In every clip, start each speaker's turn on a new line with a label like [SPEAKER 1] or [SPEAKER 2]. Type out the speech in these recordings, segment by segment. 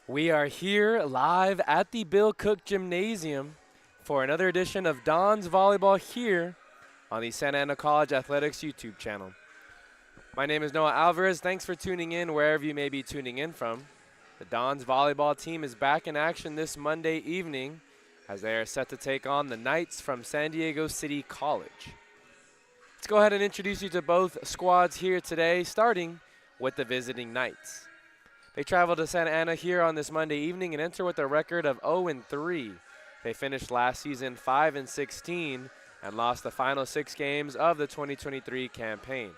[SPEAKER 1] We are here live at the Bill Cook Gymnasium for another edition of Don's Volleyball here on the Santa Ana College Athletics YouTube channel. My name is Noah Alvarez. Thanks for tuning in wherever you may be tuning in from. The Don's Volleyball team is back in action this Monday evening as they are set to take on the Knights from San Diego City College. Let's go ahead and introduce you to both squads here today, starting with the visiting Knights. They travel to Santa Ana here on this Monday evening and enter with a record of 0-3. They finished last season 5-16 and lost the final 6 games of the 2023 campaign.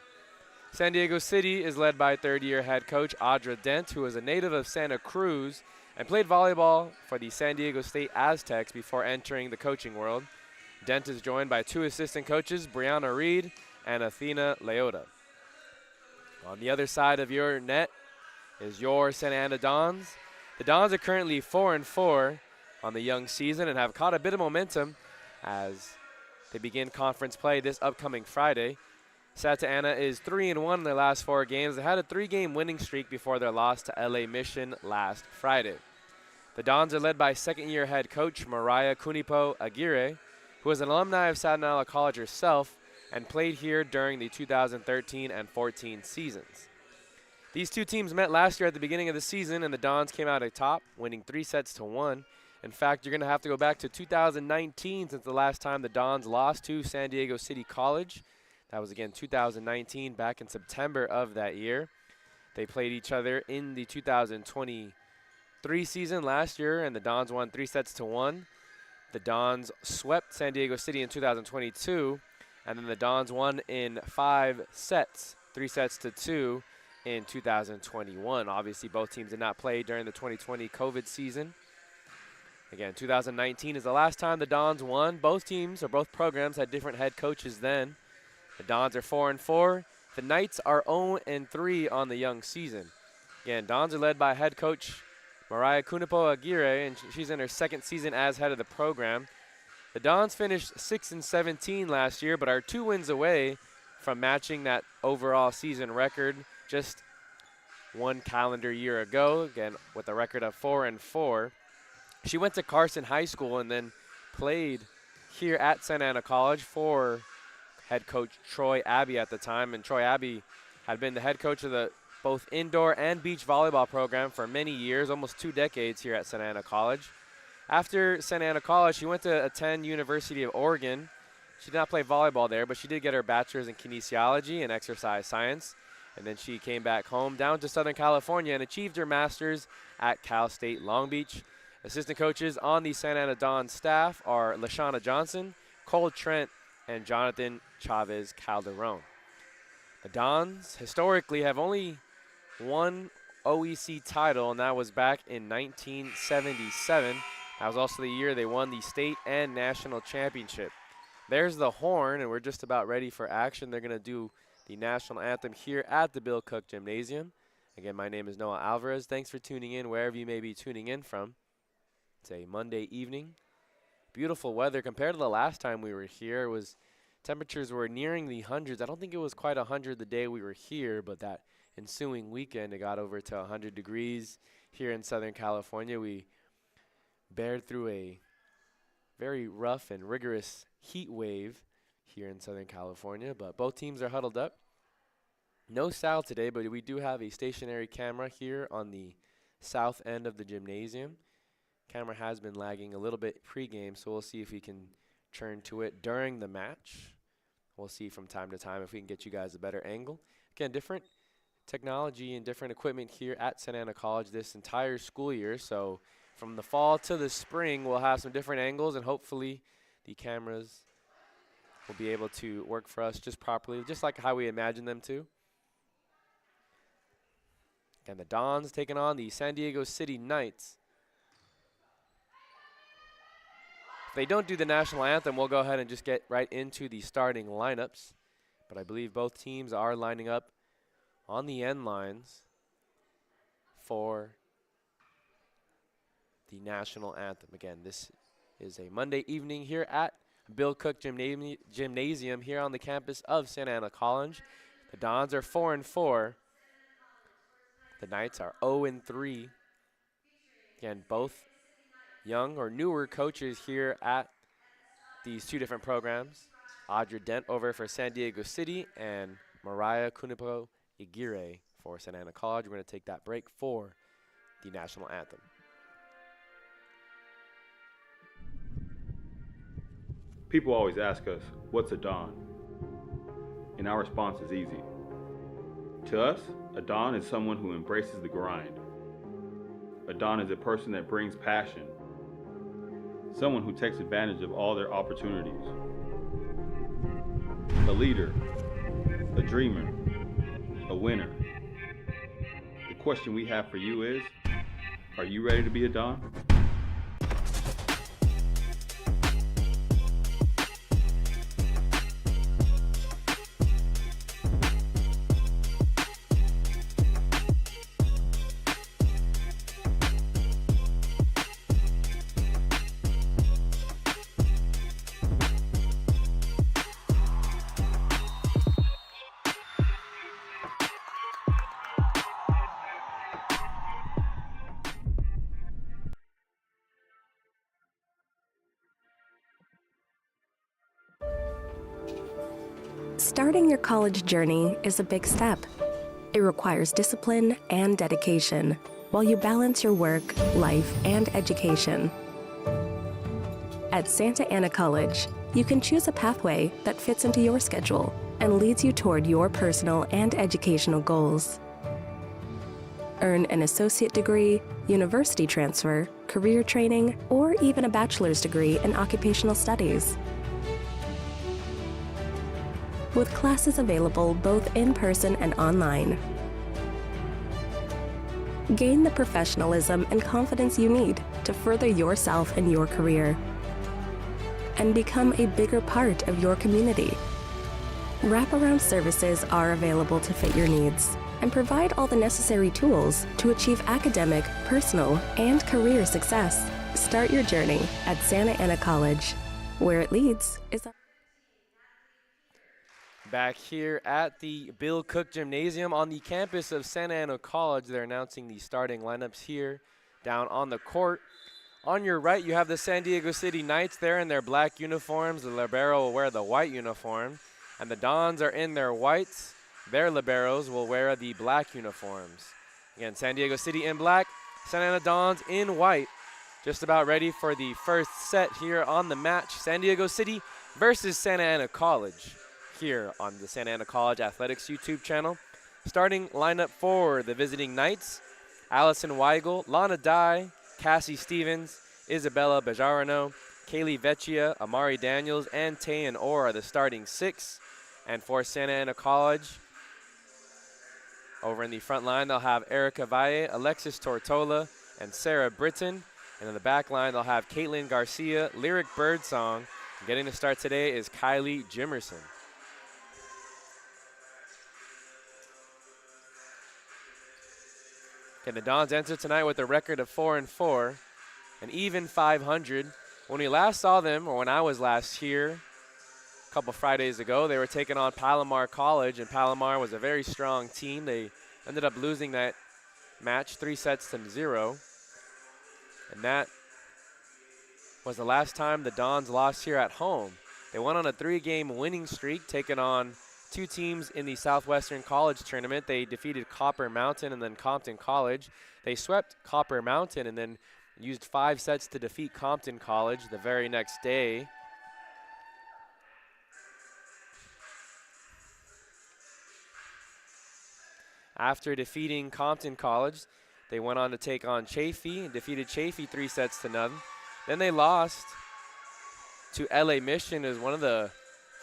[SPEAKER 1] San Diego City is led by third-year head coach Audra Dent, who is a native of Santa Cruz and played volleyball for the San Diego State Aztecs before entering the coaching world. Dent is joined by 2 assistant coaches, Brianna Reed and Athena Leota. On the other side of your net is your Santa Ana Dons. The Dons are currently 4-4 on the young season and have caught a bit of momentum as they begin conference play this upcoming Friday. Santa Ana is 3-1 in their last 4 games. They had a 3-game winning streak before their loss to LA Mission last Friday. The Dons are led by second-year head coach Mariah Kunipo Aguirre, who is an alumni of Santa Ana College herself and played here during the 2013 and 14 seasons. These two teams met last year at the beginning of the season, and the Dons came out atop, winning 3-1. In fact, you're going to have to go back to 2019 since the last time the Dons lost to San Diego City College. That was, again, 2019, back in September of that year. They played each other in the 2023 season last year, and the Dons won 3-1. The Dons swept San Diego City in 2022, and then the Dons won in 5 sets, 3-2. In 2021. Obviously, both teams did not play during the 2020 COVID season. Again, 2019 is the last time the Dons won. Both teams, or both programs, had different head coaches then. The Dons are 4-4. The Knights are 0-3 on the young season. Again, Dons are led by head coach Mariah Kunipo Aguirre, and she's in her 2nd season as head of the program. The Dons finished 6-17 last year, but are 2 wins away from matching that overall season record just 1 calendar year ago, again, with a record of 4-4. She went to Carson High School and then played here at Santa Ana College for head coach Troy Abbey at the time. And Troy Abbey had been the head coach of the both indoor and beach volleyball program for many years, almost 2 decades here at Santa Ana College. After Santa Ana College, she went to attend University of Oregon. She did not play volleyball there, but she did get her bachelor's in kinesiology and exercise science. And then she came back home down to Southern California and achieved her master's at Cal State Long Beach. Assistant coaches on the Santa Ana Dons staff are LaShawna Johnson, Cole Trent, and Jonathan Chavez Calderon. The Dons historically have only one OEC title, and that was back in 1977. That was also the year they won the state and national championship. There's the horn, and we're just about ready for action. They're going to do the national anthem here at the Bill Cook Gymnasium. Again, my name is Noah Alvarez. Thanks for tuning in wherever you may be tuning in from. It's a Monday evening. Beautiful weather compared to the last time we were here. Temperatures were nearing the hundreds. I don't think it was quite 100 the day we were here, but that ensuing weekend it got over to 100 degrees here in Southern California. We bared through a very rough and rigorous heat wave here in Southern California, but both teams are huddled up. No Sal today, but we do have a stationary camera here on the south end of the gymnasium. Camera has been lagging a little bit pregame, so we'll see if we can turn to it during the match. We'll see from time to time if we can get you guys a better angle. Again, different technology and different equipment here at Santa Ana College this entire school year, so from the fall to the spring, we'll have some different angles, and hopefully the cameras will be able to work for us just properly, just like how we imagine them to. And the Dons taking on the San Diego City Knights. If they don't do the national anthem, we'll go ahead and just get right into the starting lineups. But I believe both teams are lining up on the end lines for the national anthem. Again, this is a Monday evening here at Bill Cook Gymnasium here on the campus of Santa Ana College. The Dons are 4-4. The Knights are 0-3. Again, both young or newer coaches here at these two different programs. Audra Dent over for San Diego City and Mariah Kunipo Igire for Santa Ana College. We're going to take that break for the national anthem.
[SPEAKER 2] People always ask us, what's a Don? And our response is easy. To us, a Don is someone who embraces the grind. A Don is a person that brings passion. Someone who takes advantage of all their opportunities. A leader, a dreamer, a winner. The question we have for you is, are you ready to be a Don?
[SPEAKER 3] Starting your college journey is a big step. It requires discipline and dedication while you balance your work, life, and education. At Santa Ana College, you can choose a pathway that fits into your schedule and leads you toward your personal and educational goals. Earn an associate degree, university transfer, career training, or even a bachelor's degree in occupational studies. With classes available both in person and online. Gain the professionalism and confidence you need to further yourself and your career, and become a bigger part of your community. Wraparound services are available to fit your needs and provide all the necessary tools to achieve academic, personal, and career success. Start your journey at Santa Ana College. Where it leads is up.
[SPEAKER 1] Back here at the Bill Cook Gymnasium on the campus of Santa Ana College, they're announcing the starting lineups here down on the court. On your right, you have the San Diego City Knights there in their black uniforms. The libero will wear the white uniform, and the Dons are in their whites. Their liberos will wear the black uniforms. Again, San Diego City in black, Santa Ana Dons in white. Just about ready for the first set here on the match. San Diego City versus Santa Ana College here on the Santa Ana College Athletics YouTube channel. Starting lineup for the visiting Knights: Allison Weigel, Lana Dye, Cassie Stevens, Isabella Bejarano, Kaylee Vecchia, Amari Daniels, and Tayan Orr are the starting six. And for Santa Ana College, over in the front line, they'll have Erica Valle, Alexis Tortola, and Sarah Britton. And in the back line, they'll have Caitlin Garcia, Lyric Birdsong. Getting to start today is Kylie Jimerson. Okay, the Dons enter tonight with a record of 4-4, an even 500. When we last saw them, or when I was last here a couple Fridays ago, they were taking on Palomar College, and Palomar was a very strong team. They ended up losing that match 3-0. And that was the last time the Dons lost here at home. They went on a 3-game winning streak, taking on two teams in the Southwestern College Tournament. They defeated Copper Mountain and then Compton College. They swept Copper Mountain and then used 5 sets to defeat Compton College the very next day. After defeating Compton College, they went on to take on Chaffee and defeated Chaffee 3-0. Then they lost to LA Mission as one of the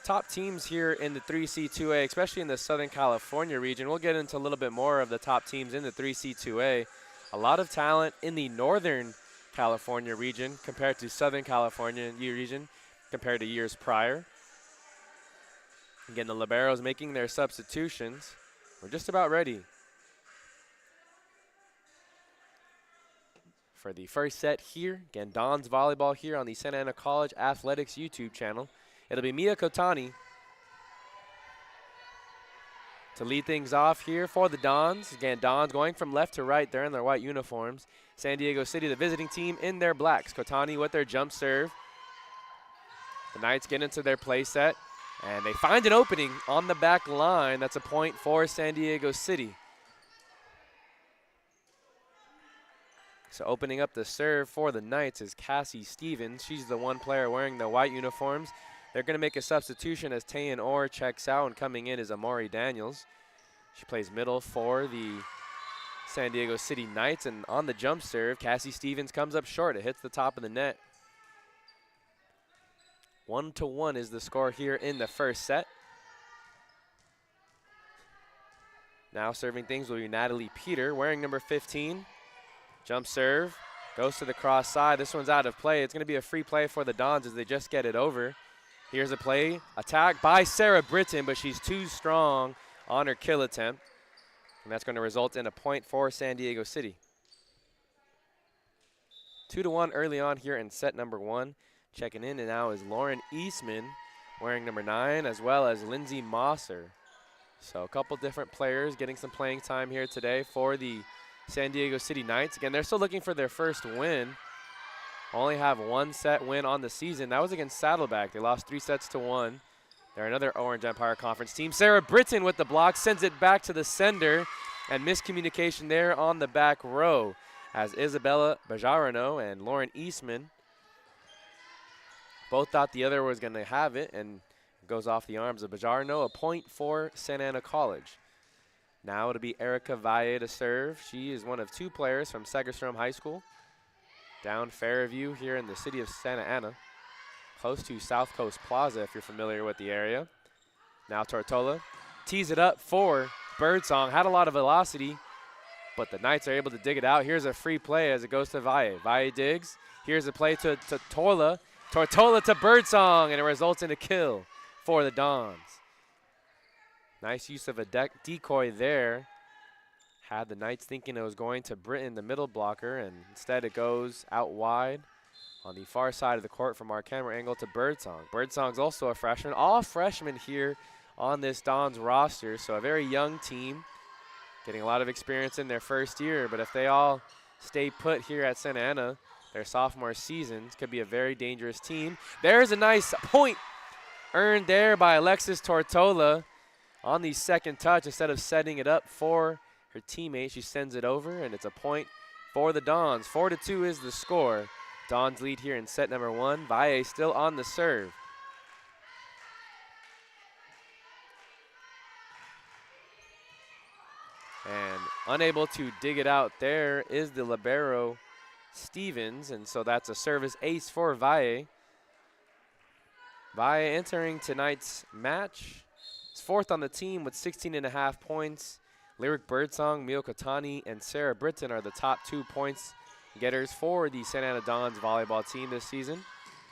[SPEAKER 1] top teams here in the 3C2A, especially in the Southern California region. We'll get into a little bit more of the top teams in the 3C2A. A lot of talent in the Northern California region compared to Southern California region compared to years prior. Again, the liberos making their substitutions. We're just about ready for the first set here. Again, Dons Volleyball here on the Santa Ana College Athletics YouTube channel. It'll be Mia Kotani To lead things off here for the Dons. Again, Dons going from left to right. They're in their white uniforms. San Diego City, the visiting team, in their blacks. Kotani with their jump serve. The Knights get into their play set, and they find an opening on the back line. That's a point for San Diego City. So opening up the serve for the Knights is Cassie Stevens. She's the one player wearing the white uniforms. They're going to make a substitution as Tayan Orr checks out, and coming in is Amari Daniels. She plays middle for the San Diego City Knights, and on the jump serve, Cassie Stevens comes up short. It hits the top of the net. 1-1 is the score here in the first set. Now serving things will be Natalie Peter, wearing number 15. Jump serve, goes to the cross side. This one's out of play. It's going to be a free play for the Dons as they just get it over. Here's a play, attack by Sarah Britton, but she's too strong on her kill attempt. And that's going to result in a point for San Diego City. 2-1 early on here in set number 1. Checking in and now is Lauren Eastman, wearing number 9, as well as Lindsay Mosser. So a couple different players getting some playing time here today for the San Diego City Knights. Again, they're still looking for their first win. Only have one set win on the season. That was against Saddleback. They lost 3-1. They're another Orange Empire Conference team. Sarah Britton with the block, sends it back to the sender, and miscommunication there on the back row as Isabella Bajarano and Lauren Eastman both thought the other was going to have it, and goes off the arms of Bajarano. A point for Santa Ana College. Now it'll be Erica Valle to serve. She is one of 2 players from Segerstrom High School, down Fairview here in the city of Santa Ana, close to South Coast Plaza if you're familiar with the area. Now Tortola tees it up for Birdsong. Had a lot of velocity, but the Knights are able to dig it out. Here's a free play as it goes to Valle. Valle digs. Here's a play to Tortola. Tortola to Birdsong, and it results in a kill for the Dons. Nice use of a decoy there. Had the Knights thinking it was going to Britton, the middle blocker, and instead it goes out wide on the far side of the court from our camera angle to Birdsong. Birdsong's also a freshman. All freshmen here on this Dons roster, so a very young team getting a lot of experience in their first year, but if they all stay put here at Santa Ana, their sophomore seasons could be a very dangerous team. There's a nice point earned there by Alexis Tortola on the second touch. Instead of setting it up for her teammate, she sends it over, and it's a point for the Dons. 4-2 is the score. Dons lead here in set number 1. Valle still on the serve. And unable to dig it out there is the libero Stevens, and so that's a service ace for Valle. Valle entering tonight's match. It's 4th on the team with 16.5 points. Lyric Birdsong, Mio Katani, and Sarah Britton are the top 2 points getters for the Santa Ana Dons volleyball team this season.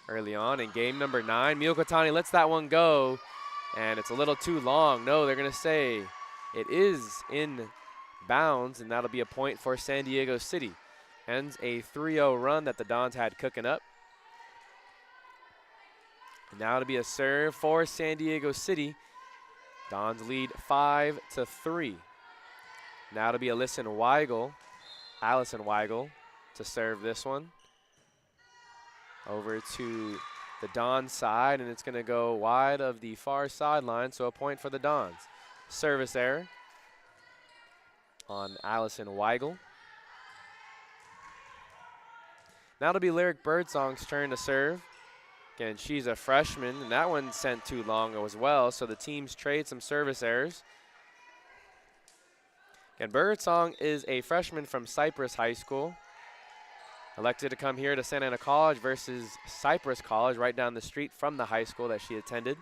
[SPEAKER 1] Early on in game number 9, Mio Katani lets that one go, and it's a little too long. No, they're going to say it is in bounds, and that'll be a point for San Diego City. Ends a 3-0 run that the Dons had cooking up. And now it'll be a serve for San Diego City. Dons lead 5-3. Now it'll be Allison Weigel to serve this one. Over to the Dons side, and it's going to go wide of the far sideline, so a point for the Dons. Service error on Allison Weigel. Now it'll be Lyric Birdsong's turn to serve. Again, she's a freshman, and that one sent too long as well, so the teams trade some service errors. Again, Birdsong is a freshman from Cypress High School. Elected to come here to Santa Ana College versus Cypress College right down the street from the high school that she attended.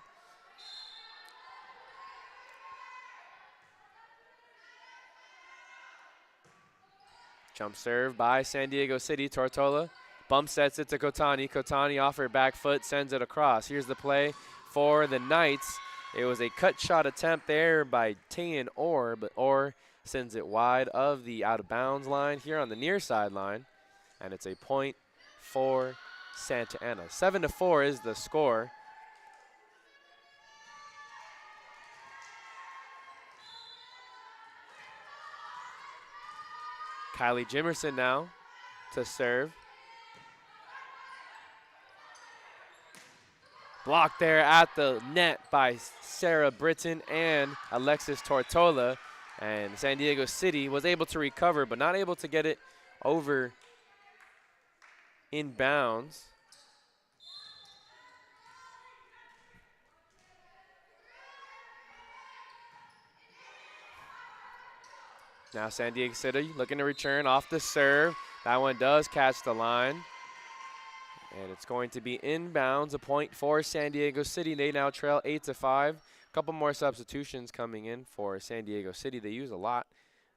[SPEAKER 1] Jump serve by San Diego City. Tortola bump sets it to Kotani. Kotani off her back foot, sends it across. Here's the play for the Knights. It was a cut shot attempt there by Tayan Orr, but Orr sends it wide of the out of bounds line here on the near sideline. And it's a point for Santa Ana. 7-4 is the score. Kylie Jimerson now to serve. Blocked there at the net by Sarah Britton and Alexis Tortola. And San Diego City was able to recover, but not able to get it over in bounds. Now San Diego City looking to return off the serve. That one does catch the line. And it's going to be inbounds, a point for San Diego City. They now trail 8-5. A couple more substitutions coming in for San Diego City. They use a lot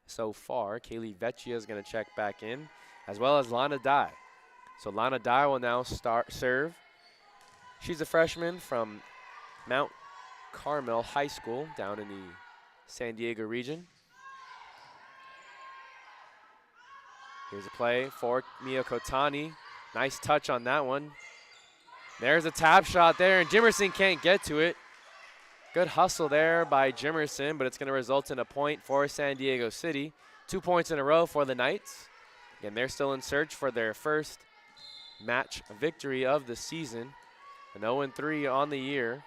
[SPEAKER 1] so far. Kaylee Vecchia is going to check back in, as well as Lana Dye. So Lana Dye will now serve. She's a freshman from Mount Carmel High School down in the San Diego region. Here's a play for Mia Kotani. Nice touch on that one. There's a tap shot there, and Jimerson can't get to it. Good hustle there by Jimerson, but it's going to result in a point for San Diego City. 2 points in a row for the Knights. Again, they're still in search for their first match victory of the season. An 0-3 on the year.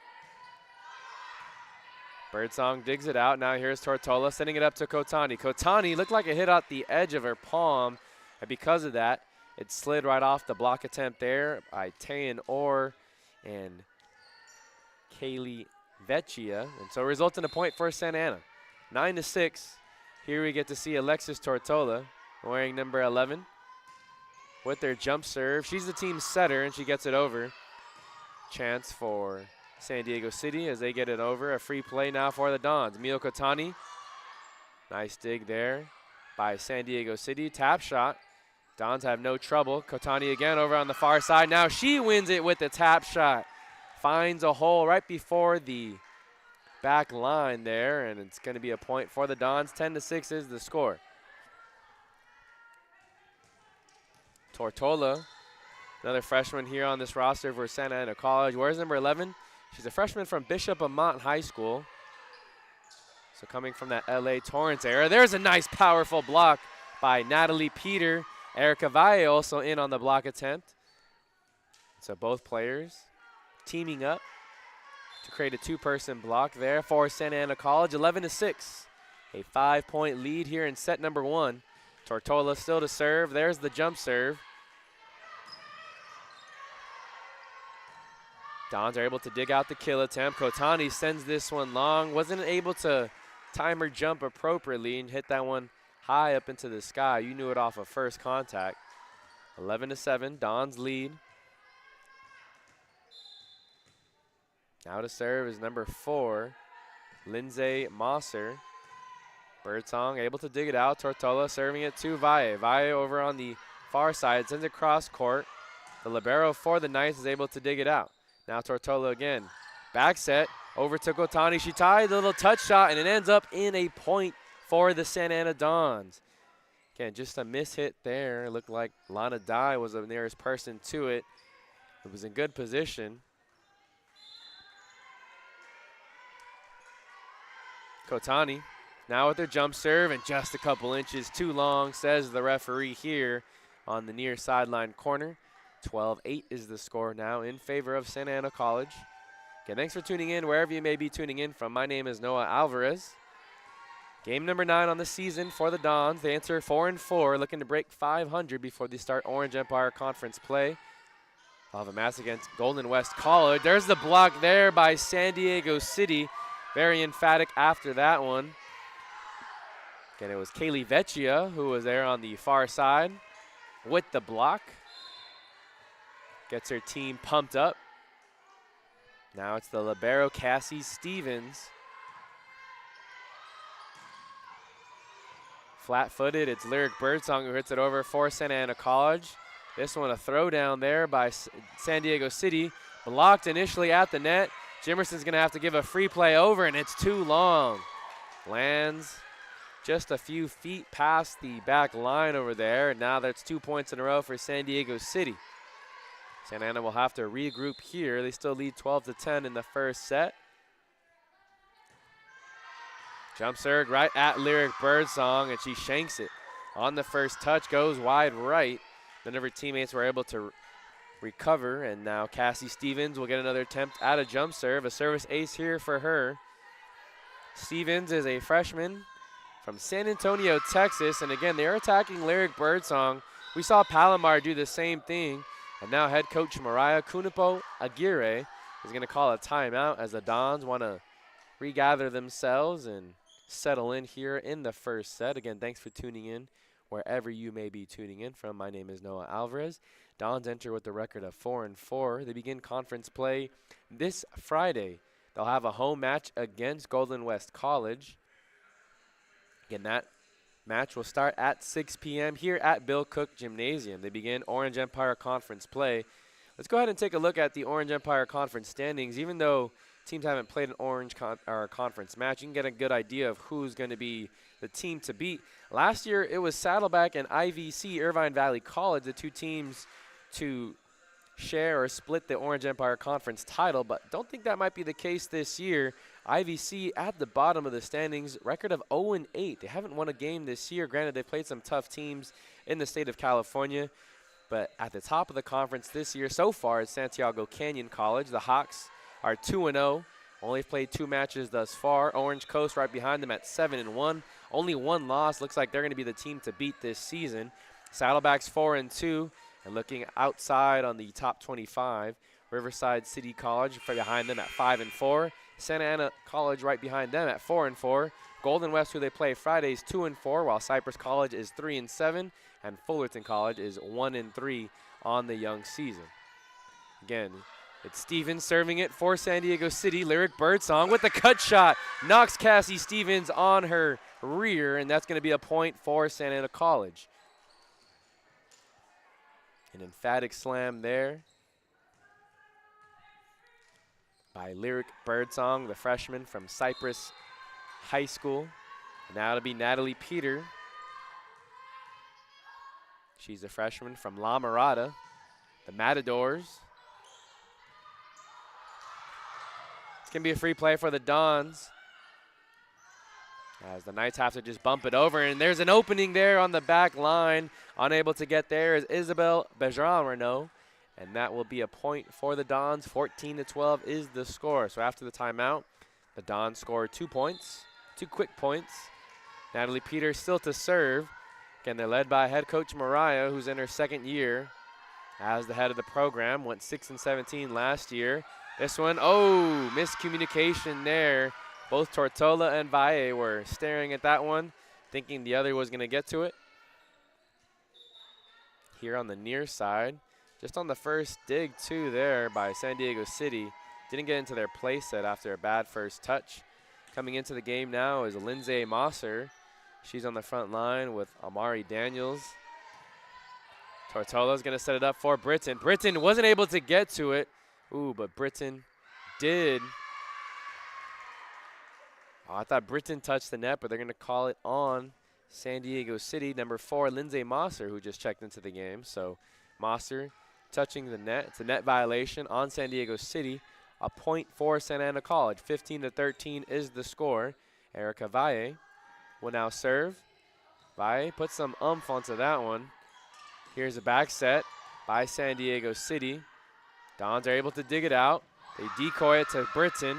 [SPEAKER 1] Birdsong digs it out. Now here's Tortola sending it up to Kotani. Kotani looked like it hit out the edge of her palm, and because of that, it slid right off the block attempt there by Tayan Orr and Kaylee Vecchia. And so results in a point for Santa Ana. 9-6. Here we get to see Alexis Tortola wearing number 11 with their jump serve. She's the team setter, and she gets it over. Chance for San Diego City as they get it over. A free play now for the Dons. Mio Kotani. Nice dig there by San Diego City. Tap shot. Dons have no trouble. Kotani again over on the far side. Now she wins it with the tap shot. Finds a hole right before the back line there, and it's going to be a point for the Dons. 10-6 is the score. Tortola, another freshman here on this roster for Santa Ana College. Where's number 11? She's a freshman from Bishop Amat High School. So coming from that LA Torrance era. There's a nice powerful block by Natalie Peter. Erica Valle also in on the block attempt. So both players teaming up to create a two-person block there for Santa Ana College. 11-6. A 5-point lead here in set number 1. Tortola still to serve. There's the jump serve. Dons are able to dig out the kill attempt. Kotani sends this one long. Wasn't able to time her jump appropriately and hit that one high up into the sky. You knew it off of first contact. 11-7, Dons lead. Now to serve is number 4, Lindsay Mosser. Birdsong able to dig it out. Tortola serving it to Valle. Valle over on the far side, sends it cross court. The libero for the Knights is able to dig it out. Now Tortola again. Back set over to Kotani. She tied the little touch shot, and it ends up in a point for the Santa Ana Dons. Again, just a miss hit there. It looked like Lana Dye was the nearest person to it. It was in good position. Kotani now with their jump serve, and just a couple inches too long, says the referee here on the near sideline corner. 12-8 is the score now in favor of Santa Ana College. Okay, thanks for tuning in wherever you may be tuning in from. My name is Noah Alvarez. Game number 9 on the season for the Dons. They enter 4-4, looking to break 500 before they start Orange Empire Conference play. They'll have a match against Golden West College. There's the block there by San Diego City. Very emphatic after that one. Again, it was Kaylee Vecchia who was there on the far side with the block. Gets her team pumped up. Now it's the libero, Cassie Stevens. Flat-footed, it's Lyric Birdsong who hits it over for Santa Ana College. This one a throwdown there by San Diego City. Blocked initially at the net. Jimerson's gonna have to give a free play over, and it's too long. Lands just a few feet past the back line over there, and now that's 2 points in a row for San Diego City. Santa Ana will have to regroup here. They still lead 12-10 in the first set. Jump serve right at Lyric Birdsong, and she shanks it. on the first touch, goes wide right. None of her teammates were able to recover, and now Cassie Stevens will get another attempt at a jump serve. A service ace here for her. Stevens is a freshman from San Antonio, Texas, and again, they're attacking Lyric Birdsong. We saw Palomar do the same thing, and now head coach Mariah Kunipo Aguirre is going to call a timeout as the Dons want to regather themselves and settle in here in the first set. Again, thanks for tuning in wherever you may be tuning in from. My name is Noah Alvarez. Dons enter with a record of 4-4. They begin conference play this Friday. They'll have a home match against Golden West College. Again, that match will start at 6 p.m. here at Bill Cook Gymnasium. They begin Orange Empire Conference play. Let's go ahead and take a look at the Orange Empire Conference standings. Even though teams haven't played an Orange Conference match, you can get a good idea of who's going to be the team to beat. Last year, it was Saddleback and IVC, Irvine Valley College, the two teams to share or split the Orange Empire Conference title, but don't think that might be the case this year. IVC at the bottom of the standings, record of 0-8. They haven't won a game this year. Granted, they played some tough teams in the state of California, but at the top of the conference this year so far is Santiago Canyon College. The Hawks are 2-0. Only played 2 matches thus far. Orange Coast right behind them at 7-1. Only 1 loss. Looks like they're going to be the team to beat this season. Saddleback's 4-2. And looking outside on the top 25, Riverside City College right behind them at 5-4. Santa Ana College right behind them at 4-4. Golden West, who they play Fridays, 2-4, while Cypress College is 3-7, and Fullerton College is 1-3 on the young season. Again, it's Stevens serving it for San Diego City. Lyric Birdsong with the cut shot knocks Cassie Stevens on her rear, and that's going to be a point for Santa Ana College. An emphatic slam there by Lyric Birdsong, the freshman from Cypress High School. Now it'll be Natalie Peter. She's a freshman from La Mirada, the Matadors. It's going to be a free play for the Dons, as the Knights have to just bump it over, and there's an opening there on the back line. Unable to get there is Isabel Bejan-Renault, and that will be a point for the Dons. 14-12 is the score. So after the timeout, the Dons score 2 points, 2 quick points. Natalie Peters still to serve. Again, they're led by head coach Mariah, who's in her second year as the head of the program. Went 6-17 last year. This one, oh, miscommunication there. Both Tortola and Valle were staring at that one, thinking the other was going to get to it. Here on the near side, just on the first dig too there by San Diego City. Didn't get into their play set after a bad first touch. Coming into the game now is Lindsay Mosser. She's on the front line with Amari Daniels. Tortola's going to set it up for Britton. Britton wasn't able to get to it. Ooh, but Britton did. Oh, I thought Britton touched the net, but they're going to call it on San Diego City. Number 4, Lindsay Mosser, who just checked into the game. So Mosser touching the net. It's a net violation on San Diego City. A point for Santa Ana College. 15-13 is the score. Erica Valle will now serve. Valle puts some oomph onto that one. Here's a back set by San Diego City. Dons are able to dig it out. They decoy it to Britton.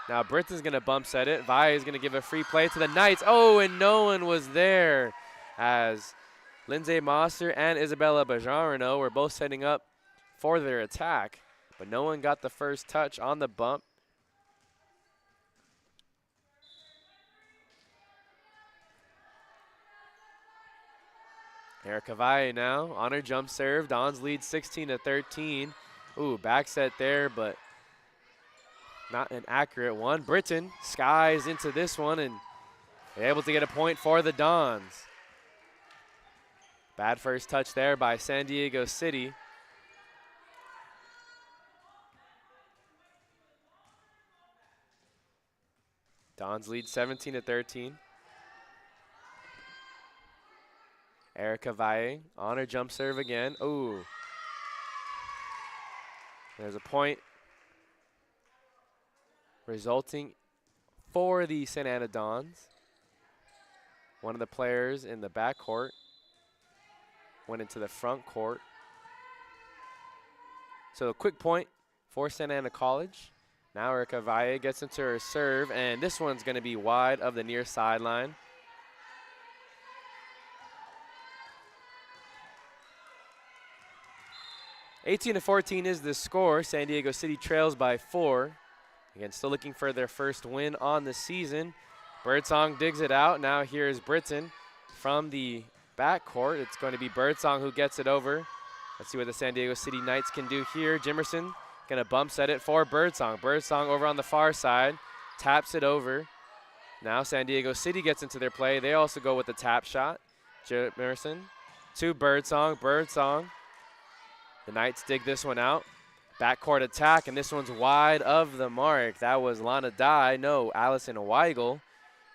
[SPEAKER 1] Now Britton's going to bump set it. Valle is going to give a free play to the Knights. Oh, and no one was there, as Lindsay Mosser and Isabella Bajarino were both setting up for their attack, but no one got the first touch on the bump. Erica Valle now on her jump serve. Dons lead 16-13. Ooh, back set there, but not an accurate one. Britton skies into this one, and they're able to get a point for the Dons. Bad first touch there by San Diego City. Dons lead 17-13. Erica Valle on her jump serve again. Ooh. There's a point resulting for the Santa Ana Dons. One of the players in the backcourt went into the front court. So a quick point for Santa Ana College. Now Erica Valle gets into her serve, and this one's going to be wide of the near sideline. (18-14) is the score. San Diego City trails by 4. Again, still looking for their first win on the season. Birdsong digs it out. Now here's Britton from the backcourt. It's going to be Birdsong who gets it over. Let's see what the San Diego City Knights can do here. Jimerson going to bump set it for Birdsong. Birdsong over on the far side, taps it over. Now San Diego City gets into their play. They also go with the tap shot. Jimerson to Birdsong. Birdsong. The Knights dig this one out. Backcourt attack, and this one's wide of the mark. That was Lana Dye, no, Allison Weigel,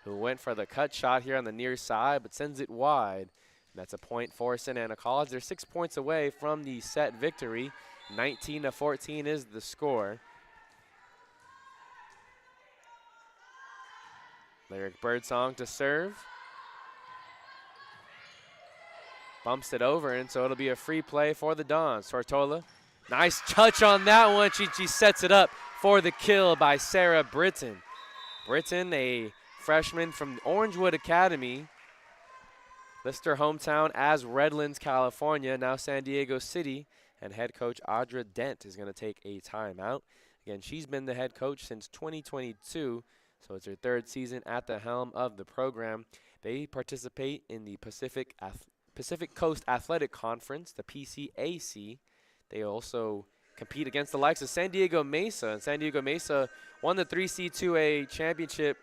[SPEAKER 1] who went for the cut shot here on the near side, but sends it wide. And that's a point for Santa Ana College. They're 6 points away from the set victory. 19-14 is the score. Lyric Birdsong to serve. Bumps it over, and so it'll be a free play for the Dons. Tortola, nice touch on that one. She sets it up for the kill by Sarah Britton. Britton, a freshman from Orangewood Academy. Lists her hometown as Redlands, California, now San Diego City. And head coach Audra Dent is going to take a timeout. Again, she's been the head coach since 2022, so it's her 3rd season at the helm of the program. They participate in the Pacific Coast Athletic Conference, the PCAC. They also compete against the likes of San Diego Mesa, and San Diego Mesa won the 3C2A championship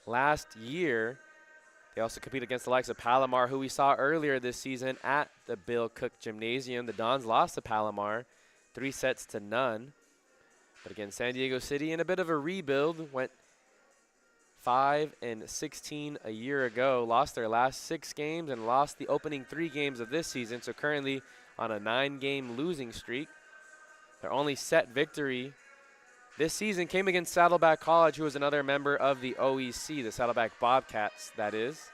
[SPEAKER 1] last year. They also compete against the likes of Palomar, who we saw earlier this season at the Bill Cook Gymnasium. The Dons lost to Palomar 3-0. But again, San Diego City in a bit of a rebuild, went 5-16 a year ago, lost their last 6 games and lost the opening 3 games of this season, so currently on a 9-game losing streak. Their only set victory this season came against Saddleback College, who was another member of the OEC, the Saddleback Bobcats, that is.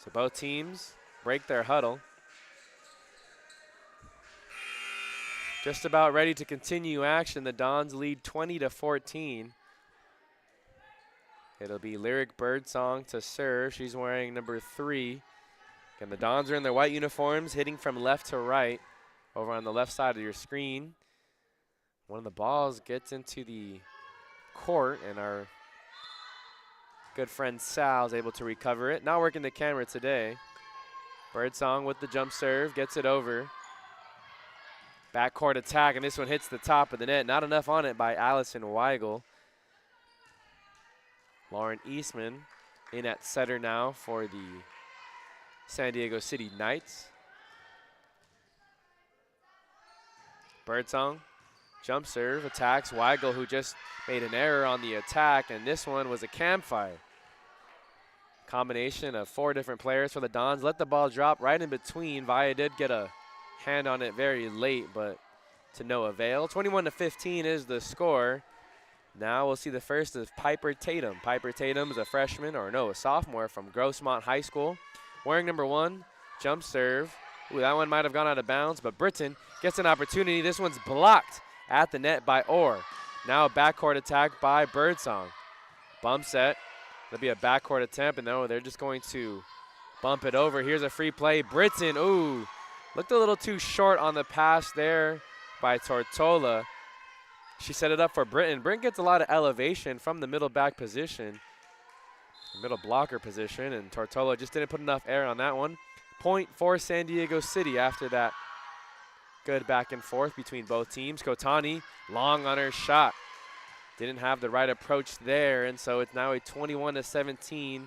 [SPEAKER 1] So both teams break their huddle. Just about ready to continue action. The Dons lead 20-14. It'll be Lyric Birdsong to serve. She's wearing number 3. Again, the Dons are in their white uniforms, hitting from left to right over on the left side of your screen. One of the balls gets into the court, and our good friend Sal is able to recover it. Not working the camera today. Birdsong with the jump serve, gets it over. Backcourt attack, and this one hits the top of the net. Not enough on it by Allison Weigel. Lauren Eastman in at setter now for the San Diego City Knights. Birdsong, jump serve, attacks Weigel, who just made an error on the attack, and this one was a campfire. Combination of 4 different players for the Dons. Let the ball drop right in between. Vaya did get a hand on it very late, but to no avail. 21-15 is the score. Now we'll see the first of Piper Tatum. Piper Tatum is a freshman, or no, a sophomore from Grossmont High School. Wearing number 1, jump serve. Ooh, that one might have gone out of bounds, but Britton gets an opportunity. This one's blocked at the net by Orr. Now a backcourt attack by Birdsong. Bump set. It'll be a backcourt attempt, and no, they're just going to bump it over. Here's a free play. Britton, ooh, looked a little too short on the pass there by Tortola. She set it up for Britton. Britton gets a lot of elevation from the middle back position, middle blocker position, and Tortola just didn't put enough air on that one. Point for San Diego City after that good back and forth between both teams. Kotani long on her shot. Didn't have the right approach there, and so it's now a 21-17.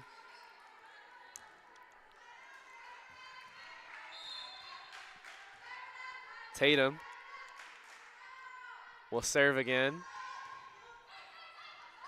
[SPEAKER 1] Tatum will serve again.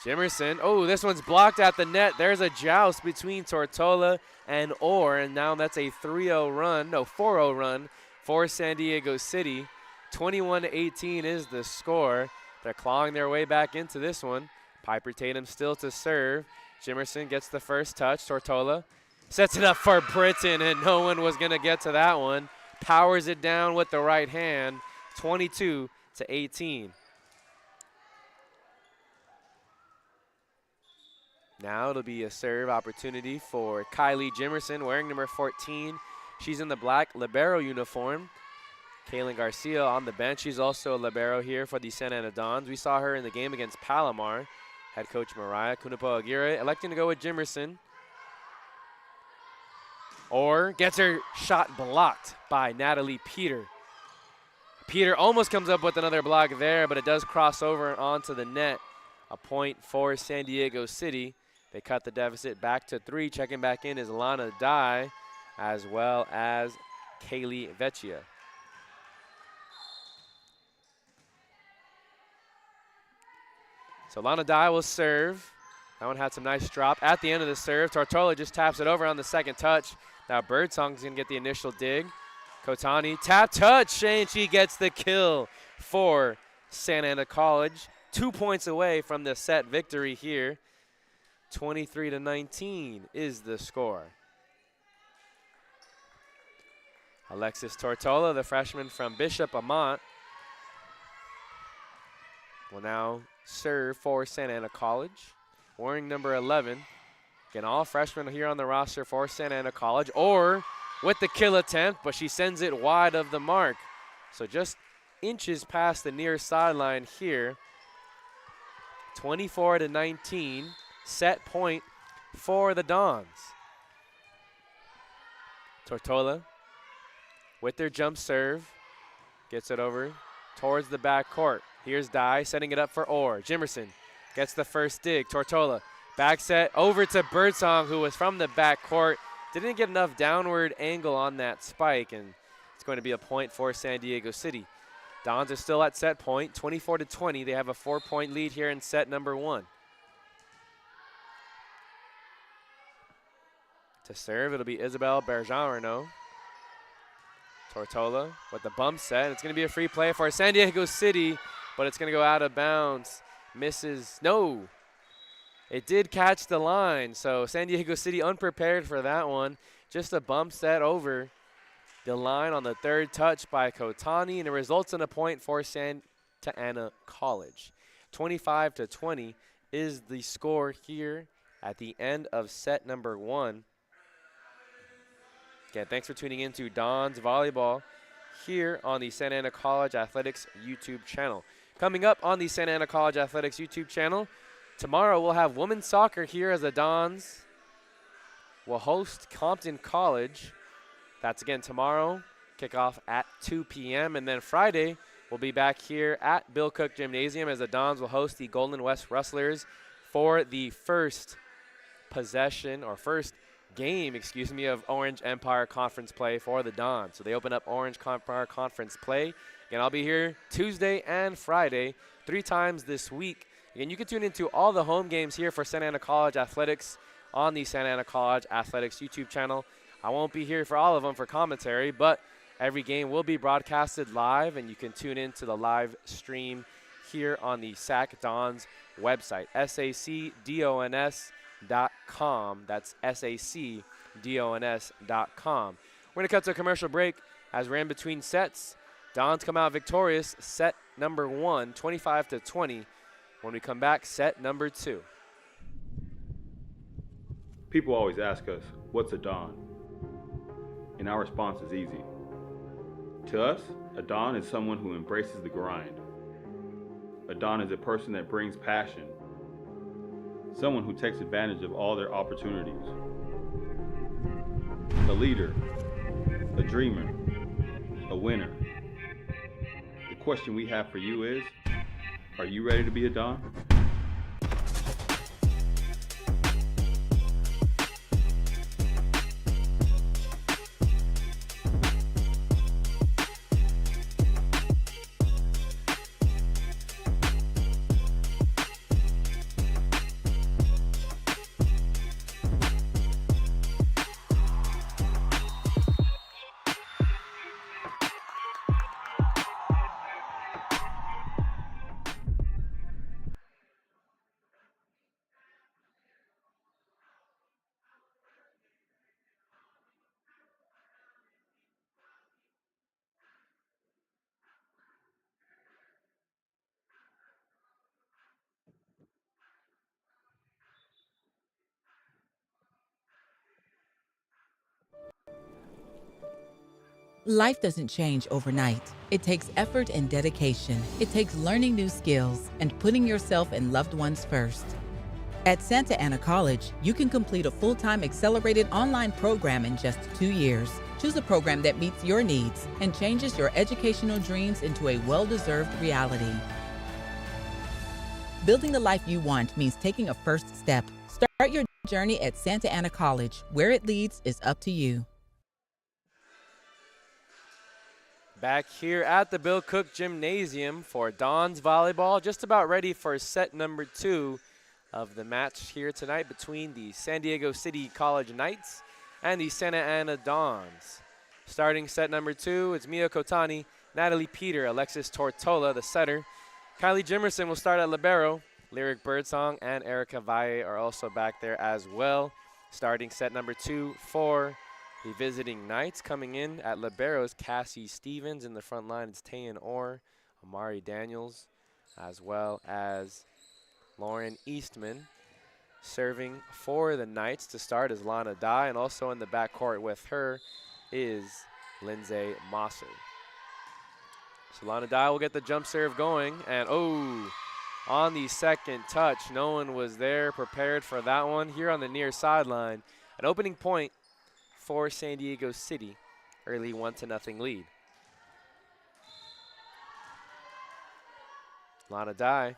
[SPEAKER 1] Jimerson, oh, this one's blocked at the net. There's a joust between Tortola and Orr, and now that's a 4-0 run for San Diego City. 21-18 is the score. They're clawing their way back into this one. Piper Tatum still to serve. Jimerson gets the first touch. Tortola sets it up for Britton, and no one was going to get to that one. Powers it down with the right hand, 22-18. Now it'll be a serve opportunity for Kylie Jimerson, wearing number 14. She's in the black libero uniform. Kaylin Garcia on the bench. She's also a libero here for the Santa Ana Dons. We saw her in the game against Palomar. Head coach Mariah Kunipo Aguirre electing to go with Jimerson. Or gets her shot blocked by Natalie Peter. Peter almost comes up with another block there, but it does cross over onto the net. A point for San Diego City. They cut the deficit back to 3. Checking back in is Lana Dye, as well as Kaylee Vecchia. So Lana Dye will serve. That one had some nice drop at the end of the serve. Tortola just taps it over on the second touch. Now Birdsong's going to get the initial dig. Kotani, tap touch, and she gets the kill for Santa Ana College. 2 points away from the set victory here. 23-19 is the score. Alexis Tortola, the freshman from Bishop Amat, will now serve for Santa Ana College. Wearing number 11. Again, all freshmen here on the roster for Santa Ana College, or with the kill attempt, but she sends it wide of the mark. So just inches past the near sideline here. 24-19, set point for the Dons. Tortola with their jump serve, gets it over towards the back court. Here's Dye setting it up for Orr. Jimerson gets the first dig. Tortola back set over to Birdsong, who was from the back court. Didn't get enough downward angle on that spike, and it's going to be a point for San Diego City. Dons are still at set point, 24-20. They have a 4-point lead here in set number 1. To serve, it'll be Isabel Bergeron. Tortola with the bump set. It's going to be a free play for San Diego City, but it's going to go out of bounds. Misses. No. It did catch the line, so San Diego City unprepared for that one. Just a bump set over the line on the third touch by Kotani, and it results in a point for Santa Ana College. 25-20 is the score here at the end of set number 1. Again, thanks for tuning in to Dons Volleyball here on the Santa Ana College Athletics YouTube channel. Coming up on the Santa Ana College Athletics YouTube channel, tomorrow we'll have women's soccer here as the Dons will host Compton College. That's again tomorrow, kickoff at 2 p.m. And then Friday, we'll be back here at Bill Cook Gymnasium as the Dons will host the Golden West Rustlers for the first game, of Orange Empire Conference play for the Dons. So they open up Orange Empire Conference play. Again, I'll be here Tuesday and Friday, 3 times this week. Again, you can tune into all the home games here for Santa Ana College Athletics on the Santa Ana College Athletics YouTube channel. I won't be here for all of them for commentary, but every game will be broadcasted live, and you can tune into the live stream here on the SAC Dons website, sacdons.com. That's sacdons.com. We're going to cut to a commercial break as we're in between sets. Dons come out victorious, set number 1, 25-20. When we come back, set number 2.
[SPEAKER 2] People always ask us, what's a Don? And our response is easy. To us, a Don is someone who embraces the grind. A Don is a person that brings passion. Someone who takes advantage of all their opportunities. A leader, a dreamer, a winner. The question we have for you is, are you ready to be a Don?
[SPEAKER 4] Life doesn't change overnight. It takes effort and dedication. It takes learning new skills and putting yourself and loved ones first. At Santa Ana College, you can complete a full-time accelerated online program in just 2 years. Choose a program that meets your needs and changes your educational dreams into a well-deserved reality. Building the life you want means taking a first step. Start your journey at Santa Ana College. Where it leads is up to you.
[SPEAKER 1] Back here at the Bill Cook Gymnasium for Don's Volleyball, just about ready for set number 2 of the match here tonight between the San Diego City College Knights and the Santa Ana Dons. Starting set number 2, it's Mia Kotani, Natalie Peter, Alexis Tortola, the setter. Kylie Jimerson will start at libero. Lyric Birdsong and Erica Valle are also back there as well. Starting set number 2 for the visiting Knights. Coming in at liberos, Cassie Stevens. In the front line, it's Tayan Orr, Amari Daniels, as well as Lauren Eastman. Serving for the Knights to start is Lana Dye, and also in the backcourt with her is Lindsay Mosser. So Lana Dye will get the jump serve going, and on the second touch, no one was there prepared for that one. Here on the near sideline, an opening point for San Diego City, early 1-0 lead. Lana Dye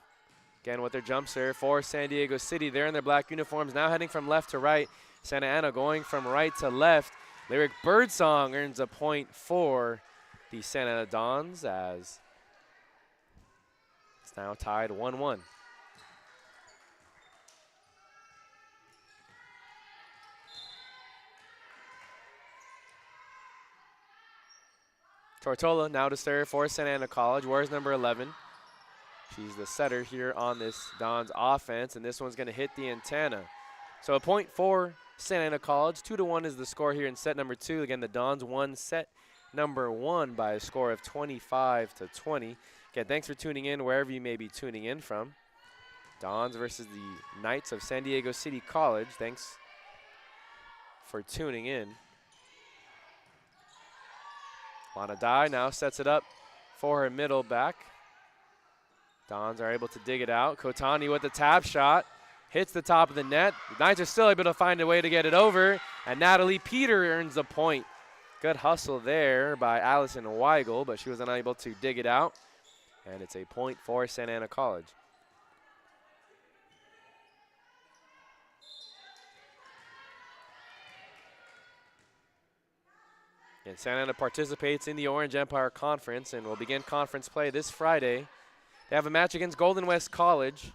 [SPEAKER 1] again with their jump serve for San Diego City. They're in their black uniforms, now heading from left to right. Santa Ana going from right to left. Lyric Birdsong earns a point for the Santa Ana Dons as it's now tied 1-1. Tortola now to serve for Santa Ana College. Wears number 11. She's the setter here on this Dons offense, and this one's going to hit the antenna. So a point for Santa Ana College. 2-1 is the score here in set number 2. Again, the Dons won set number 1 by a score of 25-20. Again, thanks for tuning in wherever you may be tuning in from. Dons versus the Knights of San Diego City College. Thanks for tuning in. Lana Dye now sets it up for her middle back. Dons are able to dig it out. Kotani with the tap shot. Hits the top of the net. The Knights are still able to find a way to get it over. And Natalie Peter earns a point. Good hustle there by Allison Weigel, but she was unable to dig it out. And it's a point for Santa Ana College. And Santa Ana participates in the Orange Empire Conference and will begin conference play this Friday. They have a match against Golden West College.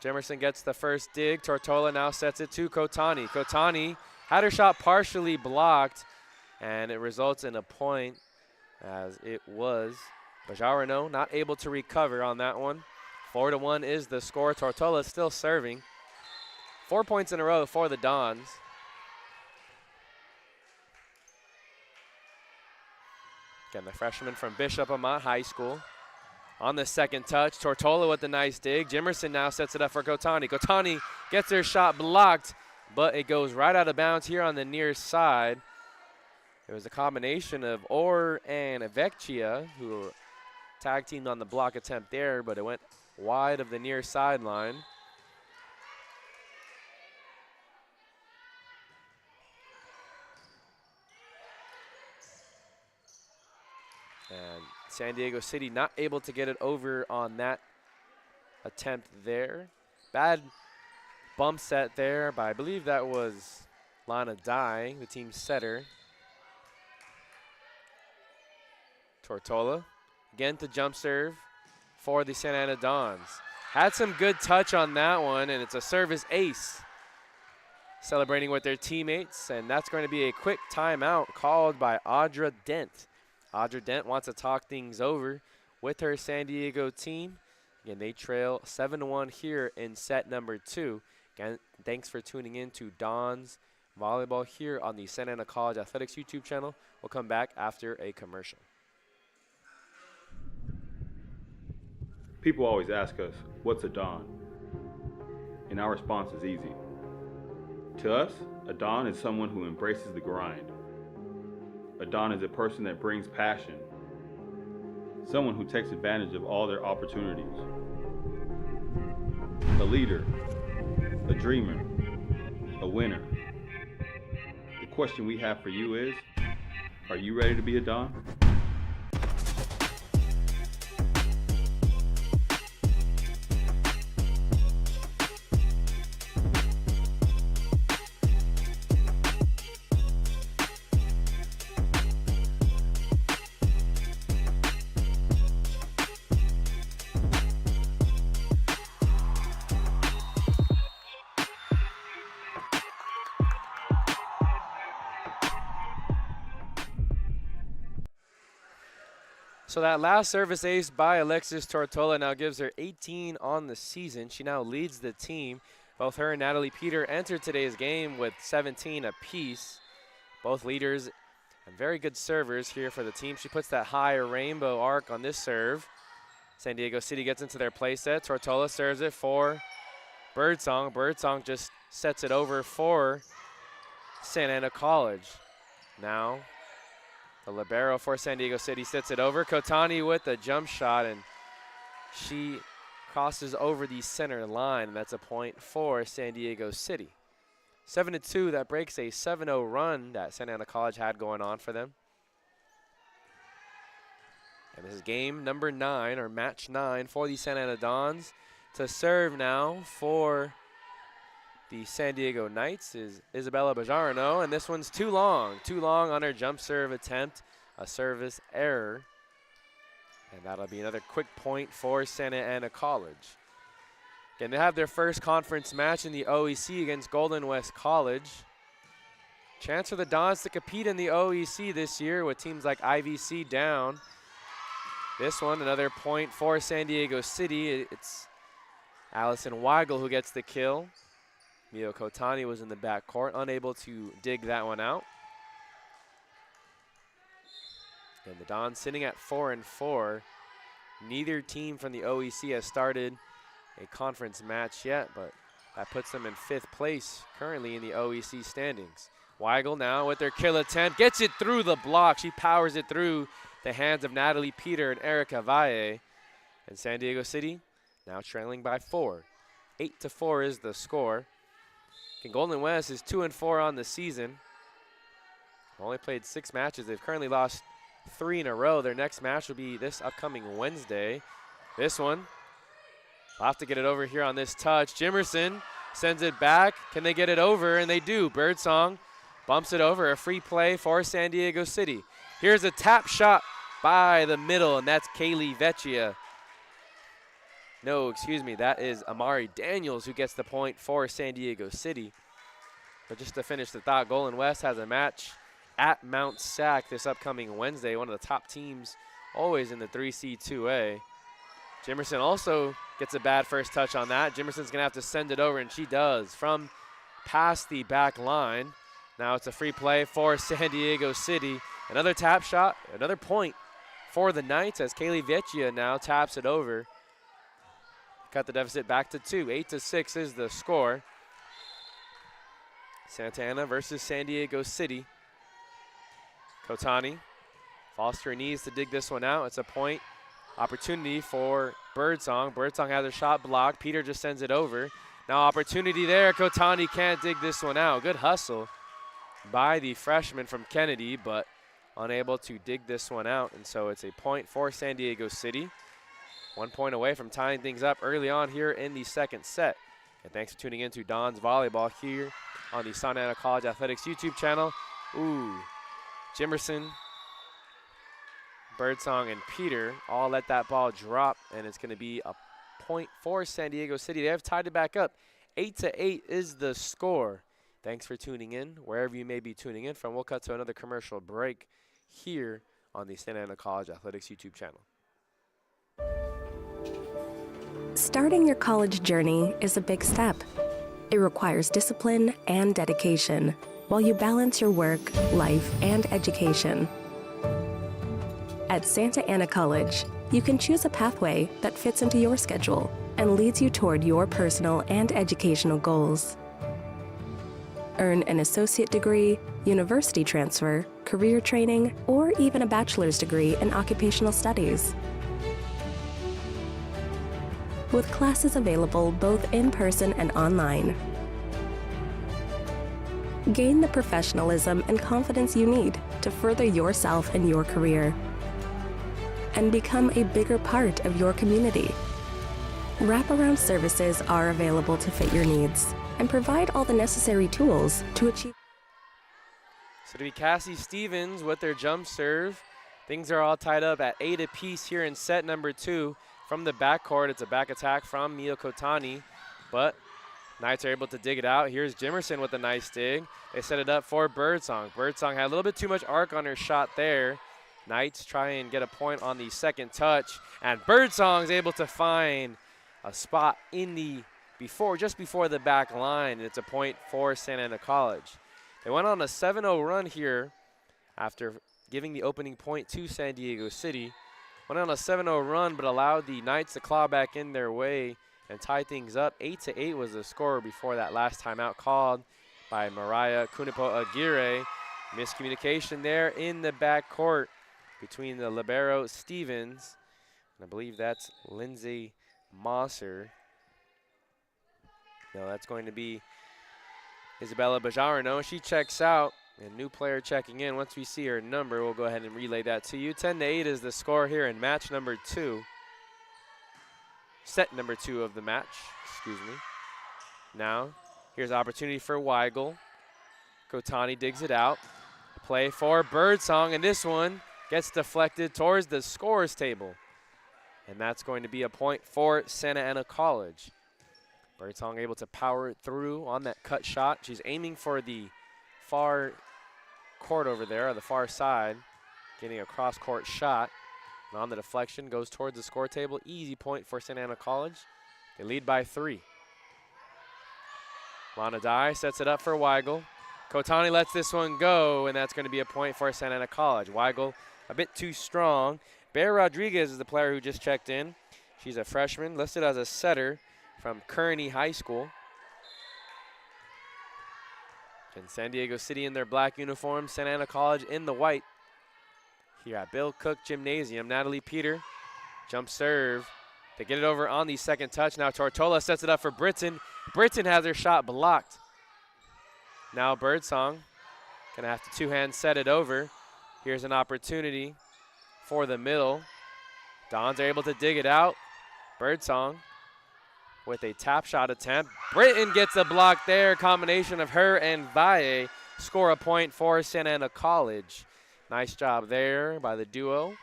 [SPEAKER 1] Jemerson gets the first dig. Tortola now sets it to Kotani. Kotani had her shot partially blocked, and it results in a point as it was Bajarano not able to recover on that one. 4-1 is the score. Tortola still serving. 4 points in a row for the Dons. Again, the freshman from Bishop Amat High School. On the second touch, Tortola with the nice dig. Jimerson now sets it up for Kotani. Kotani gets her shot blocked, but it goes right out of bounds here on the near side. It was a combination of Orr and Vecchia who were tag teamed on the block attempt there, but it went wide of the near sideline. And San Diego City not able to get it over on that attempt there. Bad bump set there by, I believe that was Lana Dye, the team setter. Tortola again to jump serve for the Santa Ana Dons. Had some good touch on that one, and it's a service ace. Celebrating with their teammates, and that's going to be a quick timeout called by Audra Dent. Audra Dent wants to talk things over with her San Diego team. Again, they trail 7-1 here in set number 2. Again, thanks for tuning in to Don's Volleyball here on the Santa Ana College Athletics YouTube channel. We'll come back after a commercial.
[SPEAKER 2] People always ask us, what's a Don? And our response is easy. To us, a Don is someone who embraces the grind. A Don is a person that brings passion, someone who takes advantage of all their opportunities. A leader, a dreamer, a winner. The question we have for you is, are you ready to be a Don?
[SPEAKER 1] So that last service ace by Alexis Tortola now gives her 18 on the season. She now leads the team. Both her and Natalie Peter entered today's game with 17 apiece. Both leaders and very good servers here for the team. She puts that high rainbow arc on this serve. San Diego City gets into their play set. Tortola serves it for Birdsong. Birdsong just sets it over for Santa Ana College. Now the libero for San Diego City sets it over. Kotani with a jump shot, and she crosses over the center line. That's a point for San Diego City. 7-2, that breaks a 7-0 run that Santa Ana College had going on for them. And this is game number 9, or match 9 for the Santa Ana Dons. To serve now for the San Diego Knights is Isabella Bajarano, and this one's too long on her jump serve attempt, a service error. And that'll be another quick point for Santa Ana College. Again, they have their first conference match in the OEC against Golden West College. Chance for the Dons to compete in the OEC this year with teams like IVC down. This one, another point for San Diego City. It's Allison Weigel who gets the kill. Mio Kotani was in the backcourt, unable to dig that one out. And the Dons sitting at 4-4. Neither team from the OEC has started a conference match yet, but that puts them in 5th place currently in the OEC standings. Weigel now with their kill attempt, gets it through the block. She powers it through the hands of Natalie Peter and Erica Valle. And San Diego City now trailing by 4. 8-4 is the score. And Golden West is 2-4 on the season. Only played 6 matches. They've currently lost 3 in a row. Their next match will be this upcoming Wednesday. This one, they'll have to get it over here on this touch. Jimerson sends it back. Can they get it over? And they do. Birdsong bumps it over. A free play for San Diego City. Here's a tap shot by the middle, and that's Kaylee Vecchia. No, excuse me, that is Amari Daniels who gets the point for San Diego City. But just to finish the thought, Golden West has a match at Mount SAC this upcoming Wednesday, one of the top teams always in the 3C2A. Jimerson also gets a bad first touch on that. Jimerson's going to have to send it over, and she does from past the back line. Now it's a free play for San Diego City. Another tap shot, another point for the Knights as Kaylee Vecchia now taps it over. Cut the deficit back to 2. 8-6 is the score. Santa Ana versus San Diego City. Kotani falls to her knees to dig this one out. It's a point opportunity for Birdsong. Birdsong has her shot blocked. Peter just sends it over. Now opportunity there. Kotani can't dig this one out. Good hustle by the freshman from Kennedy, but unable to dig this one out. And so it's a point for San Diego City. 1 point away from tying things up early on here in the second set. And thanks for tuning in to Don's Volleyball here on the Santa Ana College Athletics YouTube channel. Ooh, Jimerson, Birdsong, and Peter all let that ball drop, and it's going to be a point for San Diego City. They have tied it back up. 8-8 is the score. Thanks for tuning in, wherever you may be tuning in from. We'll cut to another commercial break here on the Santa Ana College Athletics YouTube channel.
[SPEAKER 3] Starting your college journey is a big step. It requires discipline and dedication while you balance your work, life, and education. At Santa Ana College, you can choose a pathway that fits into your schedule and leads you toward your personal and educational goals. Earn an associate degree, university transfer, career training, or even a bachelor's degree in occupational studies. With classes available both in person and online. Gain the professionalism and confidence you need to further yourself and your career, and become a bigger part of your community. Wraparound services are available to fit your needs and provide all the necessary tools to achieve.
[SPEAKER 1] So to be Cassie Stevens with their jump serve. Things are all tied up at 8 apiece here in set number 2. From the backcourt, it's a back attack from Mia Kotani, but Knights are able to dig it out. Here's Jimerson with a nice dig. They set it up for Birdsong. Birdsong had a little bit too much arc on her shot there. Knights try and get a point on the second touch, and Birdsong's able to find a spot in the just before the back line. It's a point for Santa Ana College. They went on a 7-0 run here after giving the opening point to San Diego City. Went on a 7-0 run, but allowed the Knights to claw back in their way and tie things up. 8-8 was the score before that last timeout called by Mariah Kunipo Aguirre. Miscommunication there in the backcourt between the libero Stevens, and I believe that's Lindsay Mosser. No, that's going to be Isabella Bajarino. She checks out. A new player checking in. Once we see her number, we'll go ahead and relay that to you. 10-8 is the score here in match number 2. Set number 2 of the match, excuse me. Now, here's opportunity for Weigel. Kotani digs it out. Play for Birdsong, and this one gets deflected towards the scorer's table. And that's going to be a point for Santa Ana College. Birdsong able to power it through on that cut shot. She's aiming for the far court over there, or the far side, getting a cross-court shot. And on the deflection, goes towards the score table. Easy point for Santa Ana College. They lead by 3. Lana Dye sets it up for Weigel. Kotani lets this one go, and that's going to be a point for Santa Ana College. Weigel a bit too strong. Bear Rodriguez is the player who just checked in. She's a freshman, listed as a setter from Kearney High School. And San Diego City in their black uniforms, Santa Ana College in the white. Here at Bill Cook Gymnasium, Natalie Peter, jump serve. They get it over on the second touch. Now Tortola sets it up for Britton. Britton has her shot blocked. Now Birdsong gonna have to two-hand set it over. Here's an opportunity for the middle. Dons are able to dig it out. Birdsong with a tap shot attempt. Britton gets a block there. Combination of her and Valle score a point for Santa Ana College. Nice job there by the duo.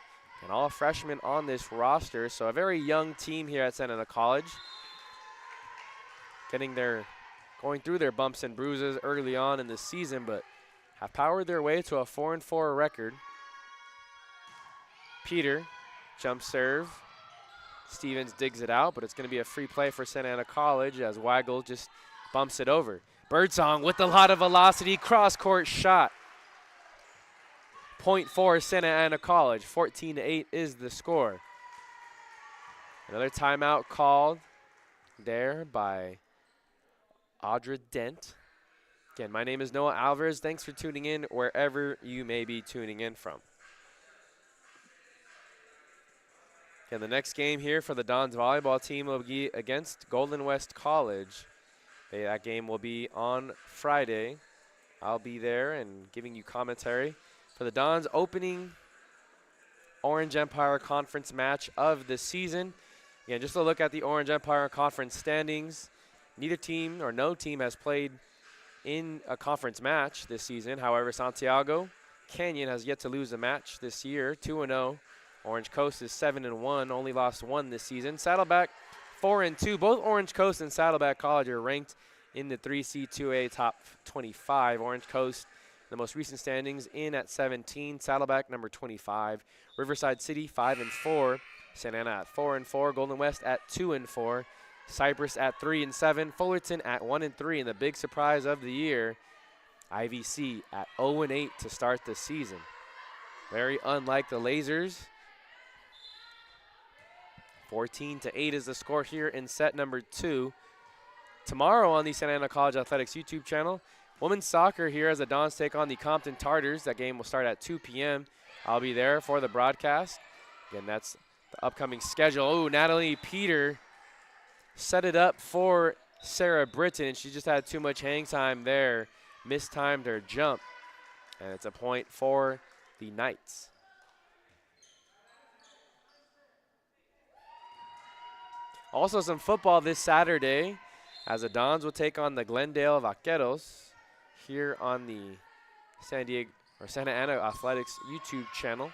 [SPEAKER 1] And all freshmen on this roster. So a very young team here at Santa Ana College. Going through their bumps and bruises early on in the season, but have powered their way to a 4-4 record. Peter, jump serve. Stevens digs it out, but it's going to be a free play for Santa Ana College as Weigel just bumps it over. Birdsong with a lot of velocity, cross-court shot. Point for Santa Ana College. 14-8 is the score. Another timeout called there by Audra Dent. Again, my name is Noah Alvarez. Thanks for tuning in wherever you may be tuning in from. And the next game here for the Dons volleyball team will be against Golden West College. That game will be on Friday. I'll be there and giving you commentary for the Dons opening Orange Empire Conference match of the season. Again, just a look at the Orange Empire Conference standings. Neither team or no team has played in a conference match this season. However, Santiago Canyon has yet to lose a match this year, 2-0. Orange Coast is 7-1, only lost 1 this season. Saddleback 4-2. Both Orange Coast and Saddleback College are ranked in the 3C2A top 25. Orange Coast, the most recent standings, in at 17. Saddleback number 25. Riverside City 5-4. Santa Ana at 4-4. Golden West at 2-4. Cypress at 3-7. Fullerton at 1-3. And the big surprise of the year, IVC at 0-8 to start the season. Very unlike the Lasers. 14-8 is the score here in set number 2. Tomorrow on the Santa Ana College Athletics YouTube channel, women's soccer here as the Dons take on the Compton Tartars. That game will start at 2 p.m. I'll be there for the broadcast. Again, that's the upcoming schedule. Oh, Natalie Peter set it up for Sarah Britton. She just had too much hang time there. Mistimed her jump. And it's a point for the Knights. Also some football this Saturday as the Dons will take on the Glendale Vaqueros here on the Santa Ana Athletics YouTube channel.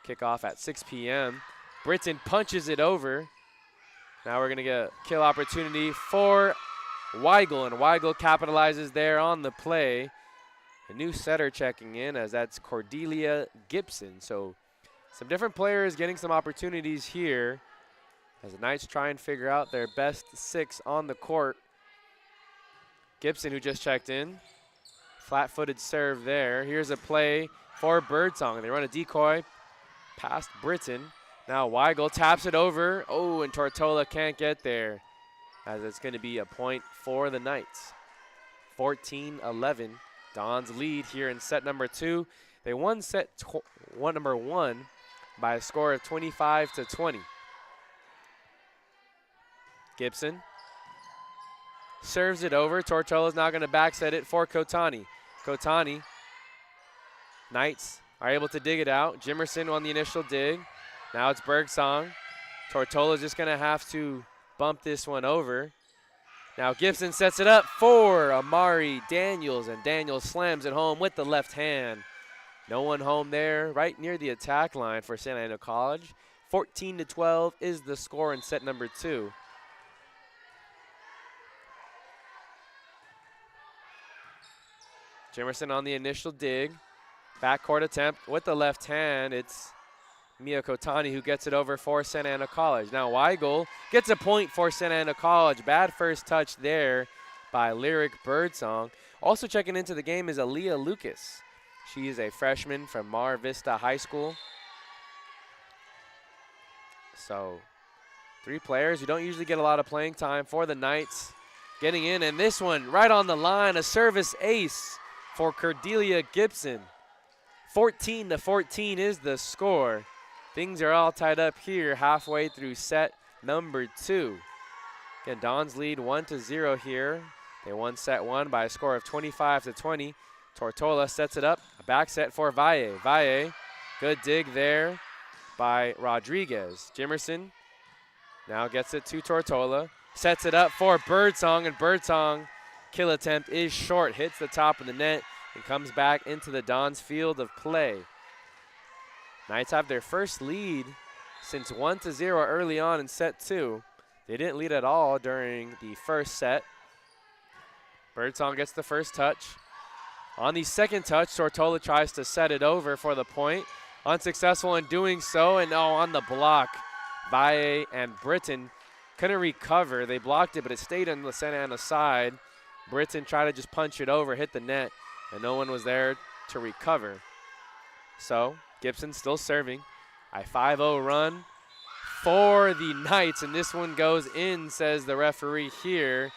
[SPEAKER 1] Kickoff at 6 p.m. Britton punches it over. Now we're going to get a kill opportunity for Weigel, and Weigel capitalizes there on the play. A new setter checking in as that's Cordelia Gibson. So some different players getting some opportunities here as the Knights try and figure out their best 6 on the court. Gibson, who just checked in. Flat-footed serve there. Here's a play for Birdsong. They run a decoy past Britton. Now Weigel taps it over. Oh, and Tortola can't get there as it's going to be a point for the Knights. 14-11. Dons lead here in set number 2. They won set number 1 by a score of 25-20. Gibson serves it over. Tortola's now going to backset it for Kotani. Kotani. Knights are able to dig it out. Jimerson on the initial dig. Now it's Bergsong. Tortola's just going to have to bump this one over. Now Gibson sets it up for Amari Daniels, and Daniels slams it home with the left hand. No one home there, right near the attack line for Santa Ana College. 14-12 is the score in set number 2. Jimerson on the initial dig. Backcourt attempt with the left hand. It's Mia Kotani who gets it over for Santa Ana College. Now Weigel gets a point for Santa Ana College. Bad first touch there by Lyric Birdsong. Also checking into the game is Aaliyah Lucas. She is a freshman from Mar Vista High School. So 3 players who don't usually get a lot of playing time for the Knights getting in. And this one right on the line, a service ace for Cordelia Gibson. 14-14 is the score. Things are all tied up here halfway through set number 2. Again, Dons lead 1-0 here. They won set 1 by a score of 25-20. Tortola sets it up, a back set for Valle. Valle, good dig there by Rodriguez. Jimerson now gets it to Tortola. Sets it up for Birdsong, and Birdsong kill attempt is short. Hits the top of the net and comes back into the Dons field of play. Knights have their first lead since 1-0 early on in set 2. They didn't lead at all during the first set. Birdsong gets the first touch. On the second touch, Tortola tries to set it over for the point. Unsuccessful in doing so, and on the block, Valle and Britton couldn't recover. They blocked it, but it stayed on the Santa Ana side. Britton tried to just punch it over, hit the net, and no one was there to recover. So Gibson still serving. A 5-0 run for the Knights, and this one goes in, says the referee here.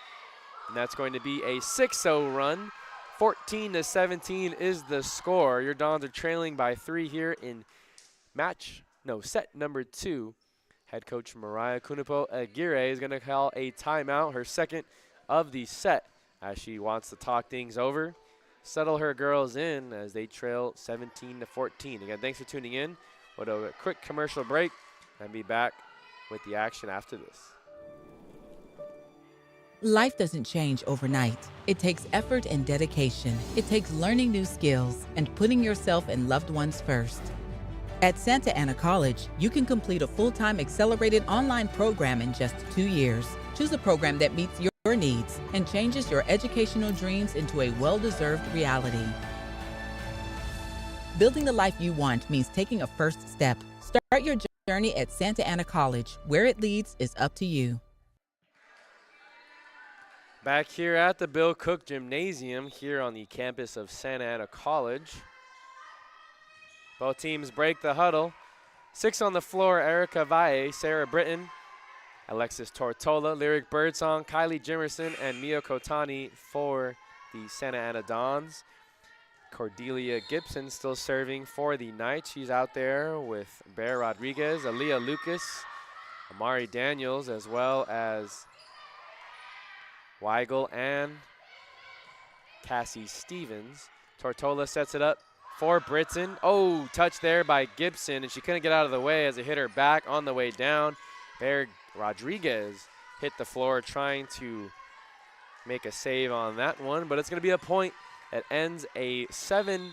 [SPEAKER 1] And that's going to be a 6-0 run. 14-17 is the score. Your Dons are trailing by 3 here in set number 2. Head coach Mariah Kunipo Aguirre is going to call a timeout, her second of the set, as she wants to talk things over, settle her girls in as they trail 17-14. Again, thanks for tuning in. We'll do a quick commercial break and be back with the action after this.
[SPEAKER 4] Life doesn't change overnight. It takes effort and dedication. It takes learning new skills and putting yourself and loved ones first. At Santa Ana College, you can complete a full-time accelerated online program in just 2 years. Choose a program that meets your needs and changes your educational dreams into a well-deserved reality. Building the life you want means taking a first step. Start your journey at Santa Ana College. Where it leads is up to you.
[SPEAKER 1] Back here at the Bill Cook Gymnasium here on the campus of Santa Ana College. Both teams break the huddle. 6 on the floor, Erica Valle, Sarah Britton, Alexis Tortola, Lyric Birdsong, Kylie Jimerson, and Mia Kotani for the Santa Ana Dons. Cordelia Gibson still serving for the Knights. She's out there with Bear Rodriguez, Aaliyah Lucas, Amari Daniels, as well as Weigel and Cassie Stevens. Tortola sets it up for Britton. Oh, touch there by Gibson, and she couldn't get out of the way as it hit her back on the way down. Bear Rodriguez hit the floor trying to make a save on that one, but it's going to be a point that ends a 7-0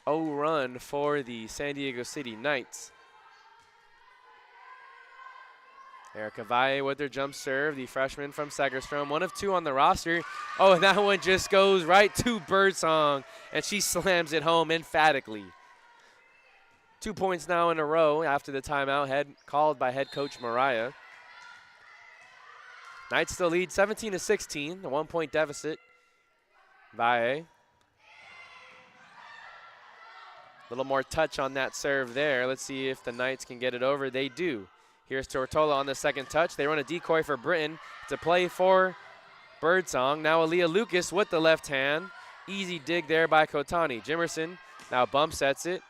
[SPEAKER 1] run for the San Diego City Knights. Erica Valle with their jump serve, the freshman from Segerstrom, 1 of 2 on the roster. Oh, and that one just goes right to Birdsong, and she slams it home emphatically. 2 points now in a row after the timeout called by head coach Mariah. Knights still lead 17-16, a 1-point deficit. Valle. A little more touch on that serve there. Let's see if the Knights can get it over. They do. Here's Tortola on the second touch. They run a decoy for Britton. It's a play for Birdsong. Now Aaliyah Lucas with the left hand. Easy dig there by Kotani. Jimerson now bump sets it.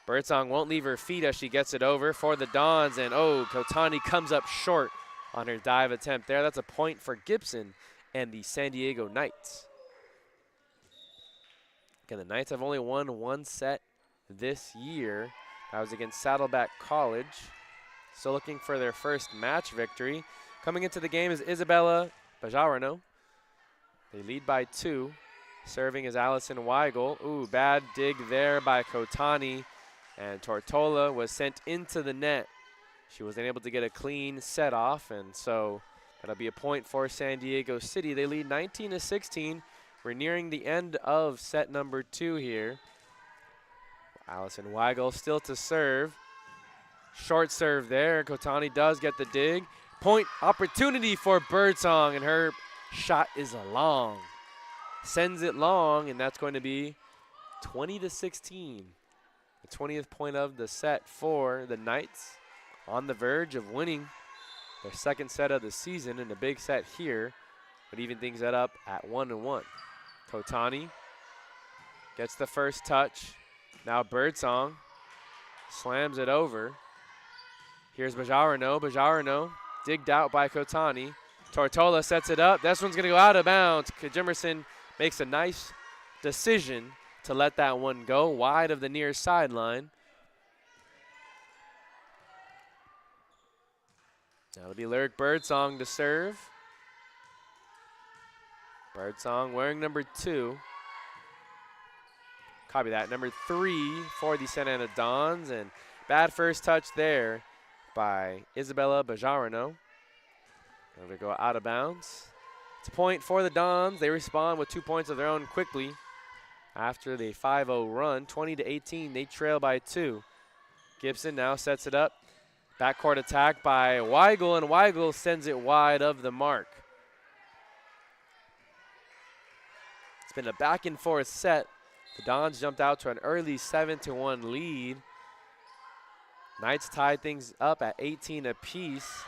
[SPEAKER 1] Birdsong won't leave her feet as she gets it over for the Dons. And oh, Kotani comes up short on her dive attempt there. That's a point for Gibson and the San Diego Knights. Again, the Knights have only won 1 set this year. That was against Saddleback College. Still looking for their first match victory. Coming into the game is Isabella Bajarano. They lead by 2. Serving is Allison Weigel. Ooh, bad dig there by Kotani. And Tortola was sent into the net. She wasn't able to get a clean set off, and so that'll be a point for San Diego City. They lead 19-16. We're nearing the end of set number 2 here. Allison Weigel still to serve. Short serve there. Kotani does get the dig. Point opportunity for Birdsong, and her shot is long. Sends it long, and that's going to be 20-16. The 20th point of the set for the Knights, on the verge of winning their second set of the season, and a big set here would even things that up at 1-1. Kotani gets the first touch. Now Birdsong slams it over. Here's Bajarano. Bajarano digged out by Kotani. Tortola sets it up. This one's going to go out of bounds. Jimerson makes a nice decision to let that one go wide of the near sideline. That'll be Lyric Birdsong to serve. Birdsong wearing number 2. Copy that, number 3 for the Santa Ana Dons, and bad first touch there by Isabella Bajarano. Going to go out of bounds. It's a point for the Dons. They respond with 2 points of their own quickly after the 5-0 run. 20-18, they trail by 2. Gibson now sets it up. Backcourt attack by Weigel, and Weigel sends it wide of the mark. It's been a back and forth set. The Dons jumped out to an early 7-1 lead. Knights tied things up at 18 apiece.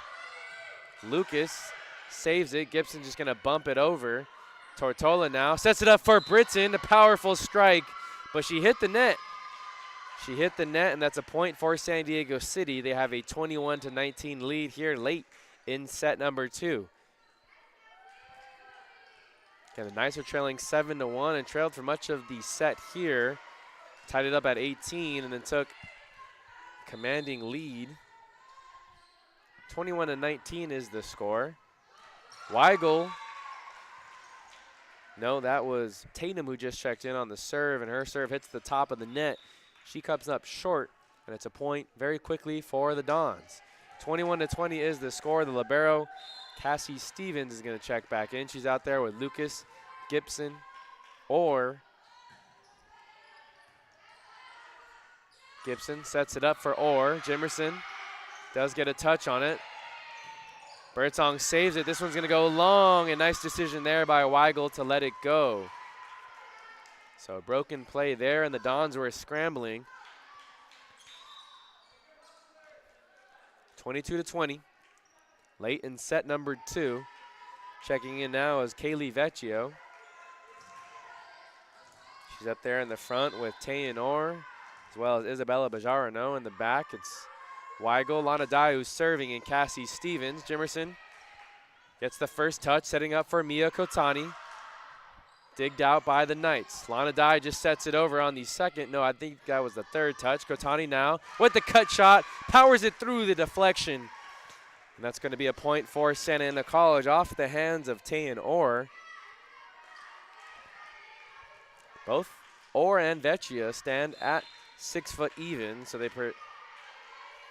[SPEAKER 1] Lucas saves it. Gibson just going to bump it over. Tortola now sets it up for Britton. A powerful strike, but she hit the net. She hit the net, and that's a point for San Diego City. They have a 21-19 lead here late in set number 2. Okay, the Knights are trailing 7-1 and trailed for much of the set here. Tied it up at 18 and then took commanding lead. 21-19 is the score. Weigel. No, that was Tatum who just checked in on the serve, and her serve hits the top of the net. She comes up short, and it's a point very quickly for the Dons. 21-20 is the score. The libero, Cassie Stevens, is going to check back in. She's out there with Lucas, Gibson, or Gibson sets it up for Orr. Jimerson does get a touch on it. Birdsong saves it. This one's going to go long. A nice decision there by Weigel to let it go. So a broken play there, and the Dons were scrambling. 22-20. Late in set number 2. Checking in now is Kaylee Vecchio. She's up there in the front with Tayan Orr, as well as Isabella Bajarano in the back. It's Weigel, Lana Dye who's serving, and Cassie Stevens. Jimerson gets the first touch, setting up for Mia Kotani. Digged out by the Knights. Lana Dye just sets it over on the second. No, I think that was the third touch. Kotani now with the cut shot, powers it through the deflection. And that's going to be a point for Santa Ana College off the hands of Tayan Orr. Both Orr and Vecchia stand at 6 foot even, so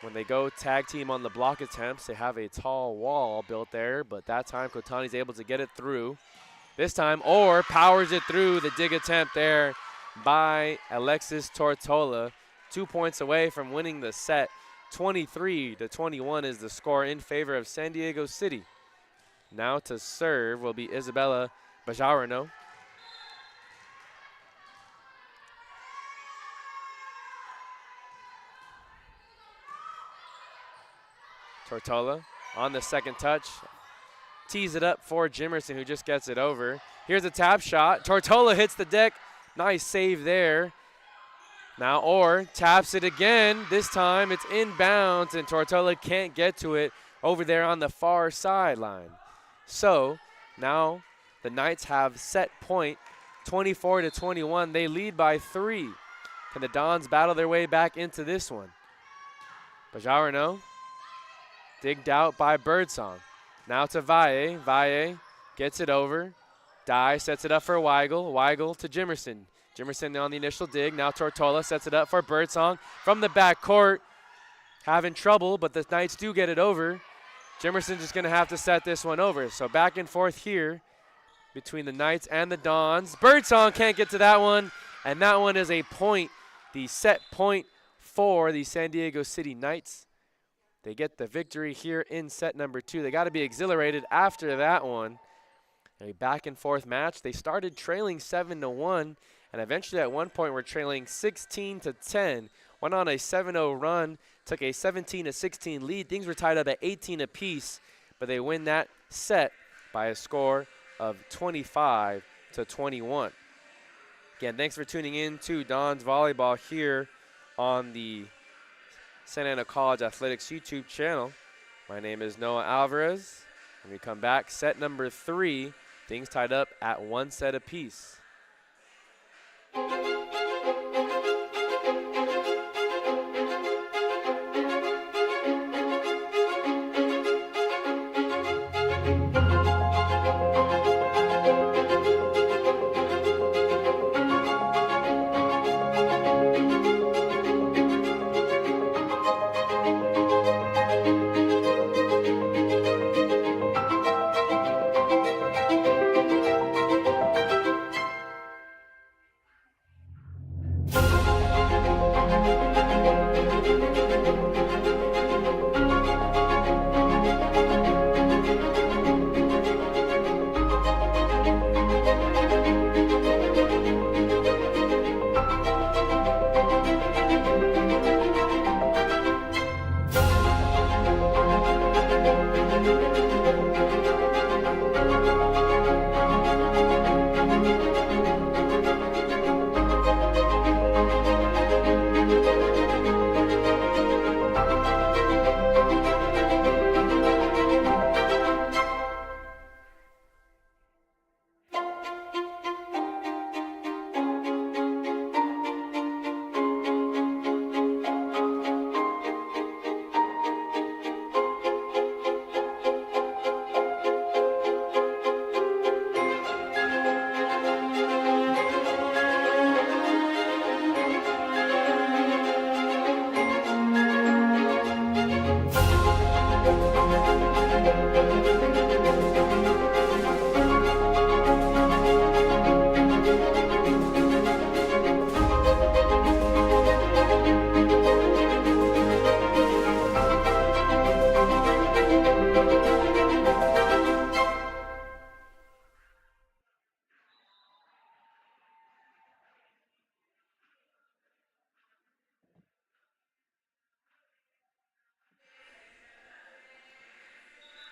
[SPEAKER 1] when they go tag team on the block attempts, they have a tall wall built there, but that time Kotani's able to get it through. This time Orr powers it through the dig attempt there by Alexis Tortola. 2 points away from winning the set. 23-21 is the score in favor of San Diego City. Now to serve will be Isabella Bajarano. Tortola on the second touch. Tees it up for Jimerson, who just gets it over. Here's a tap shot. Tortola hits the deck. Nice save there. Now Orr taps it again. This time it's inbounds, and Tortola can't get to it over there on the far sideline. So now the Knights have set point, 24-21. They lead by 3. Can the Dons battle their way back into this one? Bajarano digged out by Birdsong. Now to Valle. Valle gets it over. Dye sets it up for Weigel. Weigel to Jimerson. Jimerson on the initial dig. Now Tortola sets it up for Birdsong from the back court. Having trouble, but the Knights do get it over. Jimerson just going to have to set this one over. So back and forth here between the Knights and the Dons. Birdsong can't get to that one, and that one is a point. The set point for the San Diego City Knights. They get the victory here in set number 2. They got to be exhilarated after that one. A back and forth match. They started trailing 7-1, and eventually at one point were trailing 16-10. Went on a 7-0 run, took a 17-16 lead. Things were tied up at 18 apiece, but they win that set by a score of 25-21. Again, thanks for tuning in to Don's Volleyball here on the Santa Ana College Athletics YouTube channel. My name is Noah Alvarez. When we come back, set number 3, things tied up at 1 set apiece.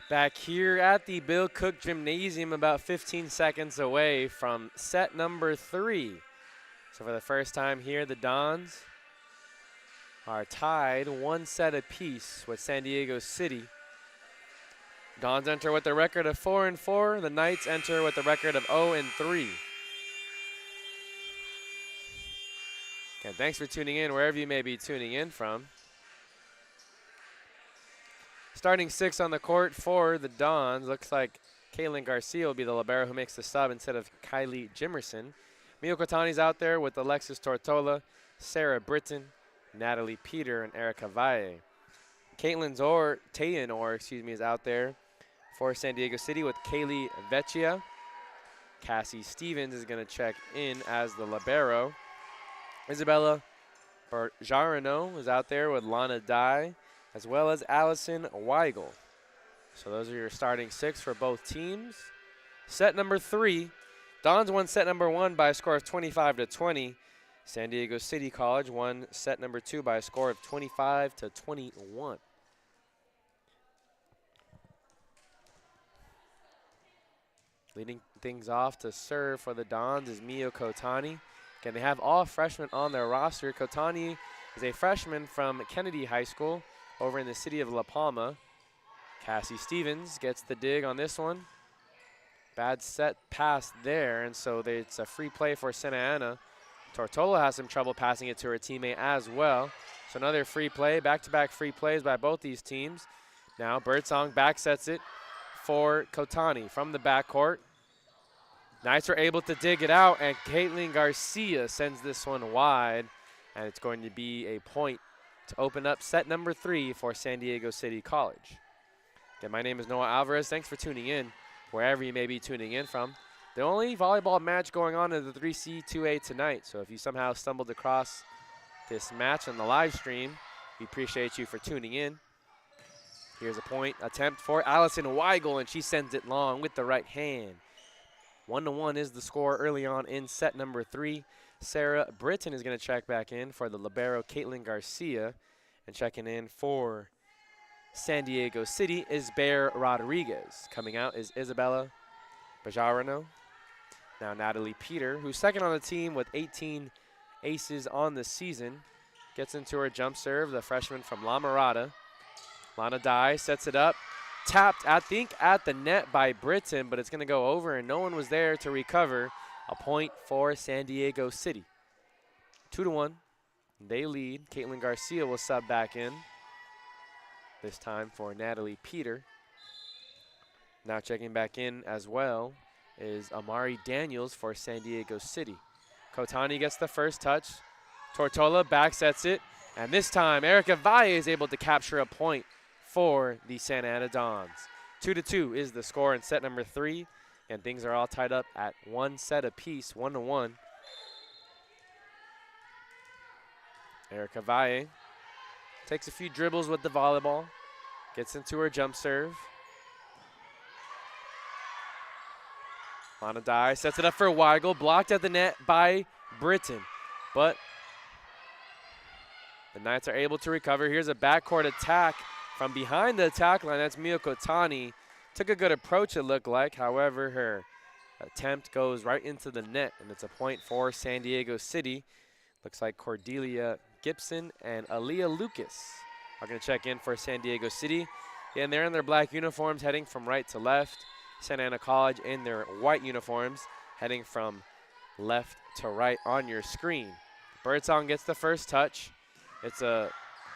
[SPEAKER 1] Back here at the Bill Cook Gymnasium, about 15 seconds away from set number 3. So for the first time here, the Dons are tied 1 set apiece with San Diego City. Dons enter with a record of 4-4. The Knights enter with a record of 0-3. Again, thanks for tuning in wherever you may be tuning in from. Starting 6 on the court for the Dons. Looks like Kaylin Garcia will be the libero who makes the sub instead of Kylie Jimerson. Mio Kotani's out there with Alexis Tortola, Sarah Britton, Natalie Peter, and Erica Valle. Tayan Orr, is out there for San Diego City with Kaylee Vecchia. Cassie Stevens is going to check in as the libero. Isabella Jarano is out there with Lana Dye, as well as Allison Weigel. So those are your starting 6 for both teams. Set number 3, Dons won set number 1 by a score of 25-20. San Diego City College won set number 2 by a score of 25-21. Leading things off to serve for the Dons is Mio Kotani. Again, they have all freshmen on their roster. Kotani is a freshman from Kennedy High School over in the city of La Palma. Cassie Stevens gets the dig on this one. Bad set pass there, and so it's a free play for Santa Ana. Tortola has some trouble passing it to her teammate as well. So another free play, back-to-back free plays by both these teams. Now Birdsong back sets it for Kotani from the backcourt. Knights are able to dig it out, and Caitlin Garcia sends this one wide, and it's going to be a point to open up set number 3 for San Diego City College. Again, my name is Noah Alvarez. Thanks for tuning in, wherever you may be tuning in from. The only volleyball match going on in the 3C2A tonight, so if you somehow stumbled across this match on the live stream, we appreciate you for tuning in. Here's a point attempt for Allison Weigel, and she sends it long with the right hand. 1-1 is the score early on in set number 3. Sarah Britton is going to check back in for the libero Caitlin Garcia, and checking in for San Diego City is Bear Rodriguez. Coming out is Isabella Bajarano. Now Natalie Peter, who's second on the team with 18 aces on the season, gets into her jump serve, the freshman from La Mirada. Lana Dye sets it up. Tapped, I think, at the net by Britton, but it's going to go over, and no one was there to recover. A point for San Diego City. 2-1. They lead. Caitlin Garcia will sub back in, this time for Natalie Peter. Now checking back in as well is Amari Daniels for San Diego City. Kotani gets the first touch. Tortola back sets it, and this time Erica Valle is able to capture a point for the Santa Ana Dons. 2-2 is the score in set number 3, and things are all tied up at 1 set apiece, 1-1. Erica Valle takes a few dribbles with the volleyball, gets into her jump serve. Lana Dye sets it up for Weigel, blocked at the net by Britton, but the Knights are able to recover. Here's a backcourt attack from behind the attack line. That's Mio Kotani. Took a good approach, it looked like. However, her attempt goes right into the net, and it's a point for San Diego City. Looks like Cordelia Gibson and Aaliyah Lucas are going to check in for San Diego City. And they're in their black uniforms heading from right to left. Santa Ana College in their white uniforms heading from left to right on your screen. Birdsong gets the first touch. It's a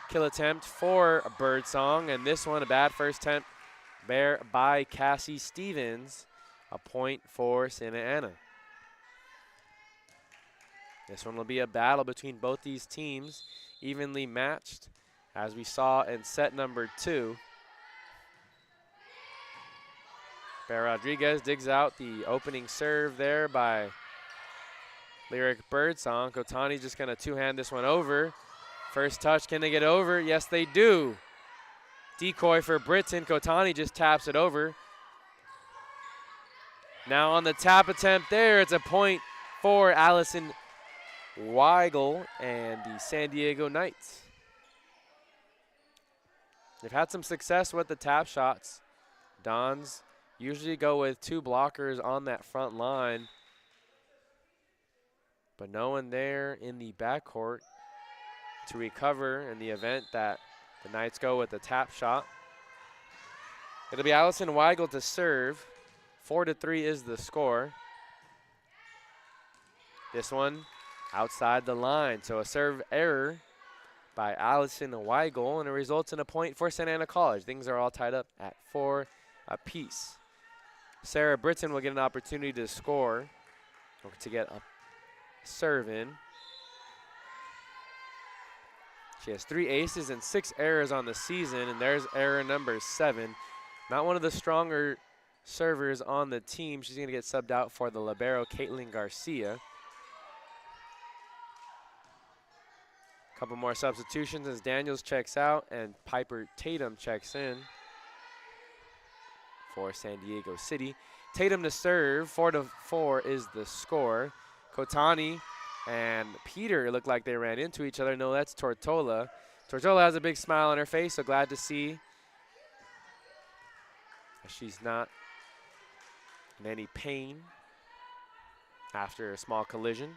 [SPEAKER 1] kill attempt for Birdsong, and this one a bad first attempt there by Cassie Stevens. A point for Santa Ana. This one will be a battle between both these teams, evenly matched, as we saw in set number 2. Bear Rodriguez digs out the opening serve there by Lyric Birdsong. Kotani just going to two-hand this one over. First touch, can they get over? Yes, they do. Decoy for Britton. Kotani just taps it over. Now on the tap attempt there, it's a point for Allison Weigel and the San Diego Knights. They've had some success with the tap shots. Dons usually go with 2 blockers on that front line. but no one there in the backcourt to recover in the event that the Knights go with the tap shot. It'll be Allison Weigel to serve. 4-3 is the score. This one outside the line, so a serve error by Allison Weigel, and it results in a point for Santa Ana College. Things are all tied up at 4 apiece. Sarah Britton will get an opportunity to score, to get a serve in. She has 3 aces and 6 errors on the season, and there's error number 7. Not one of the stronger servers on the team. She's going to get subbed out for the libero, Caitlin Garcia. Couple more substitutions as Daniels checks out and Piper Tatum checks in for San Diego City. Tatum to serve, 4-4 is the score. Kotani and Peter look like they ran into each other. No, that's Tortola. Tortola has a big smile on her face, so glad to see she's not in any pain after a small collision.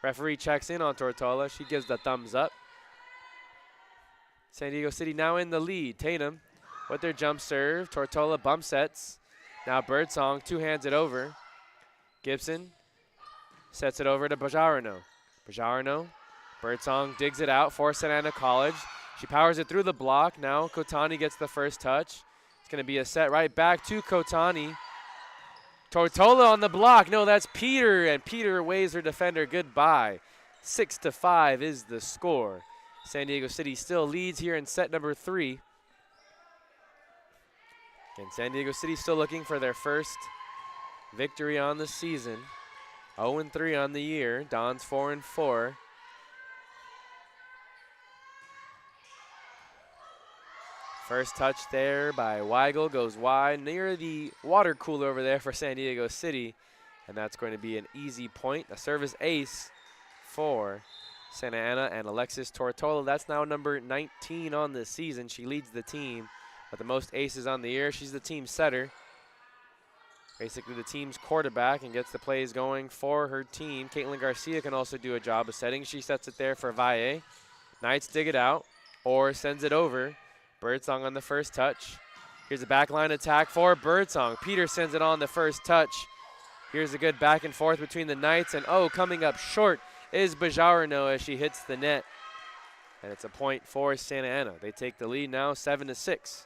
[SPEAKER 1] Referee checks in on Tortola. She gives the thumbs up. San Diego City now in the lead. Tatum with their jump serve. Tortola bump sets. Now Birdsong two-hands it over. Gibson sets it over to Bajarino. Bajarino, Birdsong digs it out for Santa Ana College. She powers it through the block. Now Kotani gets the first touch. It's going to be a set right back to Kotani. Tortola on the block. No, that's Peter, and Peter waves her defender goodbye. 6-5 is the score. San Diego City still leads here in set number 3. And San Diego City still looking for their first victory on the season. 0-3 on the year. Don's 4-4. First touch there by Weigel goes wide near the water cooler over there for San Diego City. And that's going to be an easy point. A service ace for Santa Ana and Alexis Tortola. That's now number 19 on the season. She leads the team with the most aces on the year. She's the team setter. Basically the team's quarterback and gets the plays going for her team. Caitlin Garcia can also do a job of setting. She sets it there for Valle. Knights dig it out or sends it over. Birdsong on the first touch. Here's a backline attack for Birdsong. Peter sends it on the first touch. Here's a good back and forth between the Knights, and coming up short is Bajarino as she hits the net. And it's a point for Santa Ana. They take the lead now 7-6.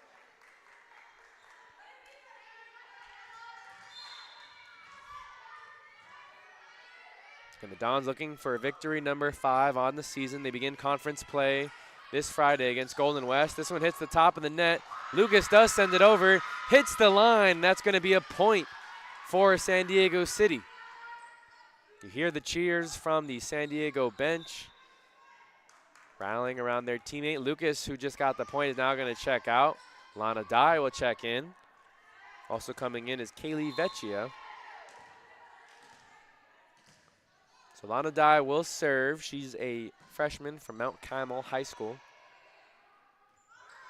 [SPEAKER 1] And the Dons looking for victory number 5 on the season. They begin conference play this Friday against Golden West. This one hits the top of the net. Lucas does send it over, hits the line. That's going to be a point for San Diego City. You hear the cheers from the San Diego bench, rallying around their teammate. Lucas, who just got the point, is now going to check out. Lana Dye will check in. Also coming in is Kaylee Vecchia. So Lana Dye will serve. She's a freshman from Mount Carmel High School.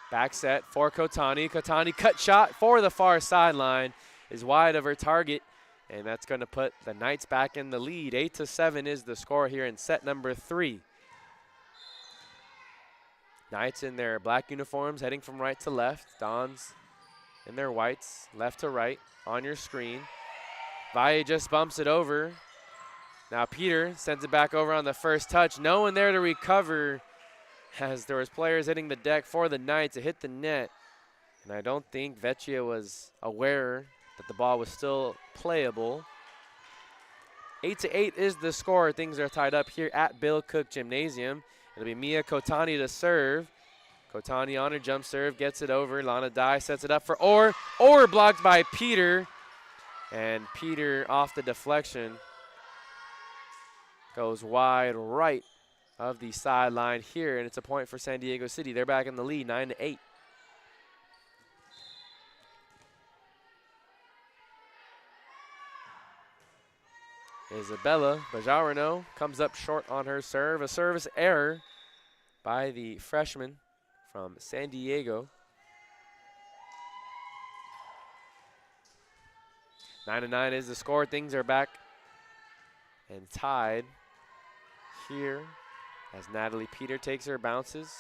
[SPEAKER 1] Back set for Kotani. Kotani cut shot for the far sideline is wide of her target, and that's going to put the Knights back in the lead. 8-7 is the score here in set number 3. Knights in their black uniforms heading from right to left. Dons in their whites, left to right on your screen. Valle just bumps it over. Now Peter sends it back over on the first touch. No one there to recover as there was players hitting the deck for the Knights. It hit the net. And I don't think Vecchia was aware that the ball was still playable. 8-8 is the score. Things are tied up here at Bill Cook Gymnasium. It'll be Mia Kotani to serve. Kotani on her jump serve, gets it over. Lana Dye sets it up for Orr. Orr blocked by Peter. And Peter off the deflection goes wide right of the sideline here, and it's a point for San Diego City. They're back in the lead, 9-8. Isabella Bajarino comes up short on her serve. A service error by the freshman from San Diego. 9-9 is the score. Things are back and tied here as Natalie Peter takes her bounces.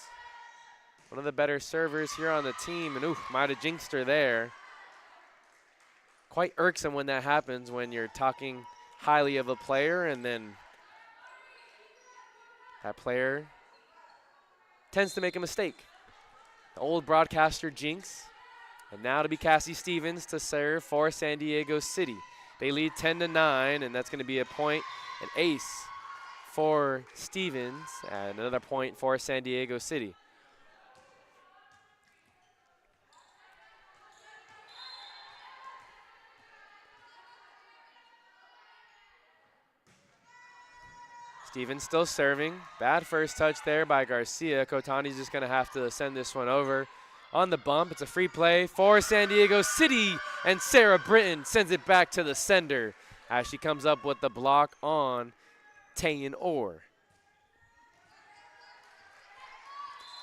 [SPEAKER 1] One of the better servers here on the team, and might have jinxed her there. Quite irksome when that happens, when you're talking highly of a player and then that player tends to make a mistake. The old broadcaster jinx. And now to be Cassie Stevens to serve for San Diego City. They lead 10-9, and that's going to be a point, an ace for Stevens, and another point for San Diego City. Stevens still serving. Bad first touch there by Garcia. Kotani's just going to have to send this one over. On the bump, it's a free play for San Diego City, and Sarah Britton sends it back to the sender as she comes up with the block on Tayan Orr.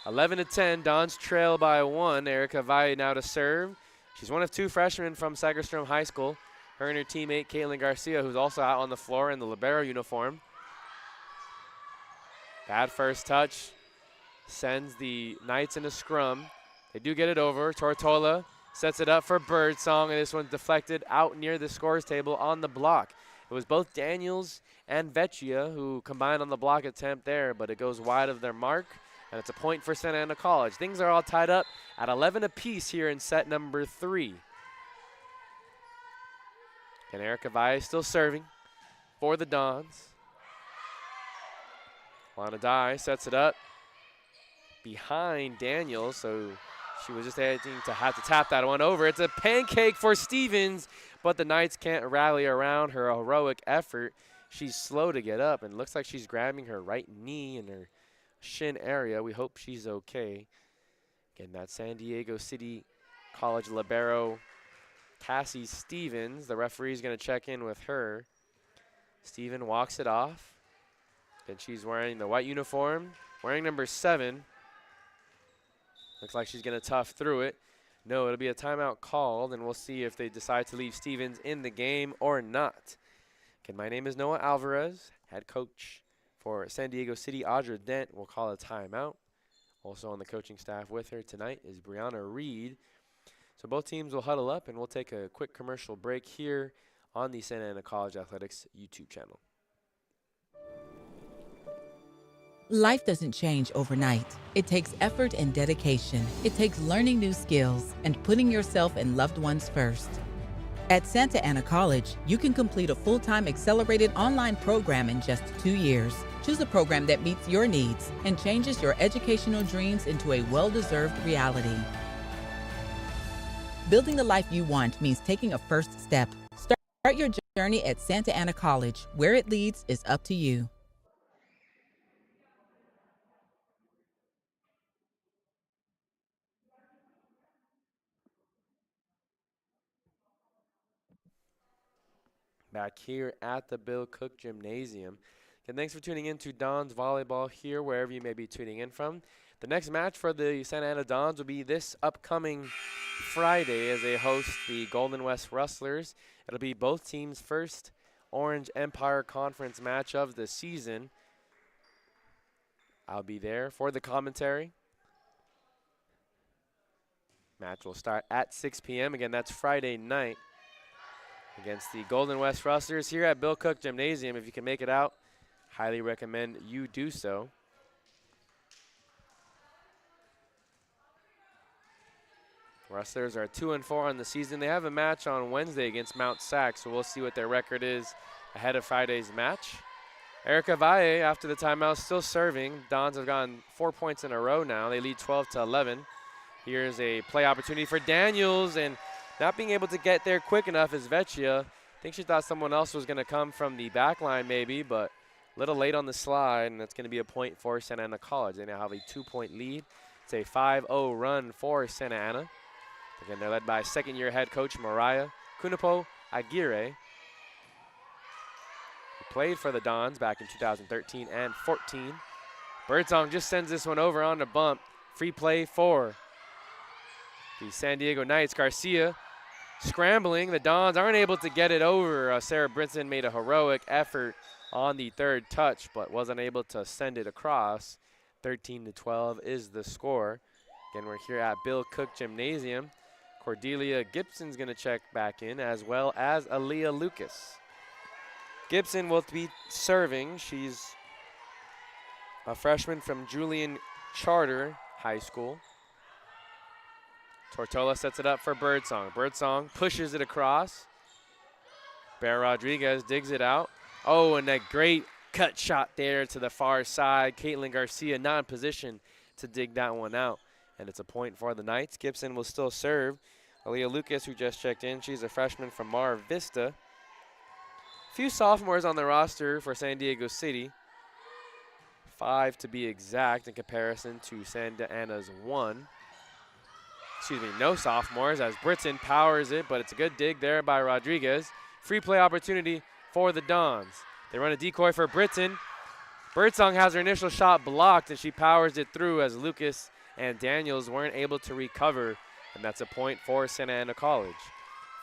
[SPEAKER 1] 11-10, Dons trail by 1. Erica Valle now to serve. She's one of 2 freshmen from Sagerstrom High School. Her and her teammate, Caitlin Garcia, who's also out on the floor in the libero uniform. Bad first touch, sends the Knights in a scrum. They do get it over. Tortola sets it up for Birdsong, and this one's deflected out near the scores table on the block. It was both Daniels and Vecchia who combined on the block attempt there, but it goes wide of their mark, and it's a point for Santa Ana College. Things are all tied up at 11 apiece here in set number 3. And Erica Valle still serving for the Dons. Lana Dye sets it up behind Daniels, so she was just having to tap that one over. It's a pancake for Stevens, but the Knights can't rally around her heroic effort. She's slow to get up, and looks like she's grabbing her right knee in her shin area. We hope she's okay. Again, that San Diego City College libero, Cassie Stevens. The referee's going to check in with her. Steven walks it off. And she's wearing the white uniform, wearing number 7. Looks like she's going to tough through it. No, it'll be a timeout called, and we'll see if they decide to leave Stevens in the game or not. Okay, my name is Noah Alvarez, head coach for San Diego City. Audra Dent will call a timeout. Also on the coaching staff with her tonight is Brianna Reed. So both teams will huddle up, and we'll take a quick commercial break here on the Santa Ana College Athletics YouTube channel.
[SPEAKER 4] Life doesn't change overnight. It takes effort and dedication. It takes learning new skills and putting yourself and loved ones first. At Santa Ana College, you can complete a full-time accelerated online program in just 2 years. Choose a program that meets your needs and changes your educational dreams into a well-deserved reality. Building the life you want means taking a first step. Start your journey at Santa Ana College. Where it leads is up to you.
[SPEAKER 1] Back here at the Bill Cook Gymnasium. And thanks for tuning in to Dons Volleyball here, wherever you may be tuning in from. The next match for the Santa Ana Dons will be this upcoming Friday as they host the Golden West Rustlers. It'll be both teams' first Orange Empire Conference match of the season. I'll be there for the commentary. Match will start at 6 p.m. Again, that's Friday night against the Golden West Rustlers here at Bill Cook Gymnasium. If you can make it out, highly recommend you do so. Rustlers are 2-4 on the season. They have a match on Wednesday against Mount SAC, so we'll see what their record is ahead of Friday's match. Erica Valle, after the timeout, still serving. Dons have gotten 4 points in a row now. They lead 12-11. Here's a play opportunity for Daniels, and not being able to get there quick enough is Vecchia. I think she thought someone else was going to come from the back line maybe, but a little late on the slide, and that's going to be a point for Santa Ana College. They now have a 2-point lead. It's a 5-0 run for Santa Ana. Again, they're led by second-year head coach Mariah Kunapo Aguirre, who played for the Dons back in 2013 and 14. Birdsong just sends this one over on the bump. Free play for the San Diego Knights. Garcia scrambling. The Dons aren't able to get it over. Sarah Brinson made a heroic effort on the third touch, but wasn't able to send it across. 13-12 is the score. Again, we're here at Bill Cook Gymnasium. Cordelia Gibson's going to check back in, as well as Aaliyah Lucas. Gibson will be serving. She's a freshman from Julian Charter High School. Tortola sets it up for Birdsong. Birdsong pushes it across. Bear Rodriguez digs it out. Oh, and that great cut shot there to the far side. Caitlin Garcia not in position to dig that one out. And it's a point for the Knights. Gibson will still serve. Aaliyah Lucas, who just checked in, she's a freshman from Mar Vista. A few sophomores on the roster for San Diego City. 5 to be exact in comparison to Santa Ana's 1. Excuse me, no sophomores as Britton powers it, but it's a good dig there by Rodriguez. Free play opportunity for the Dons. They run a decoy for Britton. Birdsong has her initial shot blocked, and she powers it through as Lucas and Daniels weren't able to recover, and that's a point for Santa Ana College.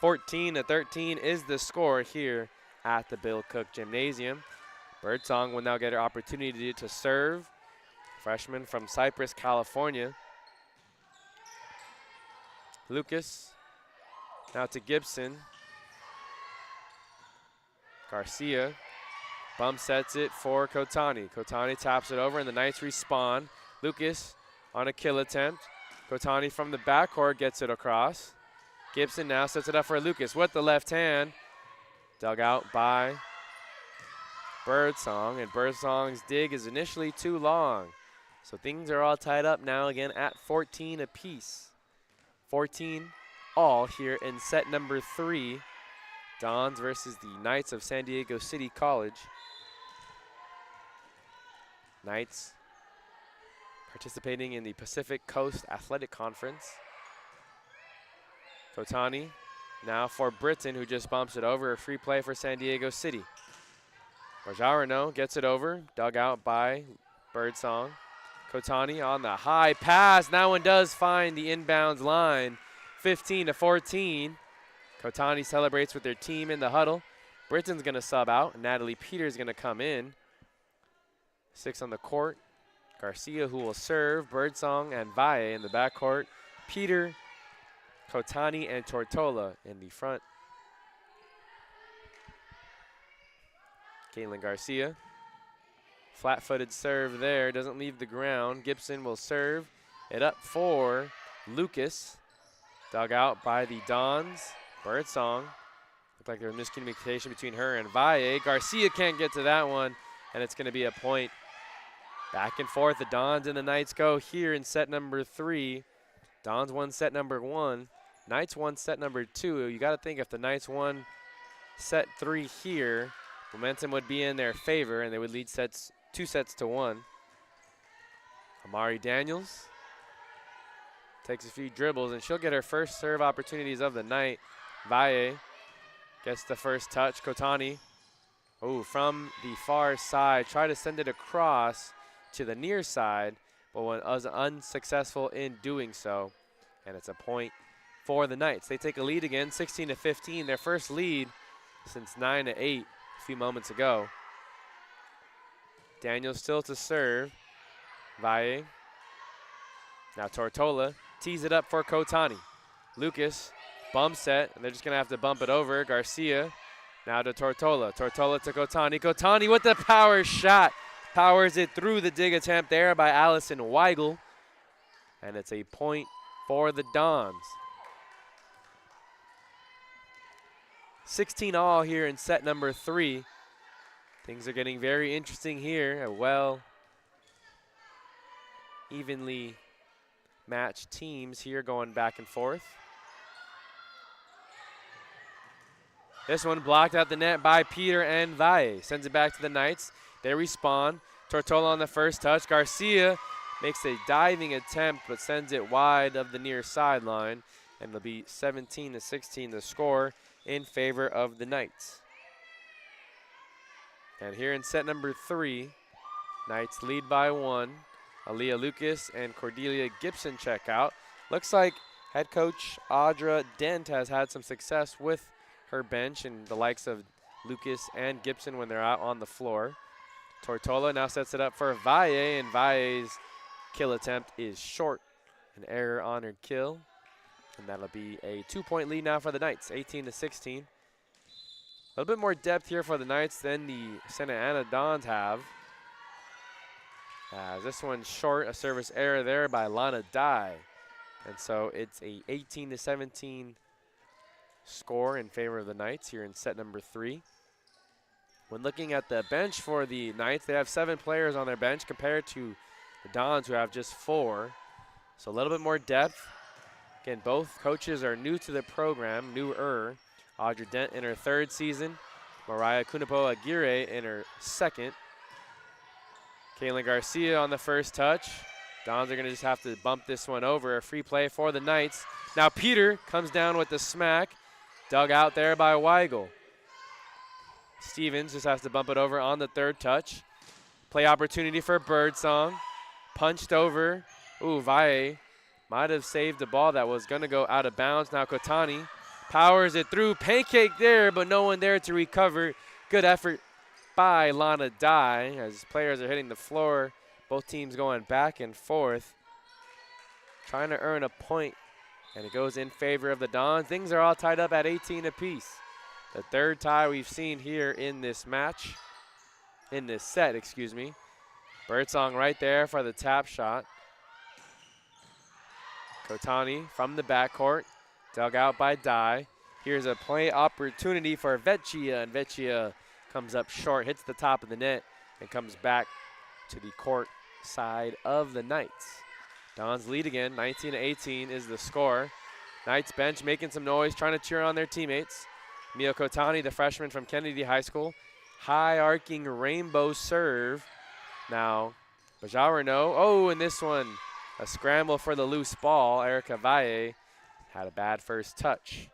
[SPEAKER 1] 14-13 is the score here at the Bill Cook Gymnasium. Birdsong will now get her opportunity to serve. Freshman from Cypress, California. Lucas now to Gibson. Garcia bump sets it for Kotani. Kotani taps it over and the Knights respawn. Lucas on a kill attempt. Kotani from the backcourt gets it across. Gibson now sets it up for Lucas with the left hand. Dug out by Birdsong, and Birdsong's dig is initially too long. So things are all tied up now again at 14 apiece. 14 all here in set number 3. Dons versus the Knights of San Diego City College. Knights participating in the Pacific Coast Athletic Conference. Kotani now for Britton, who just bumps it over. A free play for San Diego City. Barjarano gets it over, dug out by Birdsong. Kotani on the high pass. That one does find the inbounds line. 15-14. Kotani celebrates with their team in the huddle. Britton's going to sub out. Natalie Peters going to come in. 6 on the court. Garcia, who will serve. Birdsong and Valle in the backcourt. Peter, Kotani, and Tortola in the front. Caitlin Garcia. Flat-footed serve there. Doesn't leave the ground. Gibson will serve it up for Lucas. Dug out by the Dons. Birdsong. Looked like there was miscommunication between her and Valle. Garcia can't get to that one, and it's going to be a point. Back and forth, the Dons and the Knights go here in set number 3. Dons won set number 1. Knights won set number 2. You got to think if the Knights won set 3 here, momentum would be in their favor, and they would lead 2 sets to 1. Amari Daniels takes a few dribbles, and she'll get her first serve opportunities of the night. Valle gets the first touch. Kotani, from the far side, try to send it across to the near side, but was unsuccessful in doing so. And it's a point for the Knights. They take a lead again, 16-15, their first lead since 9-8 a few moments ago. Daniels still to serve. Valle. Now Tortola tees it up for Kotani. Lucas, bump set, and they're just going to have to bump it over. Garcia now to Tortola. Tortola to Kotani. Kotani with the power shot. Powers it through the dig attempt there by Allison Weigel. And it's a point for the Dons. 16 all here in set number 3. Things are getting very interesting here. Evenly matched teams here going back and forth. This one blocked out the net by Peter and Valle. Sends it back to the Knights. They respawn. Tortola on the first touch. Garcia makes a diving attempt but sends it wide of the near sideline. And it'll be 17-16 the score in favor of the Knights. And here in set number 3, Knights lead by 1. Aaliyah Lucas and Cordelia Gibson check out. Looks like head coach Audra Dent has had some success with her bench and the likes of Lucas and Gibson when they're out on the floor. Tortola now sets it up for Valle, and Valle's kill attempt is short. An error on her kill, and that'll be a 2-point lead now for the Knights, 18-16. A little bit more depth here for the Knights than the Santa Ana Dons have. As this one's short, a service error there by Lana Dye. And so it's a 18-17 score in favor of the Knights here in set number 3. When looking at the bench for the Knights, they have 7 players on their bench compared to the Dons, who have just 4. So a little bit more depth. Again, both coaches are new to the program, newer. Audrey Dent in her 3rd season, Mariah Kunapo Aguirre in her 2nd. Kaylin Garcia on the first touch. Dons are going to just have to bump this one over. A free play for the Knights. Now Peter comes down with the smack. Dug out there by Weigel. Stevens just has to bump it over on the 3rd touch. Play opportunity for Birdsong. Punched over. Ooh, Valle might have saved the ball that was going to go out of bounds. Now Kotani powers it through. Pancake there, but no one there to recover. Good effort by Lana Dye as players are hitting the floor. Both teams going back and forth, trying to earn a point, and it goes in favor of the Dons. Things are all tied up at 18 apiece. The 3rd tie we've seen here in this match, in this set, excuse me. Birdsong right there for the tap shot. Kotani from the backcourt, dug out by Dye. Here's a play opportunity for Vecchia, and Vecchia comes up short, hits the top of the net, and comes back to the court side of the Knights. Dons lead again, 19-18 is the score. Knights bench making some noise, trying to cheer on their teammates. Mia Kotani, the freshman from Kennedy High School. High arcing rainbow serve. Now, Bajarano, oh, and this one, a scramble for the loose ball. Erica Valle had a bad first touch.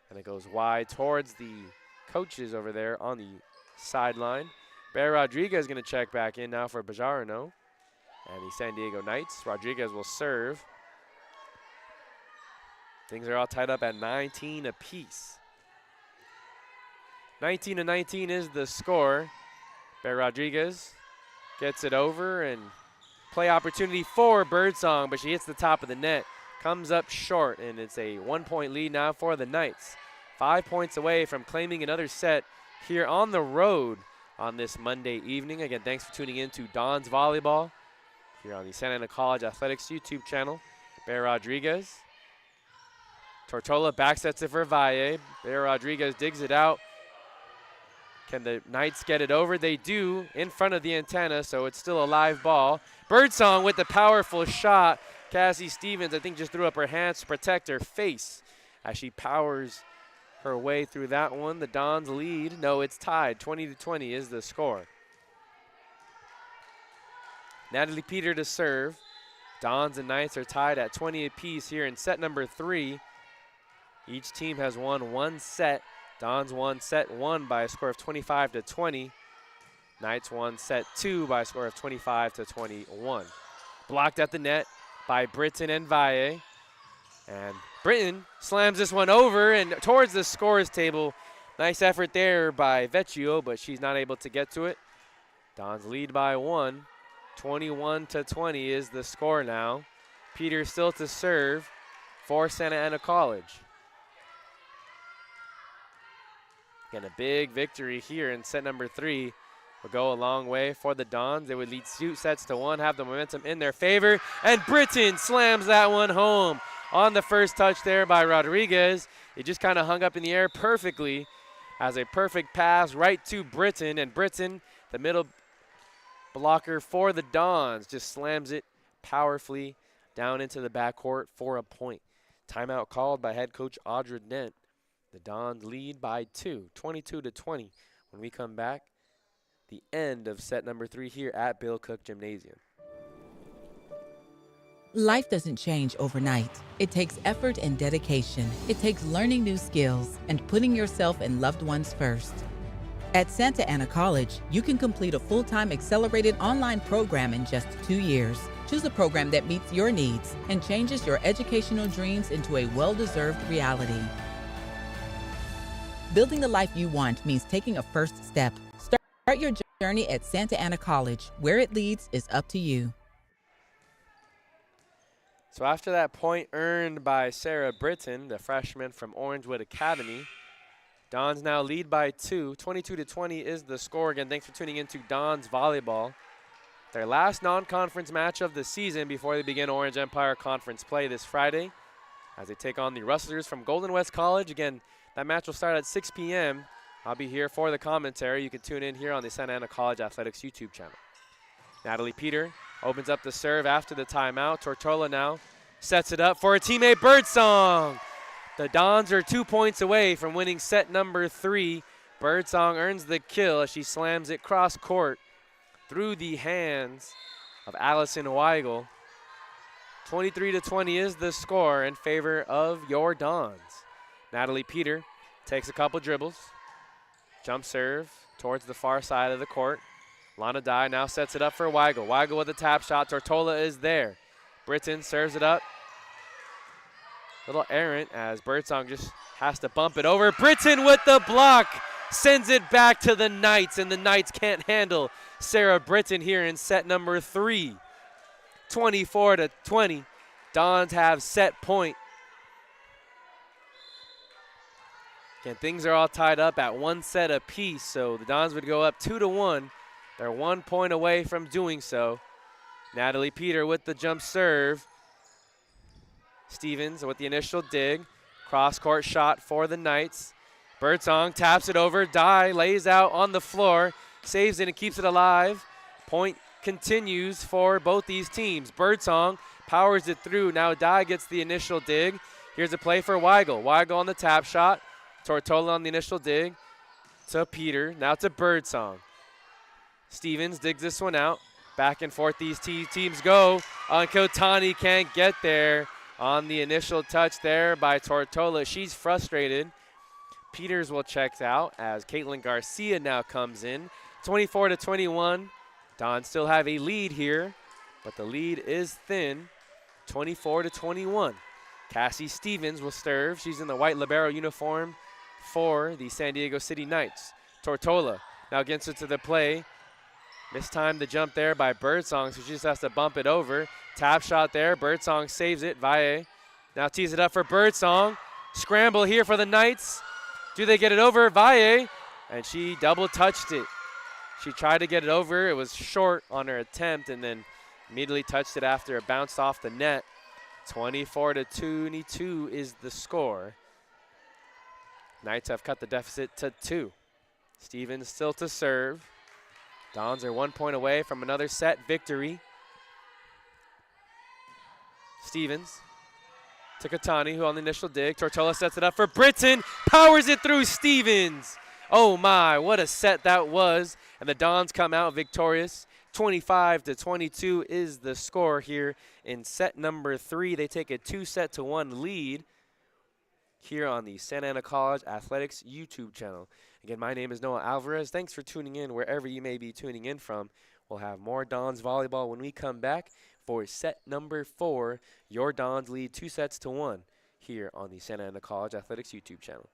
[SPEAKER 1] And it goes wide towards the coaches over there on the sideline. Bear Rodriguez is going to check back in now for Bajarano. And the San Diego Knights. Rodriguez will serve. Things are all tied up at 19 apiece. 19-19 is the score. Bear Rodriguez gets it over, and play opportunity for Birdsong, but she hits the top of the net. Comes up short, and it's a 1-point lead now for the Knights. 5 points away from claiming another set here on the road on this Monday evening. Again, thanks for tuning in to Dons Volleyball here on the Santa Ana College Athletics YouTube channel. Bear Rodriguez. Tortola backsets it for Valle. Bear Rodriguez digs it out. Can the Knights get it over? They do, in front of the antenna, so it's still a live ball. Birdsong with the powerful shot. Cassie Stevens, I think, just threw up her hands to protect her face as she powers her way through that one. The Dons lead. No, it's tied. 20-20 is the score. Natalie Peter to serve. Dons and Knights are tied at 20 apiece here in set number 3. Each team has won one set. Dons won set 1 by a score of 25-20. Knights won set 2 by a score of 25-21. Blocked at the net by Britton and Valle. And Britton slams this one over and towards the scores table. Nice effort there by Vecchio, but she's not able to get to it. Dons lead by 1. 21-20 is the score now. Peter still to serve for Santa Ana College. Again, a big victory here in set number 3 will go a long way for the Dons. They would lead 2 sets to 1, have the momentum in their favor, and Britton slams that one home on the first touch there by Rodriguez. It just kind of hung up in the air perfectly as a perfect pass right to Britton, and Britton, the middle blocker for the Dons, just slams it powerfully down into the backcourt for a point. Timeout called by head coach Audra Dent. The Dons lead by 2, 22-20. When we come back, the end of set number 3 here at Bill Cook Gymnasium.
[SPEAKER 4] Life doesn't change overnight. It takes effort and dedication. It takes learning new skills and putting yourself and loved ones first. At Santa Ana College, you can complete a full-time accelerated online program in just 2 years. Choose a program that meets your needs and changes your educational dreams into a well-deserved reality. Building the life you want means taking a first step. Start your journey at Santa Ana College. Where it leads is up to you.
[SPEAKER 1] So after that point earned by Sarah Britton, the freshman from Orangewood Academy, Dons now lead by 2. 22-20 is the score. Again, thanks for tuning in to Dons Volleyball. Their last non-conference match of the season before they begin Orange Empire Conference play this Friday as they take on the Rustlers from Golden West College. Again, that match will start at 6 p.m. I'll be here for the commentary. You can tune in here on the Santa Ana College Athletics YouTube channel. Natalie Peter opens up the serve after the timeout. Tortola now sets it up for a teammate, Birdsong. The Dons are 2 points away from winning set number 3. Birdsong earns the kill as she slams it cross court through the hands of Allison Weigel. 23-20 is the score in favor of your Dons. Natalie Peter takes a couple dribbles. Jump serve towards the far side of the court. Lana Dye now sets it up for Weigel. Weigel with a tap shot. Tortola is there. Britton serves it up. Little errant as Birdsong just has to bump it over. Britton with the block sends it back to the Knights, and the Knights can't handle Sarah Britton here in set number 3. 24-20. Dons have set point. Again, things are all tied up at 1 set apiece, so the Dons would go up 2-1. They're 1 point away from doing so. Natalie Peter with the jump serve. Stevens with the initial dig. Cross-court shot for the Knights. Birdsong taps it over. Dye lays out on the floor. Saves it and keeps it alive. Point continues for both these teams. Birdsong powers it through. Now Dye gets the initial dig. Here's a play for Weigel. Weigel on the tap shot. Tortola on the initial dig. To Peter. Now to Birdsong. Stevens digs this one out. Back and forth these teams go. Kotani can't get there on the initial touch there by Tortola. She's frustrated. Peters will check out as Caitlin Garcia now comes in. 24-21. Dons still have a lead here, but the lead is thin. 24-21. Cassie Stevens will serve. She's in the white libero uniform for the San Diego City Knights. Tortola now gets into the play. Mistimed the jump there by Birdsong, so she just has to bump it over. Tap shot there. Birdsong saves it. Valle now tees it up for Birdsong. Scramble here for the Knights. Do they get it over? Valle, and she double touched it. She tried to get it over. It was short on her attempt and then immediately touched it after it bounced off the net. 24-22 is the score. Knights have cut the deficit to 2. Stevens still to serve. Dons are 1 point away from another set victory. Stevens to Katani, who on the initial dig. Tortola sets it up for Britton. Powers it through Stevens. Oh my, what a set that was. And the Dons come out victorious. 25-22 is the score here in set number 3. They take a 2-1 lead here on the Santa Ana College Athletics YouTube channel. Again, my name is Noah Alvarez. Thanks for tuning in wherever you may be tuning in from. We'll have more Dons volleyball when we come back for set number 4. Your Dons lead 2-1 here on the Santa Ana College Athletics YouTube channel.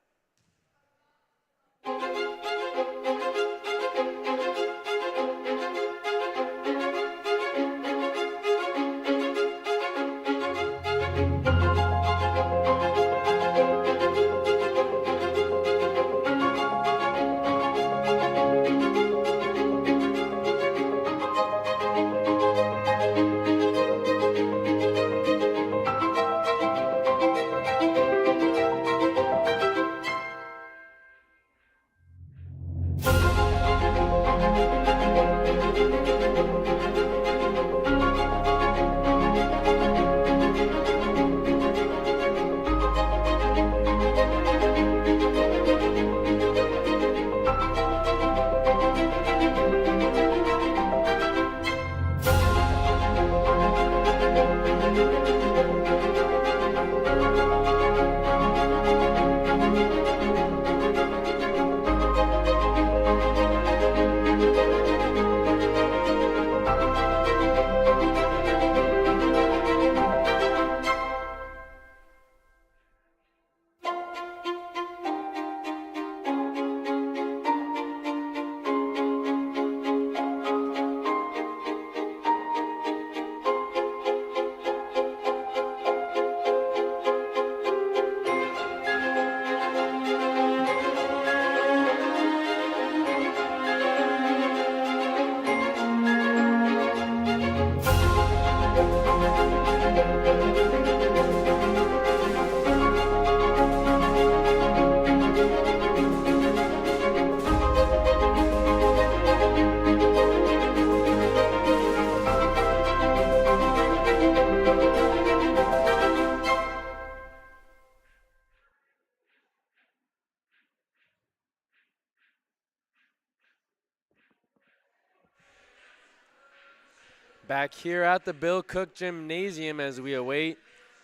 [SPEAKER 1] Back here at the Bill Cook Gymnasium as we await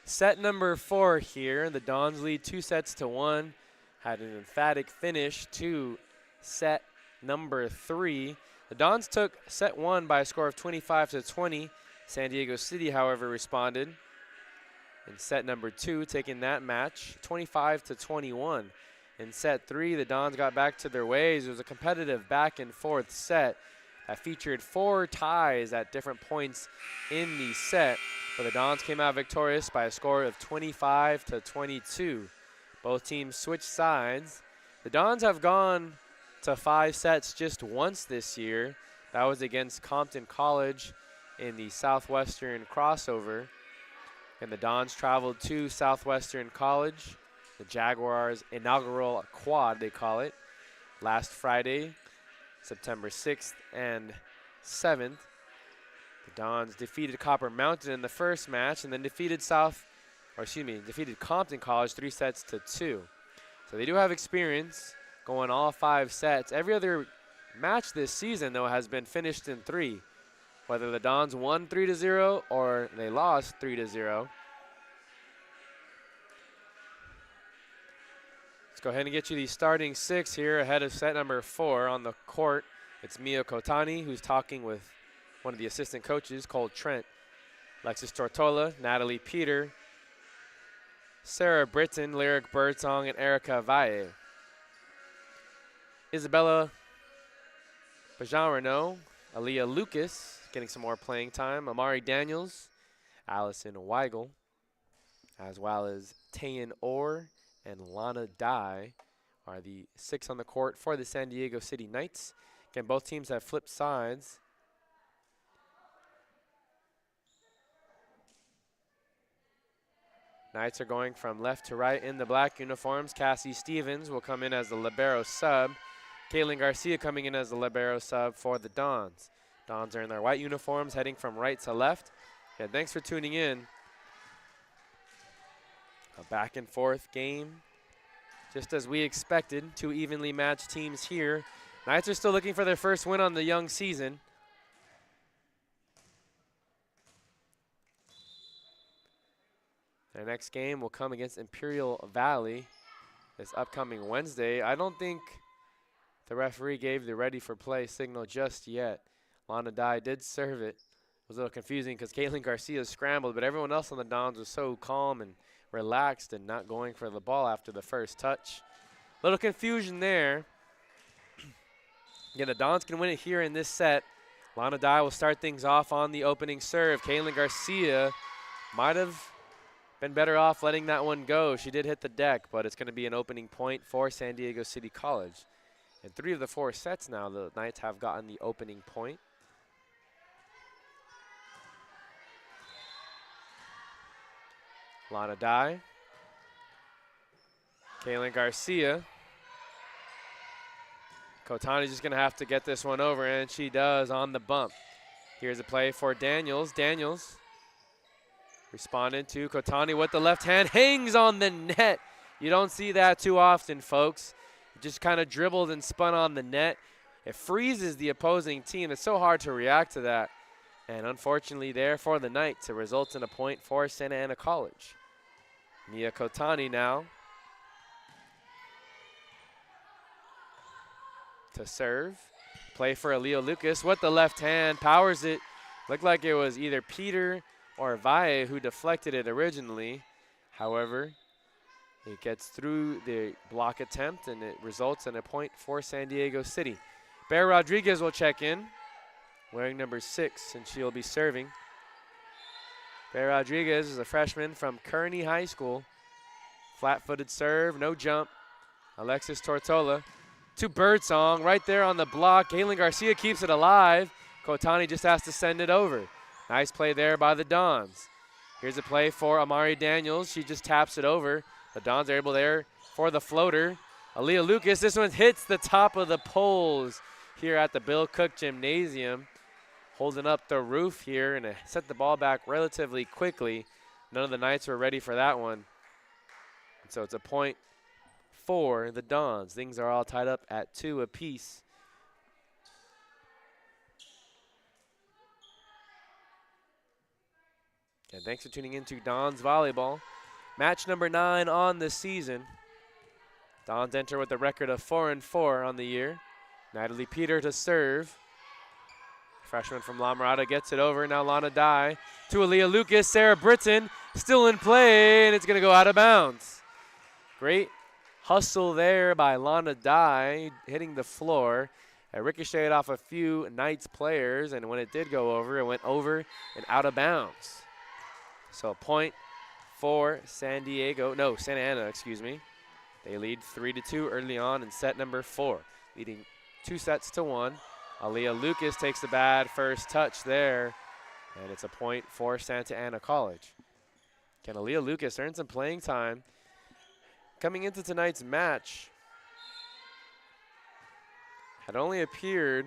[SPEAKER 1] set number 4 here. The Dons lead 2-1. Had an emphatic finish to set number 3. The Dons took set 1 by a score of 25-20. San Diego City, however, responded in set number 2, taking that match 25-21. In set 3, the Dons got back to their ways. It was a competitive back and forth set that featured 4 ties at different points in the set, but the Dons came out victorious by a score of 25-22. Both teams switched sides. The Dons have gone to 5 sets just once this year. That was against Compton College in the Southwestern crossover. And the Dons traveled to Southwestern College, the Jaguars' inaugural quad, they call it, last Friday, September 6th and 7th. The Dons defeated Copper Mountain in the first match and then defeated Compton College 3-2. So they do have experience going all 5 sets. Every other match this season, though, has been finished in 3. Whether the Dons won 3-0 or they lost 3-0. Let's go ahead and get you the starting 6 here ahead of set number 4 on the court. It's Mia Kotani, who's talking with one of the assistant coaches, Cole Trent, Alexis Tortola, Natalie Peter, Sarah Britton, Lyric Birdsong, and Erica Valle. Isabella Bajan-Renault, Aaliyah Lucas getting some more playing time, Amari Daniels, Allison Weigel, as well as Tayan Orr and Lana Dye are the 6 on the court for the San Diego City Knights. Again, both teams have flipped sides. Knights are going from left to right in the black uniforms. Cassie Stevens will come in as the libero sub. Caitlin Garcia coming in as the libero sub for the Dons. Dons are in their white uniforms, heading from right to left. And thanks for tuning in. A back and forth game, just as we expected. 2 evenly matched teams here. Knights are still looking for their first win on the young season. Their next game will come against Imperial Valley this upcoming Wednesday. I don't think the referee gave the ready for play signal just yet. Lana Dye did serve it. It was a little confusing because Caitlin Garcia scrambled, but everyone else on the Dons was so calm and relaxed and not going for the ball after the first touch. Little confusion there. Again, the Dons can win it here in this set. Lana Dye will start things off on the opening serve. Caitlin Garcia might have been better off letting that one go. She did hit the deck, but it's going to be an opening point for San Diego City College. In 3 of the 4 sets now, the Knights have gotten the opening point. Lana Dye. Caitlin Garcia. Kotani's just going to have to get this one over, and she does on the bump. Here's a play for Daniels. Daniels responding to Kotani with the left hand. Hangs on the net. You don't see that too often, folks. Just kind of dribbled and spun on the net. It freezes the opposing team. It's so hard to react to that. And unfortunately there for the Knights, it results in a point for Santa Ana College. Mia Kotani now to serve. Play for Aaliyah Lucas with the left hand, powers it. Looked like it was either Peter or Valle who deflected it originally. However, it gets through the block attempt and it results in a point for San Diego City. Bear Rodriguez will check in, wearing number 6, and she'll be serving. Bear Rodriguez is a freshman from Kearney High School. Flat-footed serve, no jump. Alexis Tortola to Birdsong right there on the block. Caitlin Garcia keeps it alive. Kotani just has to send it over. Nice play there by the Dons. Here's a play for Amari Daniels. She just taps it over. The Dons are able there for the floater. Aaliyah Lucas, this one hits the top of the poles here at the Bill Cook Gymnasium. Holding up the roof here and set the ball back relatively quickly. None of the Knights were ready for that one. And so it's a point for the Dons. Things are all tied up at 2 apiece. And thanks for tuning in to Don's Volleyball. Match number 9 on the season. Dons enter with a record of 4-4 on the year. Natalie Peter to serve. Freshman from La Mirada gets it over. Now Lana Dye to Aaliyah Lucas. Sarah Britton still in play, and it's going to go out of bounds. Great hustle there by Lana Dye, hitting the floor. It ricocheted off a few Knights players, and when it did go over, it went over and out of bounds. So a point for Santa Ana, excuse me. They lead 3-2 early on in set number 4, leading 2-1. Aaliyah Lucas takes the bad first touch there, and it's a point for Santa Ana College. Can Aaliyah Lucas earn some playing time? Coming into tonight's match, had only appeared,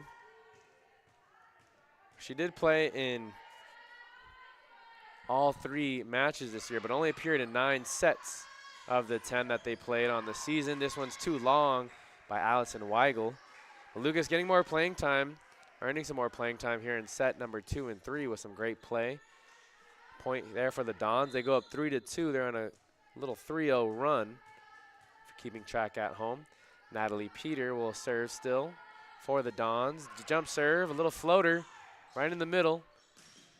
[SPEAKER 1] she did play in all 3 matches this year, but only appeared in 9 sets of the 10 that they played on the season. This one's too long by Allison Weigel. But Lucas getting more playing time, earning some more playing time here in set number 2 and 3 with some great play. Point there for the Dons. They go up 3-2. They're on a little 3-0 run for keeping track at home. Natalie Peter will serve still for the Dons. Jump serve, a little floater right in the middle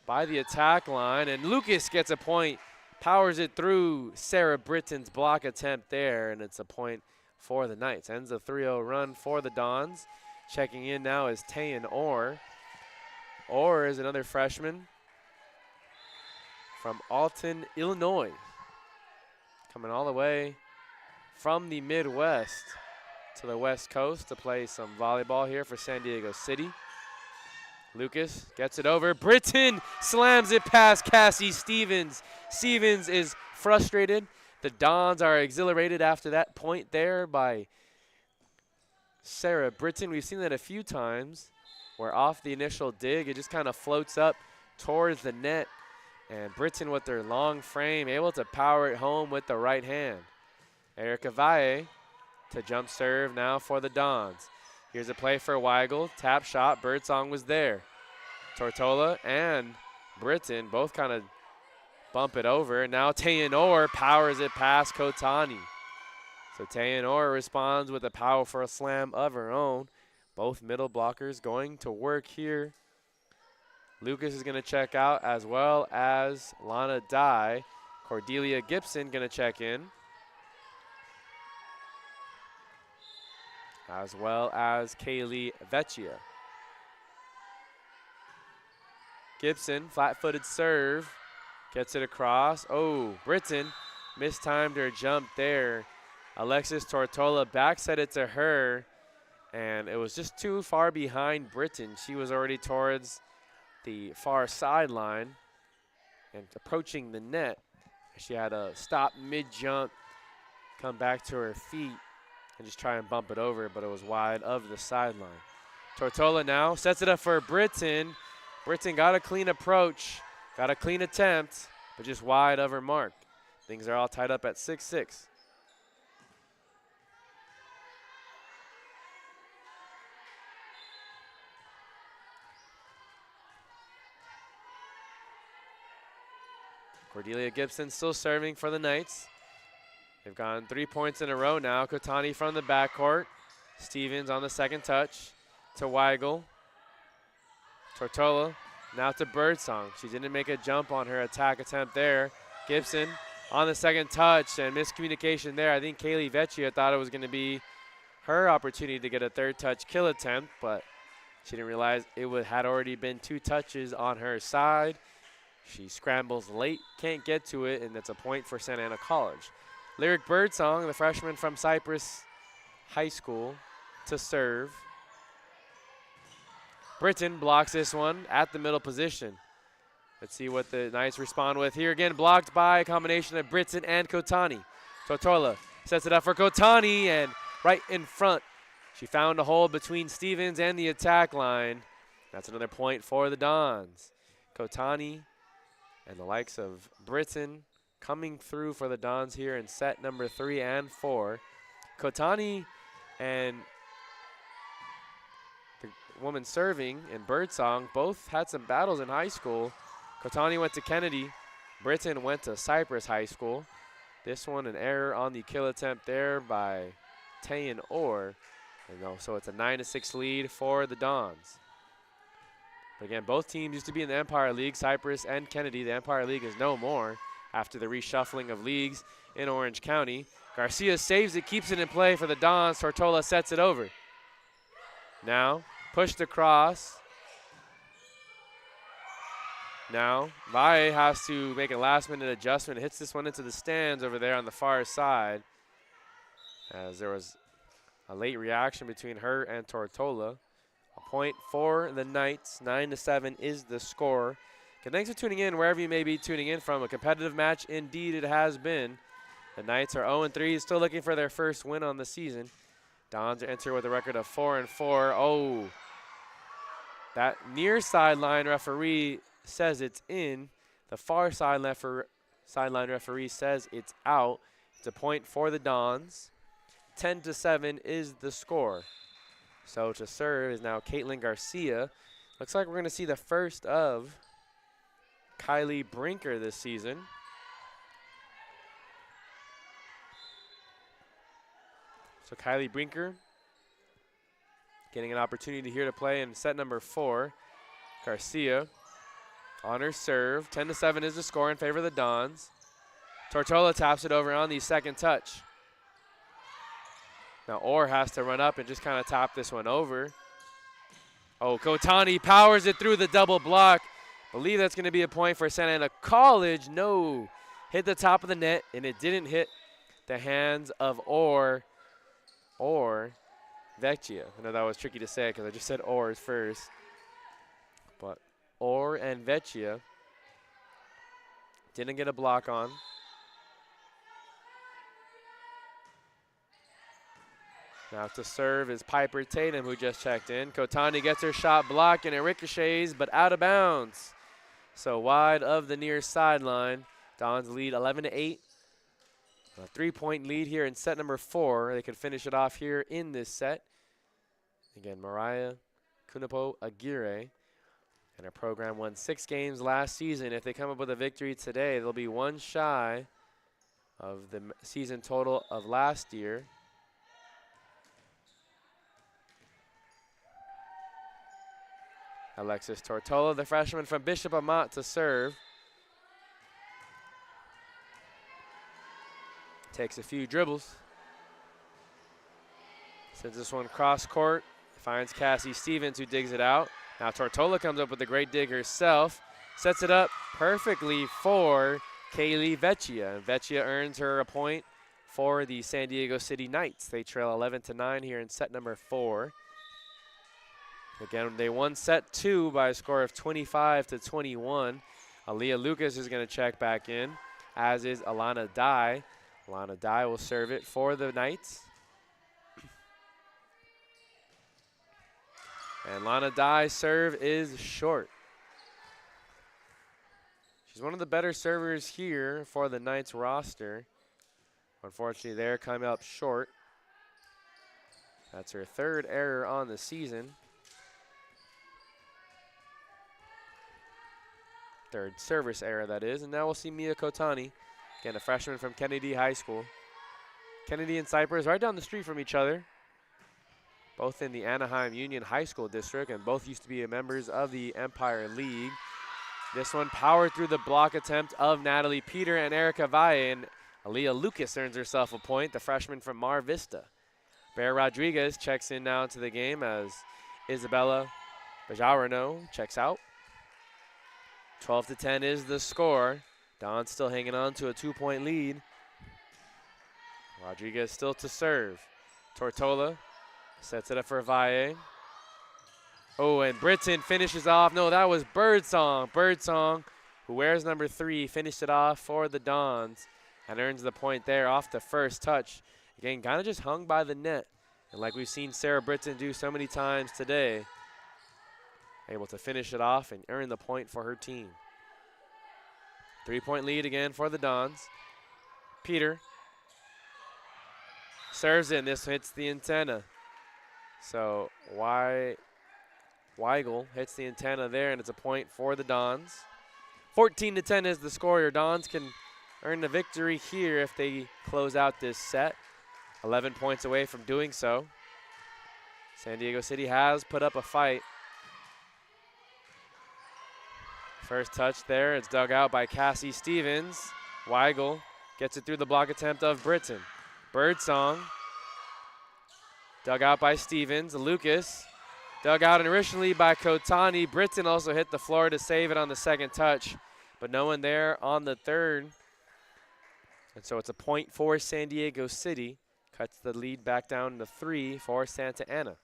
[SPEAKER 1] by the attack line, and Lucas gets a point, powers it through Sarah Britton's block attempt there, and it's a point for the Knights. Ends a 3-0 run for the Dons. Checking in now is Tayan Orr. Orr is another freshman from Alton, Illinois, coming all the way from the Midwest to the West Coast to play some volleyball here for San Diego City. Lucas gets it over. Britton slams it past Cassie Stevens. Stevens is frustrated. The Dons are exhilarated after that point there by Sarah Britton. We've seen that a few times where off the initial dig, it just kind of floats up towards the net. And Britton with their long frame able to power it home with the right hand. Erica Valle to jump serve now for the Dons. Here's a play for Weigel. Tap shot. Birdsong was there. Tortola and Britton both kind of bump it over. And now Tayan Orr powers it past Kotani. So Tayan Orr responds with a powerful slam of her own. Both middle blockers going to work here. Lucas is going to check out, as well as Lana Dye. Cordelia Gibson going to check in, as well as Kaylee Vecchia. Gibson, flat-footed serve, gets it across. Oh, Britton mistimed her jump there. Alexis Tortola backset it to her, and it was just too far behind Britton. She was already towards the far sideline and approaching the net. She had to stop mid-jump, come back to her feet, and just try and bump it over, but it was wide of the sideline. Tortola now sets it up for Britton. Britton got a clean approach, got a clean attempt, but just wide of her mark. Things are all tied up at 6-6. Cordelia Gibson still serving for the Knights. They've gotten 3 points in a row now. Kotani from the backcourt. Stevens on the second touch to Weigel. Tortola now to Birdsong. She didn't make a jump on her attack attempt there. Gibson on the second touch, and miscommunication there. I think Kaylee Vecchia thought it was going to be her opportunity to get a third touch kill attempt, but she didn't realize it had already been 2 touches on her side. She scrambles late, can't get to it, and that's a point for Santa Ana College. Lyric Birdsong, the freshman from Cypress High School, to serve. Britton blocks this one at the middle position. Let's see what the Knights respond with here. Again, blocked by a combination of Britton and Kotani. Tortola sets it up for Kotani, and right in front, she found a hole between Stevens and the attack line. That's another point for the Dons. Kotani and the likes of Britton coming through for the Dons here in set number 3 and 4. Kotani and the woman serving in Birdsong both had some battles in high school. Kotani went to Kennedy, Britton went to Cypress High School. This one, an error on the kill attempt there by Tayan Orr. So it's a 9-6 lead for the Dons. But again, both teams used to be in the Empire League, Cypress and Kennedy. The Empire League is no more after the reshuffling of leagues in Orange County. Garcia saves it, keeps it in play for the Dons. Tortola sets it over. Now, pushed across. Now, Valle has to make a last-minute adjustment. Hits this one into the stands over there on the far side, as there was a late reaction between her and Tortola. A point for the Knights. 9-7 is the score. Okay, thanks for tuning in wherever you may be tuning in from. A competitive match indeed it has been. The Knights are 0-3, still looking for their first win on the season. Dons enter with a record of 4-4. Oh, that near sideline referee says it's in. The far sideline referee says it's out. It's a point for the Dons. 10-7 is the score. So to serve is now Caitlin Garcia. Looks like we're going to see the first of Kylie Brinker this season. So Kylie Brinker getting an opportunity here to play in set number 4. Garcia on her serve. 10-7 is the score in favor of the Dons. Tortola taps it over on the second touch. Now Orr has to run up and just kind of tap this one over. Oh, Kotani powers it through the double block. Believe that's going to be a point for Santa Ana College. No, hit the top of the net, and it didn't hit the hands of Orr or Vecchia. I know that was tricky to say because I just said Orr's first. But Orr and Vecchia didn't get a block on. Now to serve is Piper Tatum, who just checked in. Kotani gets her shot blocked, and it ricochets, but out of bounds. So wide of the near sideline. Dons lead 11-8. A 3-point lead here in set number 4. They could finish it off here in this set. Again, Mariah Kunapo Aguirre. And our program won 6 games last season. If they come up with a victory today, they'll be one shy of the season total of last year. Alexis Tortola, the freshman from Bishop Amat, to serve. Takes a few dribbles. Sends this one cross court. Finds Cassie Stevens, who digs it out. Now Tortola comes up with a great dig herself. Sets it up perfectly for Kaylee Vecchia. Vecchia earns her a point for the San Diego City Knights. They trail 11-9 here in set number 4. Again, they won set 2 by a score of 25-21. Aaliyah Lucas is going to check back in, as is Alana Dye. Alana Dye will serve it for the Knights. And Lana Dye's serve is short. She's one of the better servers here for the Knights roster. Unfortunately, they're coming up short. That's her 3rd error on the season. 3rd service error, that is. And now we'll see Mia Kotani, again, a freshman from Kennedy High School. Kennedy and Cypress right down the street from each other, both in the Anaheim Union High School district, and both used to be members of the Empire League. This one powered through the block attempt of Natalie Peter and Erica Valle, and Aaliyah Lucas earns herself a point, the freshman from Mar Vista. Bear Rodriguez checks in now into the game as Isabella Bajarano checks out. 12-10 is the score. Don still hanging on to a 2-point lead. Rodriguez still to serve. Tortola sets it up for Valle. Oh, and Britton finishes off. No, that was Birdsong. Birdsong, who wears number 3, finished it off for the Dons and earns the point there off the first touch. Again, kind of just hung by the net. And like we've seen Sarah Britton do so many times today, able to finish it off and earn the point for her team. 3-point lead again for the Dons. Peter serves it, and this hits the antenna. So Weigel hits the antenna there, and it's a point for the Dons. 14-10 is the score. Your Dons can earn the victory here if they close out this set. 11 points away from doing so. San Diego City has put up a fight. First touch there, it's dug out by Cassie Stevens. Weigel gets it through the block attempt of Britton. Birdsong, dug out by Stevens. Lucas, dug out originally by Kotani. Britton also hit the floor to save it on the second touch, but no one there on the third. And so it's a point for San Diego City. Cuts the lead back down to 3 for Santa Ana.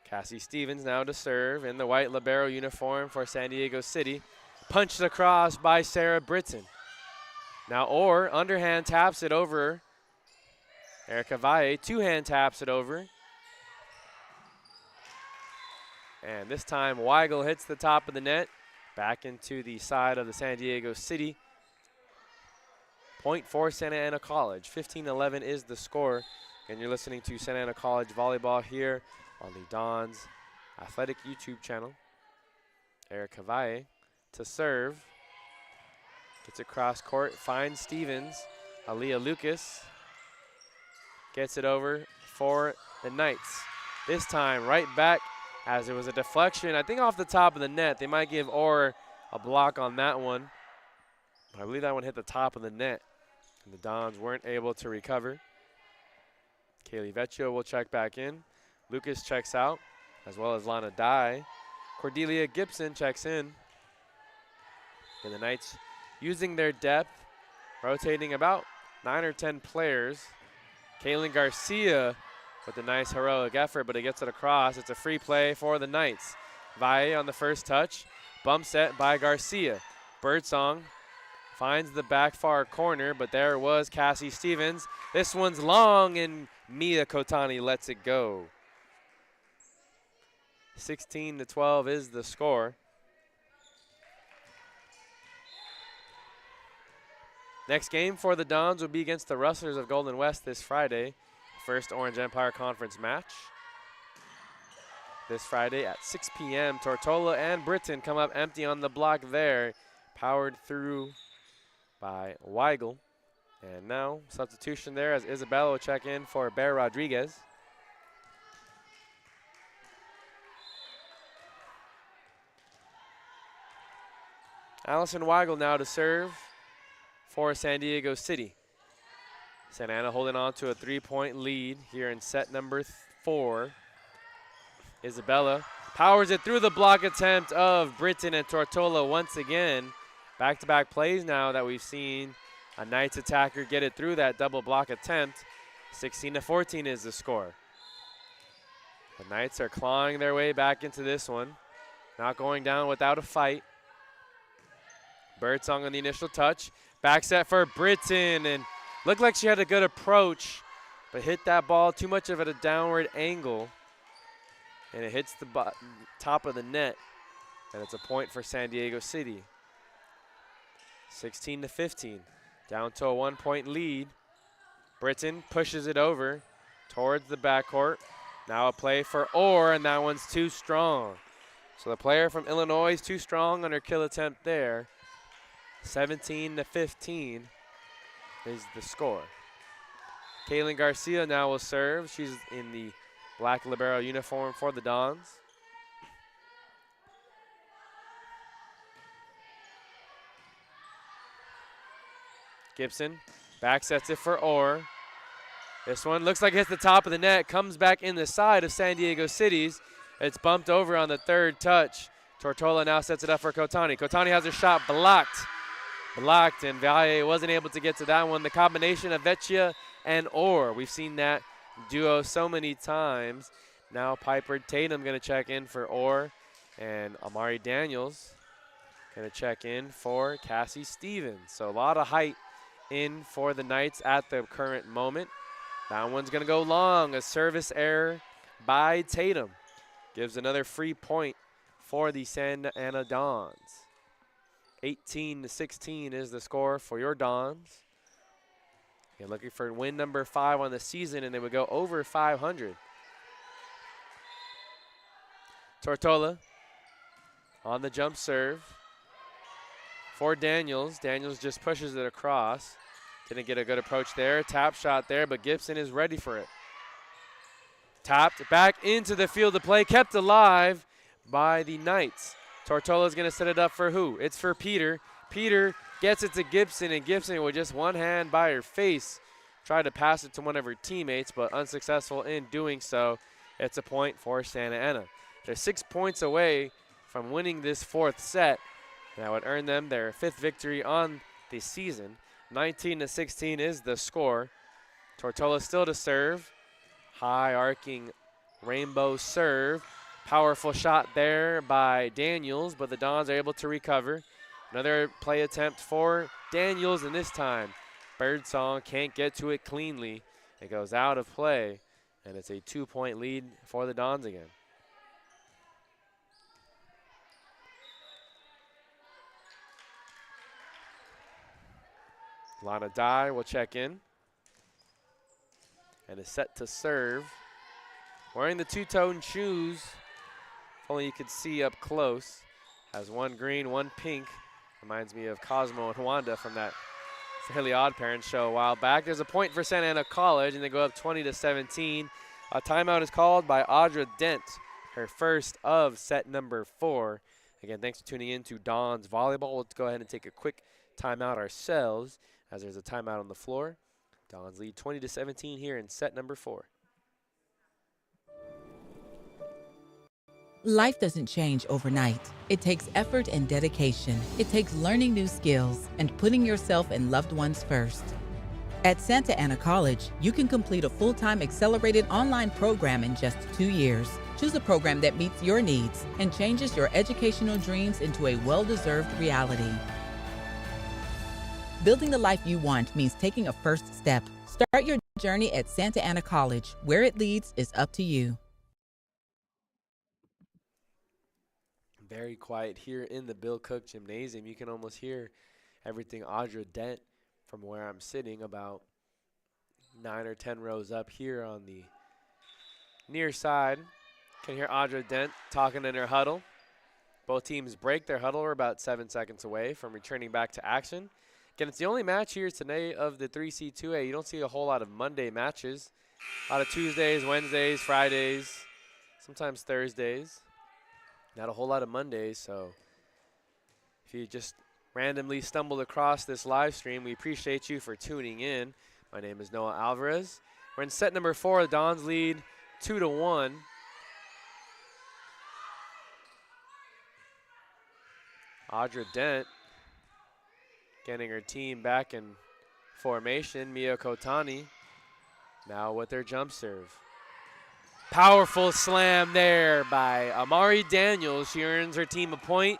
[SPEAKER 1] Cassie Stevens now to serve in the white libero uniform for San Diego City. Punched across by Sarah Britton. Now Orr, underhand taps it over. Erica Valle, two-hand taps it over. And this time Weigel hits the top of the net. Back into the side of the San Diego City. Point for Santa Ana College. 15-11 is the score. And you're listening to Santa Ana College Volleyball here on the Dons Athletic YouTube channel. Erica Valle to serve. Gets across court, finds Stevens. Aaliyah Lucas gets it over for the Knights. This time right back as it was a deflection, I think off the top of the net. They might give Orr a block on that one. I believe that one hit the top of the net, and the Dons weren't able to recover. Kaylee Vecchio will check back in. Lucas checks out, as well as Lana Dye. Cordelia Gibson checks in. And the Knights using their depth, rotating about 9 or 10 players. Kaylin Garcia with a nice heroic effort, but it gets it across. It's a free play for the Knights. Valle on the first touch. Bump set by Garcia. Birdsong finds the back far corner, but there was Cassie Stevens. This one's long, and Mia Kotani lets it go. 16-12 is the score. Next game for the Dons will be against the Rustlers of Golden West this Friday. First Orange Empire Conference match. This Friday at 6 p.m. Tortola and Britton come up empty on the block there. Powered through by Weigel. And now substitution there as Isabella will check in for Bear Rodriguez. Allison Weigel now to serve for San Diego City. Santa Ana holding on to a 3-point lead here in set number 4. Isabella powers it through the block attempt of Britton and Tortola once again. Back-to-back plays now that we've seen a Knights attacker get it through that double block attempt. 16-14 is the score. The Knights are clawing their way back into this one. Not going down without a fight. Birdsong on the initial touch. Back set for Britton, and looked like she had a good approach, but hit that ball too much of it at a downward angle, and it hits the top of the net, and it's a point for San Diego City. 16-15, down to a 1-point lead. Britton pushes it over towards the backcourt. Now a play for Orr, and that one's too strong. So the player from Illinois is too strong on her kill attempt there. 17-15 is the score. Kaylin Garcia now will serve. She's in the black libero uniform for the Dons. Gibson back sets it for Orr. This one looks like it hits the top of the net, comes back in the side of San Diego City's. It's bumped over on the third touch. Tortola now sets it up for Kotani. Kotani has her shot blocked. And Valle wasn't able to get to that one. The combination of Vecchia and Orr. We've seen that duo so many times. Now Piper Tatum going to check in for Orr, and Amari Daniels going to check in for Cassie Stevens. So a lot of height in for the Knights at the current moment. That one's going to go long. A service error by Tatum gives another free point for the Santa Ana Dons. 18-16 is the score for your Dons. You're looking for win number 5 on the season, and they would go over 500. Tortola on the jump serve for Daniels. Daniels just pushes it across. Didn't get a good approach there. Tap shot there, but Gibson is ready for it. Tapped back into the field of play, kept alive by the Knights. Tortola's going to set it up for who? It's for Peter. Peter gets it to Gibson, and Gibson with just one hand by her face tried to pass it to one of her teammates, but unsuccessful in doing so. It's a point for Santa Ana. They're 6 points away from winning this fourth set. That would earn them their 5th victory on the season. 19-16 is the score. Tortola still to serve. High arcing rainbow serve. Powerful shot there by Daniels, but the Dons are able to recover. Another play attempt for Daniels, and this time Birdsong can't get to it cleanly. It goes out of play, and it's a 2-point lead for the Dons again. Lana Dye will check in and is set to serve. Wearing the two-tone shoes, if only you could see up close. Has one green, one pink. Reminds me of Cosmo and Wanda from that Fairly Odd Parents show a while back. There's a point for Santa Ana College, and they go up 20-17. A timeout is called by Audra Dent, her first of set number 4. Again, thanks for tuning in to Don's Volleyball. Let's go ahead and take a quick timeout ourselves, as there's a timeout on the floor. Dons lead 20-17 here in set number 4.
[SPEAKER 4] Life doesn't change overnight. It takes effort and dedication. It takes learning new skills and putting yourself and loved ones first. At Santa Ana College, you can complete a full-time accelerated online program in just 2 years. Choose a program that meets your needs and changes your educational dreams into a well-deserved reality. Building the life you want means taking a first step. Start your journey at Santa Ana College. Where it leads is up to you.
[SPEAKER 1] Very quiet here in the Bill Cook Gymnasium. You can almost hear everything Audra Dent from where I'm sitting, about 9 or 10 rows up here on the near side. Can hear Audra Dent talking in her huddle. Both teams break their huddle. We're about 7 seconds away from returning back to action. Again, it's the only match here today of the 3C2A. You don't see a whole lot of Monday matches. A lot of Tuesdays, Wednesdays, Fridays, sometimes Thursdays. Not a whole lot of Mondays, so if you just randomly stumbled across this live stream, we appreciate you for tuning in. My name is Noah Alvarez. We're in set number 4. The Dons lead 2-1. Audra Dent getting her team back in formation. Mia Kotani now with their jump serve. Powerful slam there by Amari Daniels. She earns her team a point.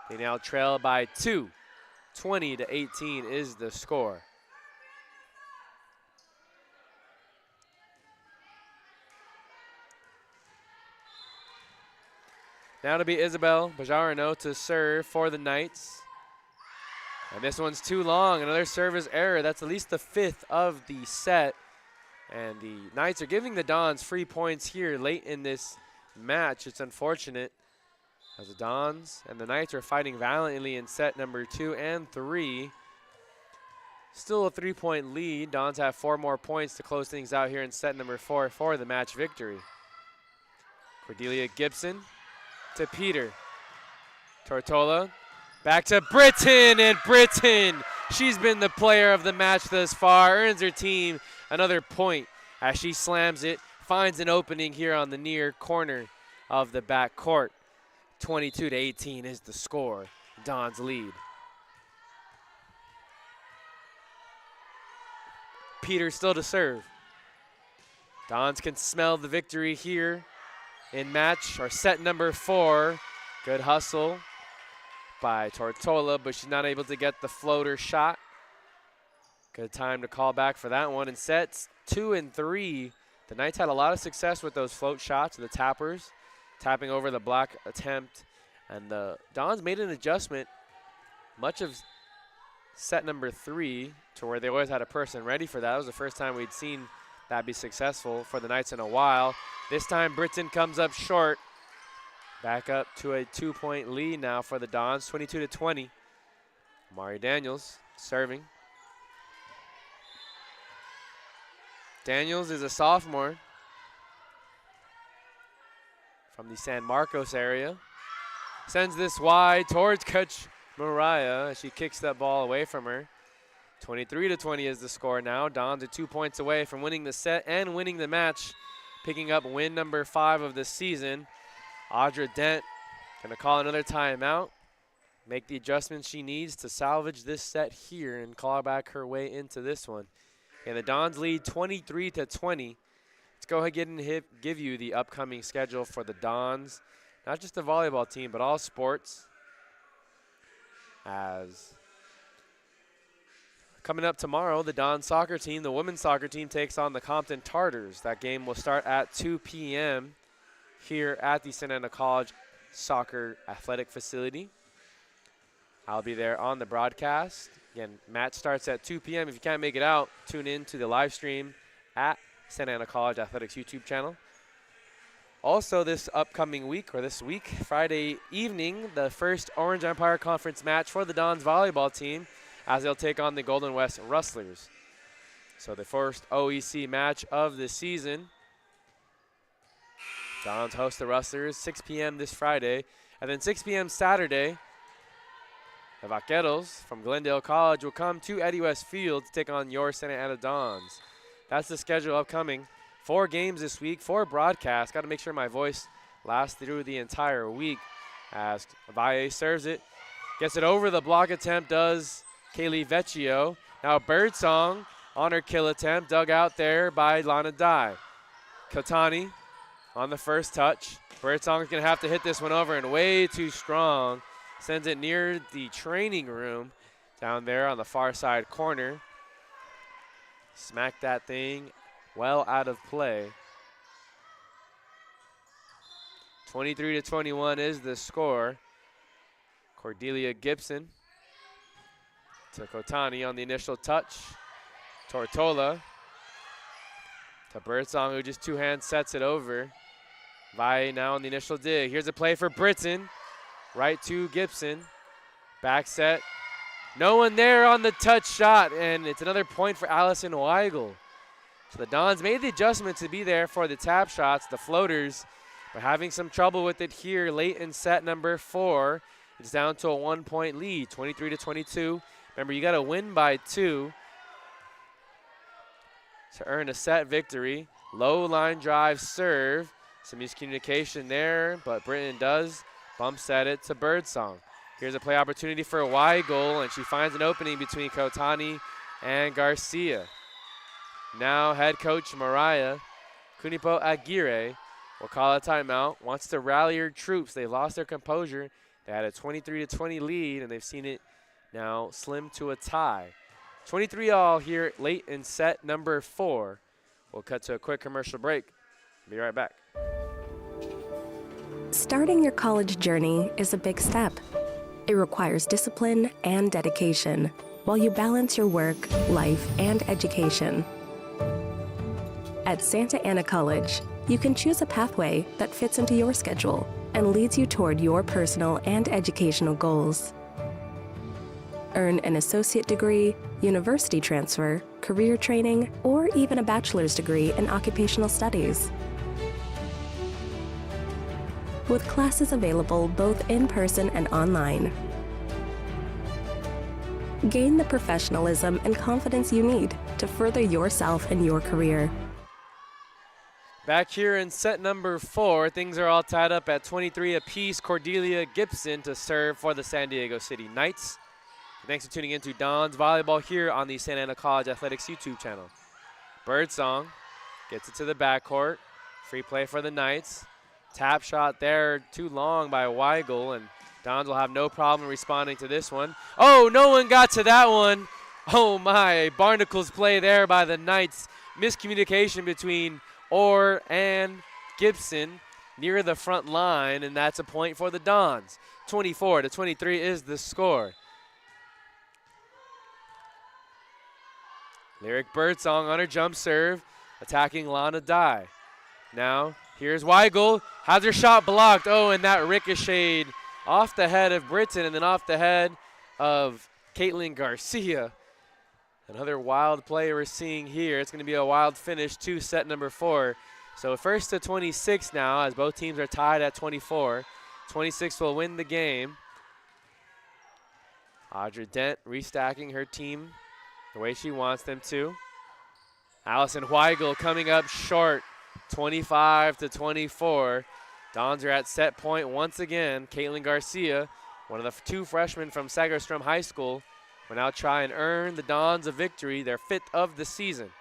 [SPEAKER 1] They now trail by 2. 20-18 is the score. Now to be Isabel Bajarano to serve for the Knights. And this one's too long. Another service error. That's at least the 5th of the set. And the Knights are giving the Dons free points here late in this match. It's unfortunate, as the Dons and the Knights are fighting valiantly in set number 2 and 3. Still a 3-point lead. Dons have 4 more points to close things out here in set number 4 for the match victory. Cordelia Gibson to Peter. Tortola back to Britton, and Britton, she's been the player of the match thus far, earns her team another point as she slams it, finds an opening here on the near corner of the back court. 22-18 is the score. Dons lead. Peter still to serve. Dons can smell the victory here in match or set number 4. Good hustle by Tortola, but she's not able to get the floater shot. Good time to call back for that one. In sets 2 and 3, the Knights had a lot of success with those float shots, the tappers, tapping over the block attempt. And the Dons made an adjustment much of set number 3 to where they always had a person ready for that. It was the first time we'd seen that be successful for the Knights in a while. This time Britton comes up short. Back up to a 2-point lead now for the Dons, 22-20. Amari Daniels serving. Daniels is a sophomore from the San Marcos area. Sends this wide towards Coach Mariah as she kicks that ball away from her. 23-20 is the score now. Dons are 2 points away from winning the set and winning the match, picking up win number 5 of the season. Audra Dent gonna call another timeout, make the adjustments she needs to salvage this set here and claw back her way into this one. And the Dons lead 23-20. Let's go ahead and give you the upcoming schedule for the Dons, not just the volleyball team, but all sports. As coming up tomorrow, the Dons soccer team, the women's soccer team, takes on the Compton Tartars. That game will start at 2 p.m. here at the Santa Ana College Soccer Athletic Facility. I'll be there on the broadcast. Again, match starts at 2 p.m. If you can't make it out, tune in to the live stream at Santa Ana College Athletics YouTube channel. Also this upcoming week, or this week, Friday evening, the first Orange Empire Conference match for the Dons volleyball team as they'll take on the Golden West Rustlers. So the first OEC match of the season. Dons host the Rustlers, 6 p.m. this Friday. And then 6 p.m. Saturday, the Vaqueros from Glendale College will come to Eddie West Field to take on your Santa Ana Dons. That's the schedule upcoming. 4 games this week, 4 broadcasts. Got to make sure my voice lasts through the entire week. As Valle serves it, gets it over the block attempt, does Kaylee Vecchio. Now Birdsong on her kill attempt, dug out there by Lana Dye. Kotani on the first touch. Birdsong's going to have to hit this one over and way too strong. Sends it near the training room down there on the far side corner. Smacked that thing well out of play. 23-21 is the score. Cordelia Gibson to Kotani on the initial touch. Tortola to Birdsong, who just two-hand sets it over. Valle now on the initial dig. Here's a play for Britton. Right to Gibson. Back set. No one there on the touch shot, and it's another point for Allison Weigel. So the Dons made the adjustment to be there for the tap shots, the floaters, but having some trouble with it here late in set number 4. It's down to a 1-point lead, 23-22. Remember, you got to win by 2 to earn a set victory. Low line drive serve. Some miscommunication there, but Britton does bump set it to Birdsong. Here's a play opportunity for Weigel, and she finds an opening between Kotani and Garcia. Now head coach Mariah Kunipo Aguirre will call a timeout, wants to rally her troops. They lost their composure. They had a 23-20 lead, and they've seen it now slim to a tie. 23-all here late in set number 4. We'll cut to a quick commercial break. Be right back.
[SPEAKER 3] Starting your college journey is a big step. It requires discipline and dedication while you balance your work, life, and education. At Santa Ana College, you can choose a pathway that fits into your schedule and leads you toward your personal and educational goals. Earn an associate degree, university transfer, career training, or even a bachelor's degree in occupational studies. With classes available both in person and online. Gain the professionalism and confidence you need to further yourself and your career.
[SPEAKER 1] Back here in set number 4, things are all tied up at 23 apiece. Cordelia Gibson to serve for the San Diego City Knights. Thanks for tuning in to Dons Volleyball here on the Santa Ana College Athletics YouTube channel. Birdsong gets it to the backcourt. Free play for the Knights. Tap shot there, too long by Weigel, and Dons will have no problem responding to this one. Oh, no one got to that one. Oh my, Barnacles play there by the Knights. Miscommunication between Orr and Gibson near the front line, and that's a point for the Dons. 24-23 is the score. Lyric Birdsong on her jump serve, attacking Lana Dye. Now Here's Weigel, has her shot blocked. Oh, and that ricocheted off the head of Britton and then off the head of Caitlin Garcia. Another wild play we're seeing here. It's going to be a wild finish to set number 4. So first to 26 now as both teams are tied at 24. 26 will win the game. Audra Dent restacking her team the way she wants them to. Allison Weigel coming up short, 25-24. Dons are at set point once again. Caitlin Garcia, one of the 2 freshmen from Segerstrom High School, will now try and earn the Dons a victory, their 5th of the season.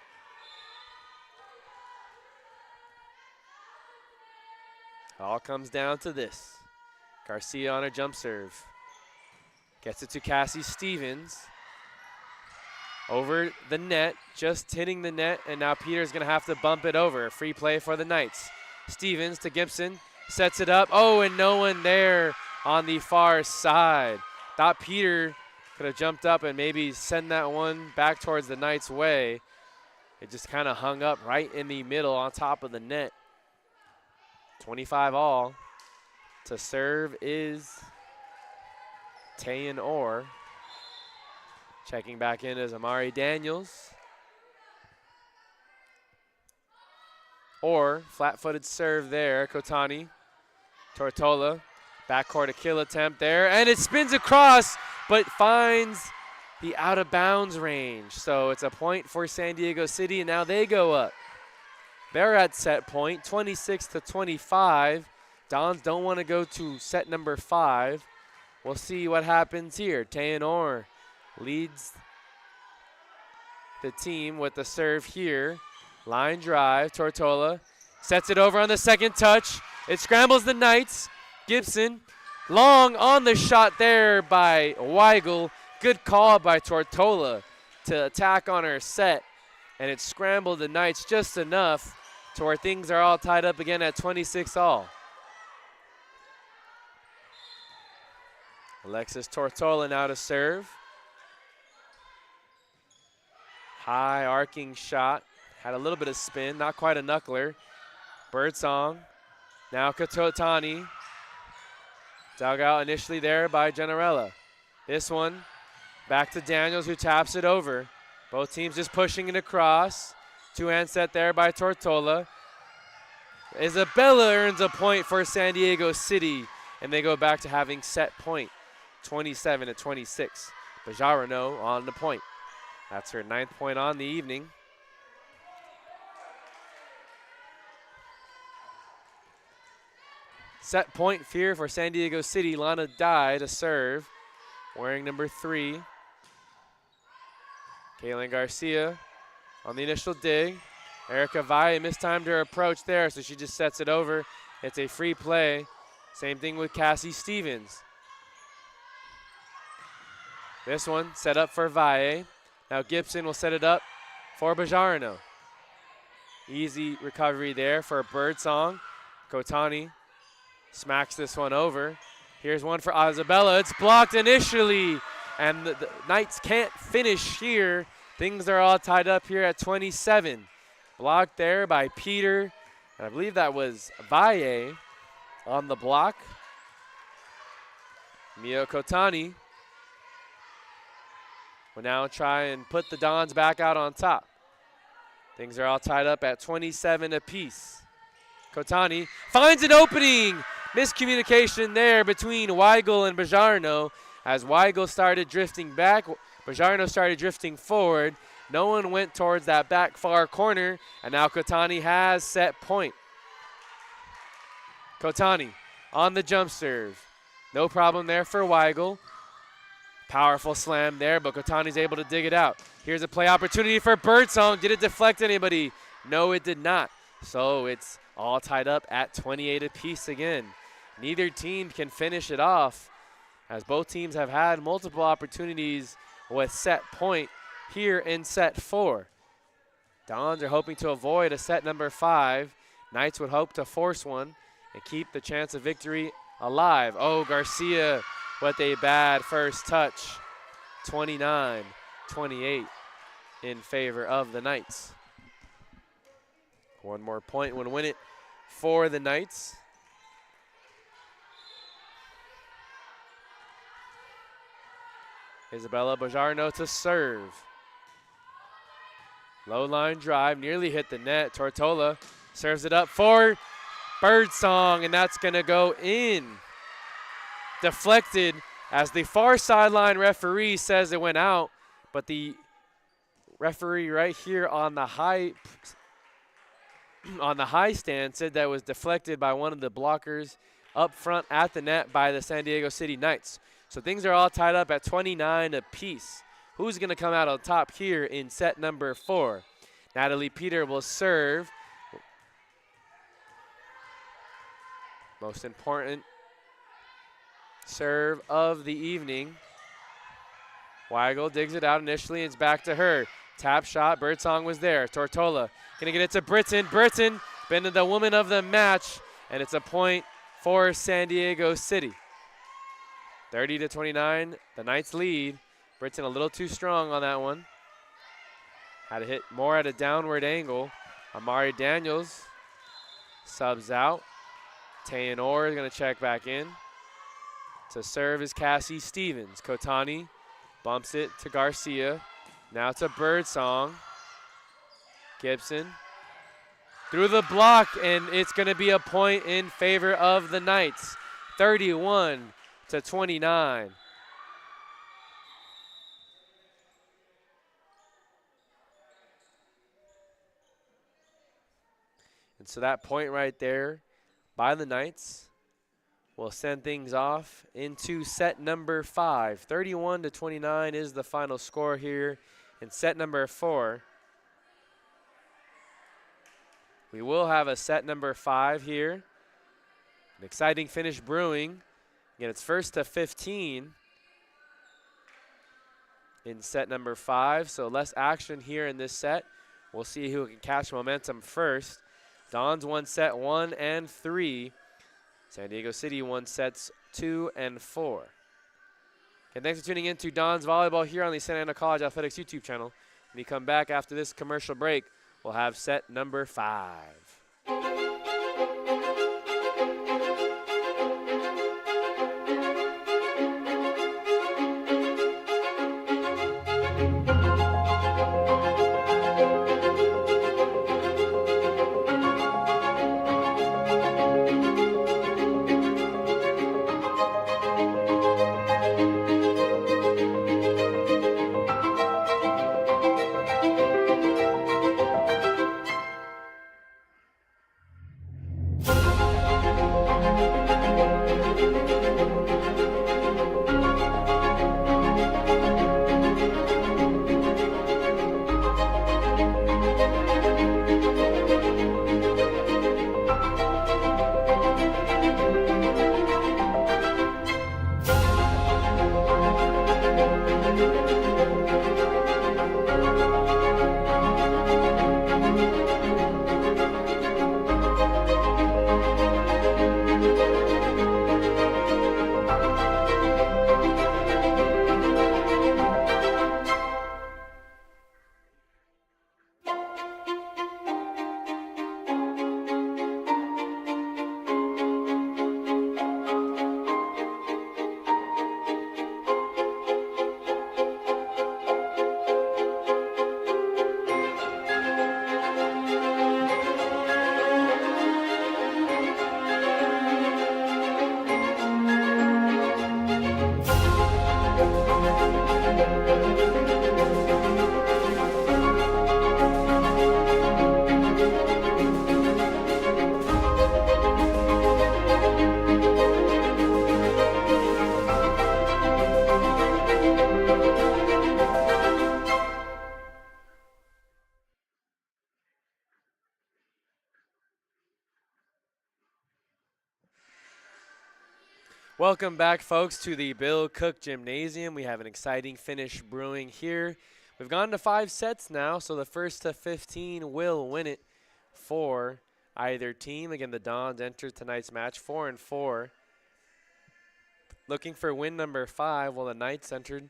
[SPEAKER 1] All comes down to this. Garcia on a jump serve. Gets it to Cassie Stevens. Over the net, just hitting the net, and now Peter's gonna have to bump it over. Free play for the Knights. Stevens to Gibson, sets it up. Oh, and no one there on the far side. Thought Peter could have jumped up and maybe send that one back towards the Knights' way. It just kind of hung up right in the middle on top of the net. 25 all. To serve is Tayan Orr. Checking back in is Amari Daniels. Orr, flat-footed serve there. Kotani, Tortola, backcourt a kill attempt there, and it spins across, but finds the out-of-bounds range. So it's a point for San Diego City, and now they go up. They're at set point, 26-25. Dons don't want to go to set number 5. We'll see what happens here. Tayan Orr leads the team with the serve here. Line drive, Tortola sets it over on the second touch. It scrambles the Knights. Gibson, long on the shot there by Weigel. Good call by Tortola to attack on her set. And it scrambled the Knights just enough to where things are all tied up again at 26 all. Alexis Tortola now to serve. High arcing shot. Had a little bit of spin, not quite a knuckler. Birdsong. Now Katotani. Dug out initially there by Generella. This one back to Daniels, who taps it over. Both teams just pushing it across. Two-hand set there by Tortola. Isabella earns a point for San Diego City, and they go back to having set point, 27-26. Bajarano on the point. That's her 9th point on the evening. Set point here for San Diego City. Lana Dye to serve, wearing number 3. Kaylin Garcia on the initial dig. Erica Valle mistimed her approach there, so she just sets it over. It's a free play. Same thing with Cassie Stevens. This one set up for Valle. Now Gibson will set it up for Bajarano. Easy recovery there for Birdsong. Kotani smacks this one over. Here's one for Isabella. It's blocked initially, and the Knights can't finish here. Things are all tied up here at 27. Blocked there by Peter, and I believe that was Valle on the block. Mio Kotani will now try and put the Dons back out on top. Things are all tied up at 27 apiece. Kotani finds an opening. Miscommunication there between Weigel and Bajarano, as Weigel started drifting back. Bajarano started drifting forward. No one went towards that back far corner, and now Kotani has set point. Kotani on the jump serve. No problem there for Weigel. Powerful slam there, but Kotani's able to dig it out. Here's a play opportunity for Birdsong. Did it deflect anybody? No, it did not. So it's all tied up at 28 apiece again. Neither team can finish it off, as both teams have had multiple opportunities with set point here in set 4. Dons are hoping to avoid a set number 5. Knights would hope to force one and keep the chance of victory alive. Oh, Garcia with a bad first touch. 29-28 in favor of the Knights. One more point would win it for the Knights. Isabella Bajarno to serve. Low line drive, nearly hit the net. Tortola serves it up for Birdsong, and that's going to go in. Deflected as the far sideline referee says it went out, but the referee right here on the high stand said that was deflected by one of the blockers up front at the net by the San Diego City Knights. So things are all tied up at 29 apiece. Who's going to come out on top here in set number 4? Natalie Peter will serve. Most important serve of the evening. Weigel digs it out initially, and it's back to her. Tap shot, Birdsong was there. Tortola gonna get it to Britton. Britton been the woman of the match, and it's a point for San Diego City. 30-29, the Knights lead. Britton a little too strong on that one. Had to hit more at a downward angle. Amari Daniels subs out. Tayan Orr is gonna check back in. To serve is Cassie Stevens. Kotani bumps it to Garcia. Now to Birdsong. Gibson through the block, and it's going to be a point in favor of the Knights. 31-29. And so that point right there by the Knights will send things off into set number 5. 31-29 is the final score here in set number 4. We will have a set number 5 here. An exciting finish brewing. Again, it's 1-15 in set number 5, so less action here in this set. We'll see who can catch momentum first. Dons won set 1 and 3. San Diego City won sets 2 and 4. And thanks for tuning in to Don's Volleyball here on the Santa Ana College Athletics YouTube channel. When you come back after this commercial break, we'll have set number 5. Welcome back, folks, to the Bill Cook Gymnasium. We have an exciting finish brewing here. We've gone to 5 sets now, so the 1-15 will win it for either team. Again, the Dons entered tonight's match 4 and 4. Looking for win number 5, while the Knights entered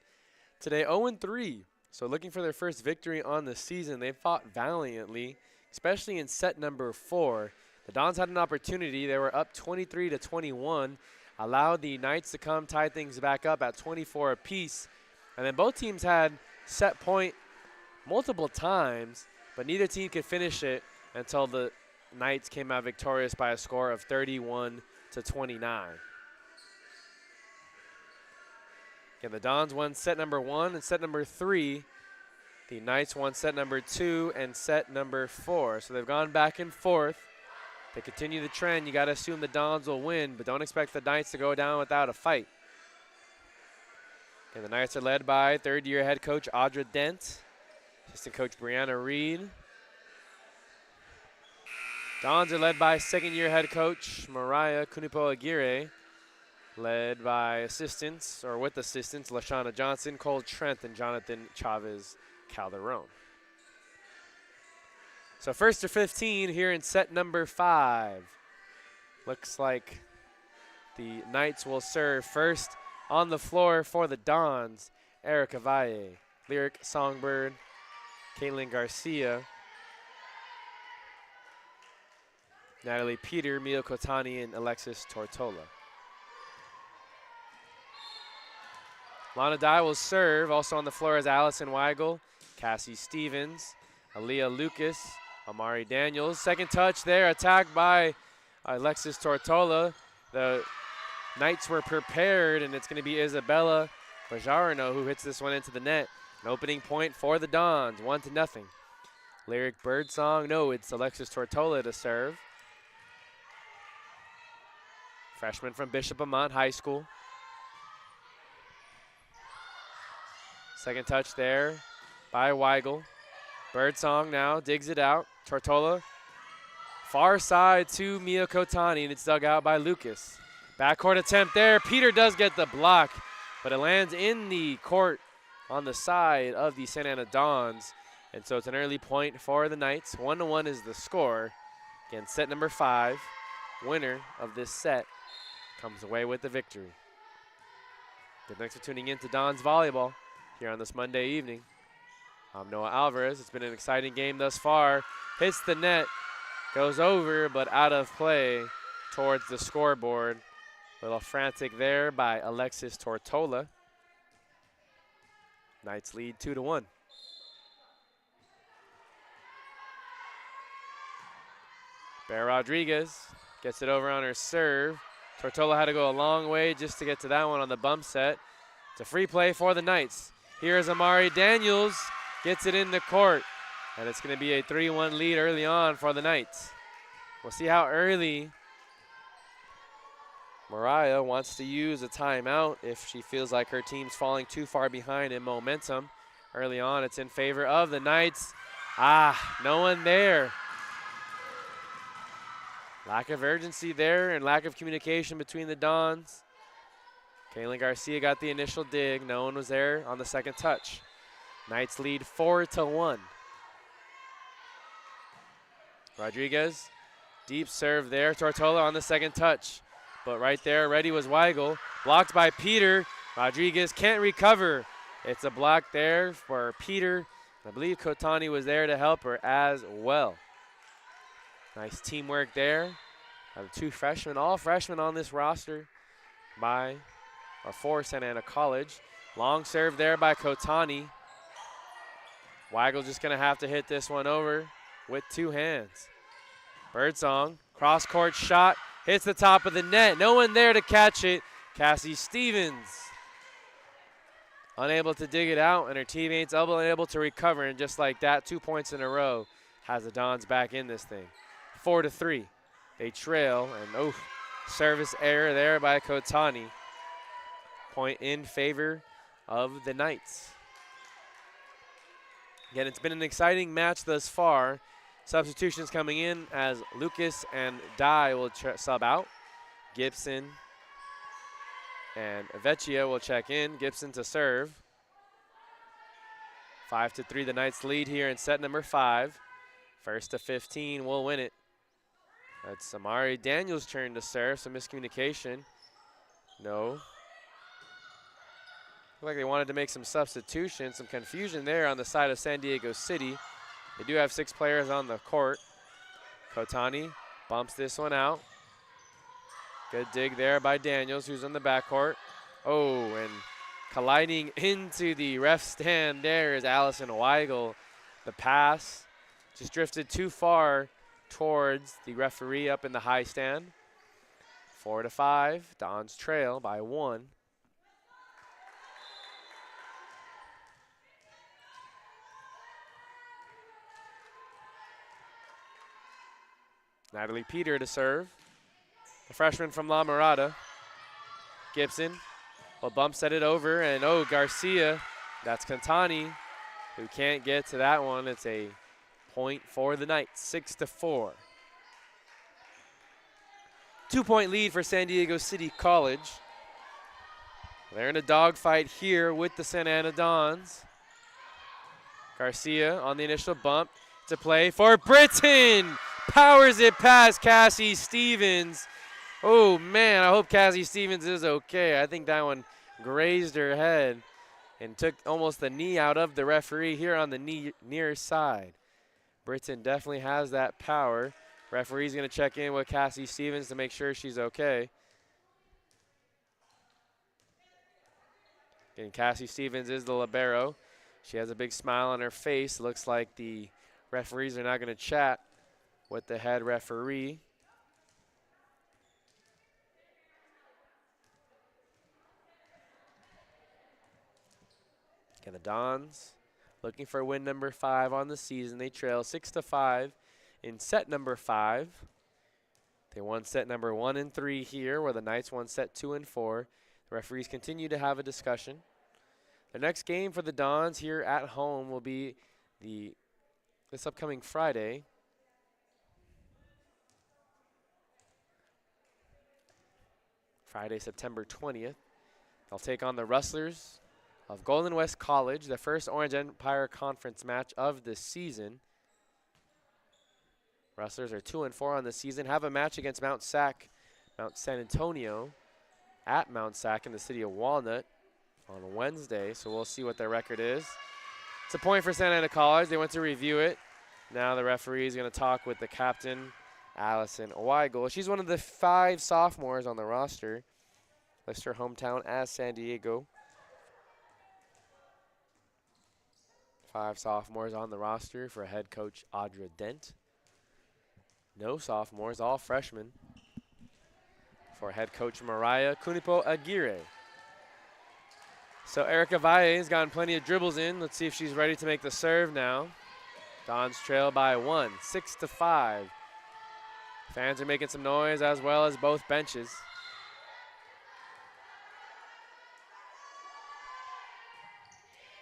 [SPEAKER 1] today 0 and 3. So looking for their first victory on the season. They fought valiantly, especially in set number 4. The Dons had an opportunity. They were up 23-21, allowed the Knights to come tie things back up at 24 apiece. And then both teams had set point multiple times, but neither team could finish it until the Knights came out victorious by a score of 31-29. Again, the Dons won set number 1 and set number 3. The Knights won set number 2 and set number 4. So they've gone back and forth. To continue the trend, you got to assume the Dons will win, but don't expect the Knights to go down without a fight. And the Knights are led by third-year head coach Audra Dent, assistant coach Brianna Reed. Dons are led by second-year head coach Mariah Kunipo Aguirre, led by assistants, or with assistants, LaShawna Johnson, Cole Trent, and Jonathan Chavez Calderon. So first to 15 here in set number 5. Looks like the Knights will serve first on the floor for the Dons. Erica Valle, Lyric Songbird, Caitlin Garcia, Natalie Peter, Mia Kotani, and Alexis Tortola. Lana Dye will serve. Also on the floor is Allison Weigel, Cassie Stevens, Aaliyah Lucas, Amari Daniels. Second touch there, attacked by Alexis Tortola. The Knights were prepared, and it's going to be Isabella Bajarino who hits this one into the net. An opening point for the Dons, 1-0. Lyric Birdsong, no, it's Alexis Tortola to serve. Freshman from Bishop Amat High School. Second touch there by Weigel. Birdsong now digs it out. Tortola, far side to Mia Kotani, and it's dug out by Lucas. Backcourt attempt there. Peter does get the block, but it lands in the court on the side of the Santa Ana Dons. And so it's an early point for the Knights. 1-1 is the score. Again, set number 5. Winner of this set comes away with the victory. Good, thanks for tuning in to Dons Volleyball here on this Monday evening. I'm Noah Alvarez. It's been an exciting game thus far. Hits the net, goes over, but out of play towards the scoreboard. Little frantic there by Alexis Tortola. Knights lead 2-1. Bear Rodriguez gets it over on her serve. Tortola had to go a long way just to get to that one on the bump set. It's a free play for the Knights. Here's Amari Daniels, gets it in the court, and it's going to be a 3-1 lead early on for the Knights. We'll see how early Mariah wants to use a timeout if she feels like her team's falling too far behind in momentum. Early on, it's in favor of the Knights. No one there. Lack of urgency there and lack of communication between the Dons. Kaylin Garcia got the initial dig. No one was there on the second touch. Knights lead 4-1. Rodriguez, deep serve there. Tortola on the second touch. But right there, ready was Weigel. Blocked by Peter. Rodriguez can't recover. It's a block there for Peter. I believe Kotani was there to help her as well. Nice teamwork there. Have 2 freshmen, all freshmen on this roster for Santa Ana College. Long serve there by Kotani. Weigel just going to have to hit this one over with 2 hands. Birdsong, cross-court shot, hits the top of the net. No one there to catch it. Cassie Stevens unable to dig it out, and her teammates unable to recover. And just like that, 2 points in a row has the Dons back in this thing. 4-3. They trail, and service error there by Kotani. Point in favor of the Knights. Again, it's been an exciting match thus far. Substitutions coming in as Lucas and Dye will sub out. Gibson and Vecchia will check in. Gibson to serve. 5-3, the Knights lead here in set number 5. First to 15 will win it. That's Amari Daniels' turn to serve. Some miscommunication. No. Looked like they wanted to make some substitutions. Some confusion there on the side of San Diego City. They do have 6 players on the court. Kotani Bumps this one out. Good dig there by Daniels, who's on the backcourt. Oh, and colliding into the ref stand there is Allison Weigel. The pass just drifted too far towards the referee up in the high stand. 4-5, Dons trail by 1. Natalie Peter to serve. The freshman from La Mirada. Gibson will bump set it over, and oh, Garcia, that's Cantani, who can't get to that one. It's a point for the Knights, 6-4. 2-point lead for San Diego City College. They're in a dogfight here with the Santa Ana Dons. Garcia on the initial bump. It's a play for Britton. Powers it past Cassie Stevens. Oh, man, I hope Cassie Stevens is okay. I think that one grazed her head and took almost the knee out of the referee here on the near side. Britton definitely has that power. Referee's going to check in with Cassie Stevens to make sure she's okay. And Cassie Stevens is the libero. She has a big smile on her face. Looks like the referees are not going to chat with the head referee. And the Dons looking for win number 5 on the season. They trail 6-5 in set number 5. They won set number 1 and 3 here, where the Knights won set 2 and 4. The referees continue to have a discussion. The next game for the Dons here at home will be this upcoming Friday. Friday, September 20th. They'll take on the Rustlers of Golden West College, the first Orange Empire Conference match of the season. Rustlers are 2 and 4 on the season, have a match against Mount San Antonio at Mount Sac in the city of Walnut on Wednesday, so we'll see what their record is. It's a point for Santa Ana College. They went to review it. Now the referee is going to talk with the captain, Allison Weigel. She's one of the 5 sophomores on the roster. Lists her hometown as San Diego. 5 sophomores on the roster for head coach Audra Dent. No sophomores, all freshmen for head coach Mariah Kunipo Aguirre. So Erica Valle has gotten plenty of dribbles in. Let's see if she's ready to make the serve now. Dons trail by 1, 6-5. Fans are making some noise as well as both benches.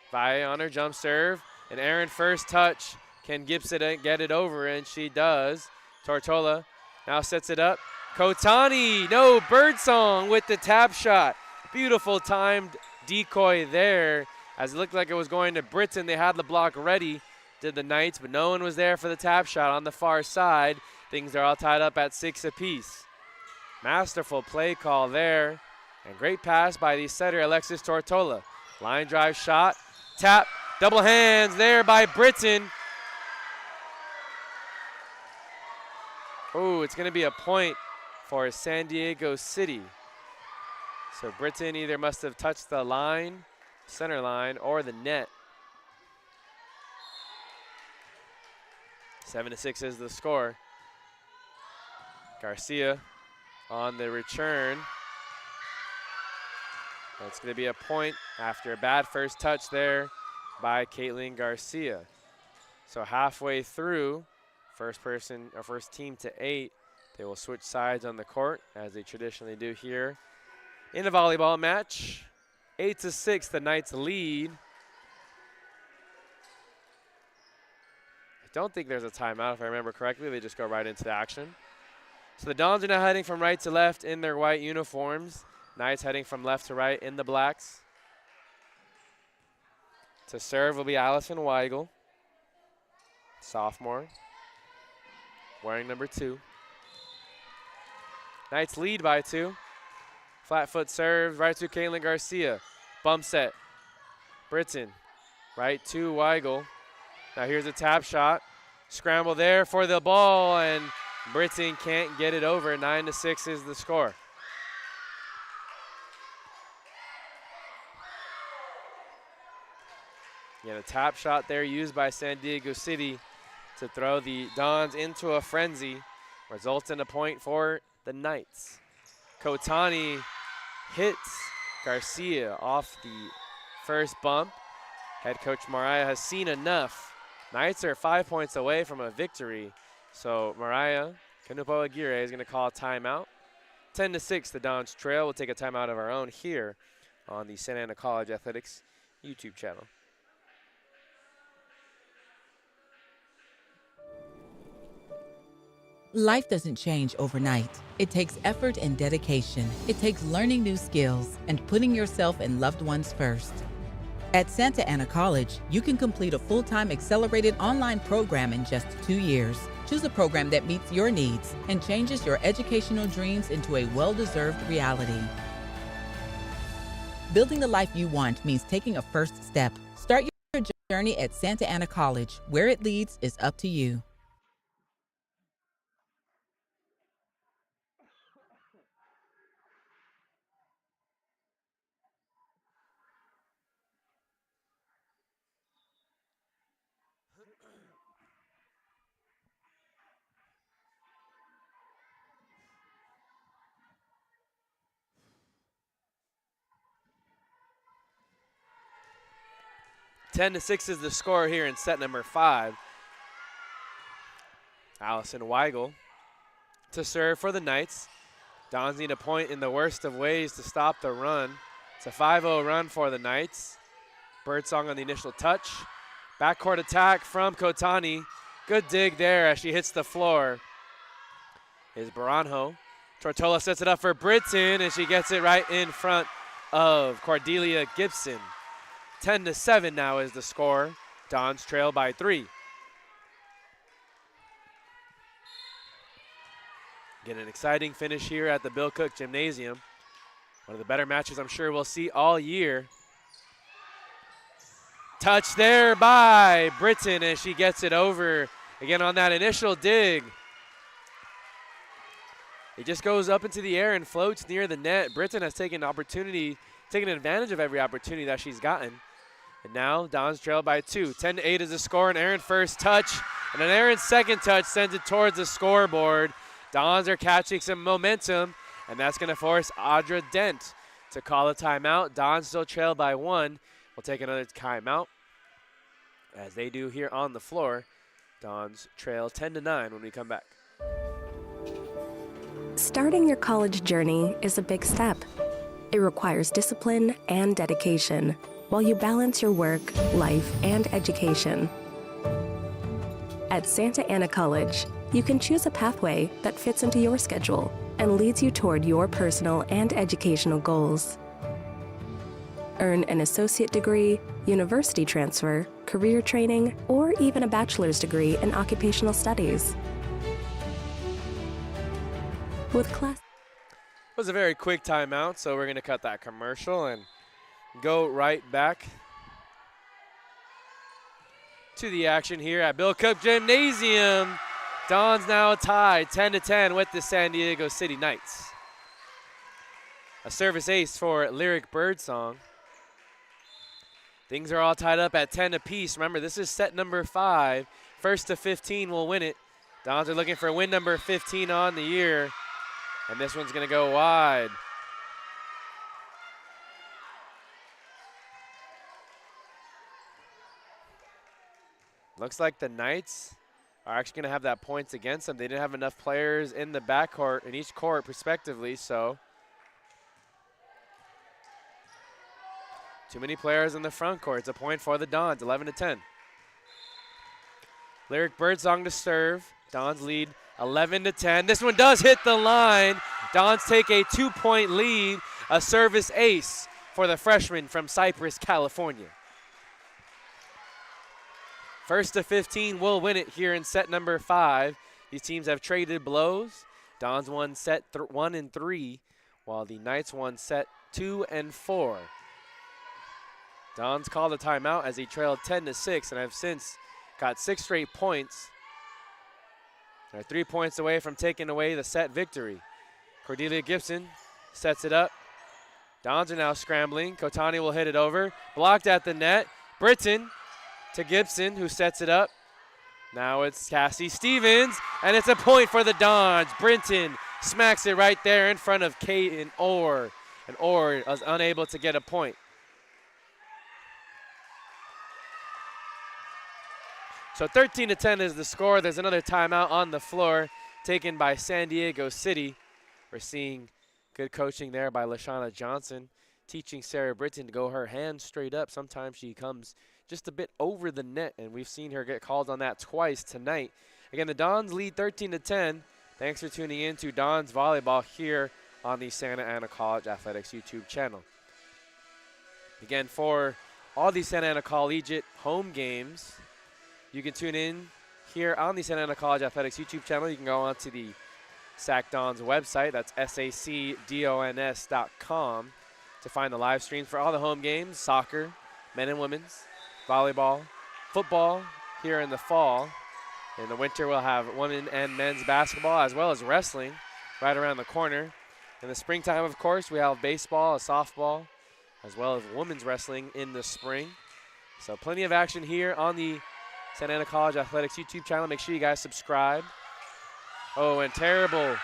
[SPEAKER 1] Valle on her jump serve, and Aaron first touch. Can Gibson get it over? And she does. Tortola now sets it up. Kotani, no, Birdsong with the tap shot. Beautiful timed decoy there, as it looked like it was going to Britton. They had the block ready, did the Knights, but no one was there for the tap shot on the far side. Things are all tied up at 6 apiece. Masterful play call there, and great pass by the setter, Alexis Tortola. Line drive shot, tap, double hands there by Britton. Oh, it's going to be a point for San Diego City. So Britton either must have touched the line, center line, or the net. 7-6 is the score. Garcia on the return. That's going to be a point after a bad first touch there by Caitlin Garcia. So halfway through, first team to 8, they will switch sides on the court, as they traditionally do here in a volleyball match. 8-6, the Knights lead. I don't think there's a timeout, if I remember correctly. They just go right into the action. So the Dons are now heading from right to left in their white uniforms. Knights heading from left to right in the blacks. To serve will be Allison Weigel, sophomore, wearing number 2. Knights lead by 2. Flat foot serve, right to Caitlin Garcia. Bump set. Britton, right to Weigel. Now here's a tap shot. Scramble there for the ball, and Britton can't get it over. 9-6 is the score. Again, a tap shot there used by San Diego City to throw the Dons into a frenzy. Results in a point for the Knights. Kotani hits Garcia off the first bump. Head coach Mariah has seen enough. Knights are 5 points away from a victory. So Mariah Kanupo Aguirre is going to call a timeout. 10-6, the Dons trail. We'll take a timeout of our own here on the Santa Ana College Athletics YouTube channel.
[SPEAKER 4] Life doesn't change overnight. It takes effort and dedication. It takes learning new skills and putting yourself and loved ones first. At Santa Ana College, you can complete a full-time accelerated online program in just 2 years. Choose a program that meets your needs and changes your educational dreams into a well-deserved reality. Building the life you want means taking a first step. Start your journey at Santa Ana College. Where it leads is up to you.
[SPEAKER 1] Ten to 6 is the score here in set number 5. Allison Weigel to serve for the Knights. Dons need a point in the worst of ways to stop the run. It's a 5-0 run for the Knights. Birdsong on the initial touch. Backcourt attack from Kotani. Good dig there as she hits the floor. Is Baranjo. Tortola sets it up for Britton, and she gets it right in front of Cordelia Gibson. 10-7 now is the score. Dons trail by 3. Again, an exciting finish here at the Bill Cook Gymnasium. One of the better matches I'm sure we'll see all year. Touch there by Britton as she gets it over. Again, on that initial dig, it just goes up into the air and floats near the net. Britton has taken advantage of every opportunity that she's gotten. And now Dons trail by 2. 10-8 is the score, and Aaron first touch. And then Aaron's second touch sends it towards the scoreboard. Dons are catching some momentum, and that's going to force Audra Dent to call a timeout. Dons still trail by 1. We'll take another timeout, as they do here on the floor. Dons trail 10-9 when we come back.
[SPEAKER 3] Starting your college journey is a big step. It requires discipline and dedication while you balance your work, life, and education. At Santa Ana College, you can choose a pathway that fits into your schedule and leads you toward your personal and educational goals. Earn an associate degree, university transfer, career training, or even a bachelor's degree in occupational studies. With class.
[SPEAKER 1] It was a very quick timeout, so we're going to cut that commercial and go right back to the action here at Bill Cook Gymnasium. Dons now tied 10-10 with the San Diego City Knights. A service ace for Lyric Birdsong. Things are all tied up at 10 apiece. Remember, this is set number 5. First to 15 will win it. Dons are looking for win number 15 on the year. And this one's going to go wide. Looks like the Knights are actually going to have that points against them. They didn't have enough players in the backcourt, in each court, respectively, so. Too many players in the front court. It's a point for the Dons, 11-10. Lyric Birdsong to serve. Dons lead 11-10. This one does hit the line. Dons take a 2-point lead, a service ace for the freshman from Cypress, California. First to 15 will win it here in set number 5. These teams have traded blows. Dons won set 1 and 3, while the Knights won set 2 and 4. Dons called a timeout as he trailed 10-6 and have since got 6 straight points. They're 3 points away from taking away the set victory. Cordelia Gibson sets it up. Dons are now scrambling. Kotani will hit it over. Blocked at the net. Britton to Gibson, who sets it up. Now it's Cassie Stevens, and it's a point for the Dons. Britton smacks it right there in front of Kate and Orr. And Orr was unable to get a point. So 13-10 is the score. There's another timeout on the floor taken by San Diego City. We're seeing good coaching there by LaShawna Johnson, teaching Sarah Britton to go her hands straight up. Sometimes she comes just a bit over the net, and we've seen her get called on that twice tonight. Again, the Dons lead 13-10. Thanks for tuning in to Dons Volleyball here on the Santa Ana College Athletics YouTube channel. Again, for all the Santa Ana Collegiate home games, you can tune in here on the Santa Ana College Athletics YouTube channel. You can go on to the SAC Dons website, that's sacdons.com, to find the live streams for all the home games, soccer, men and women's, volleyball, football here in the fall. In the winter, we'll have women and men's basketball as well as wrestling right around the corner. In the springtime, of course, we have baseball, softball, as well as women's wrestling in the spring. So plenty of action here on the Santa Ana College Athletics YouTube channel. Make sure you guys subscribe. Oh, and terrible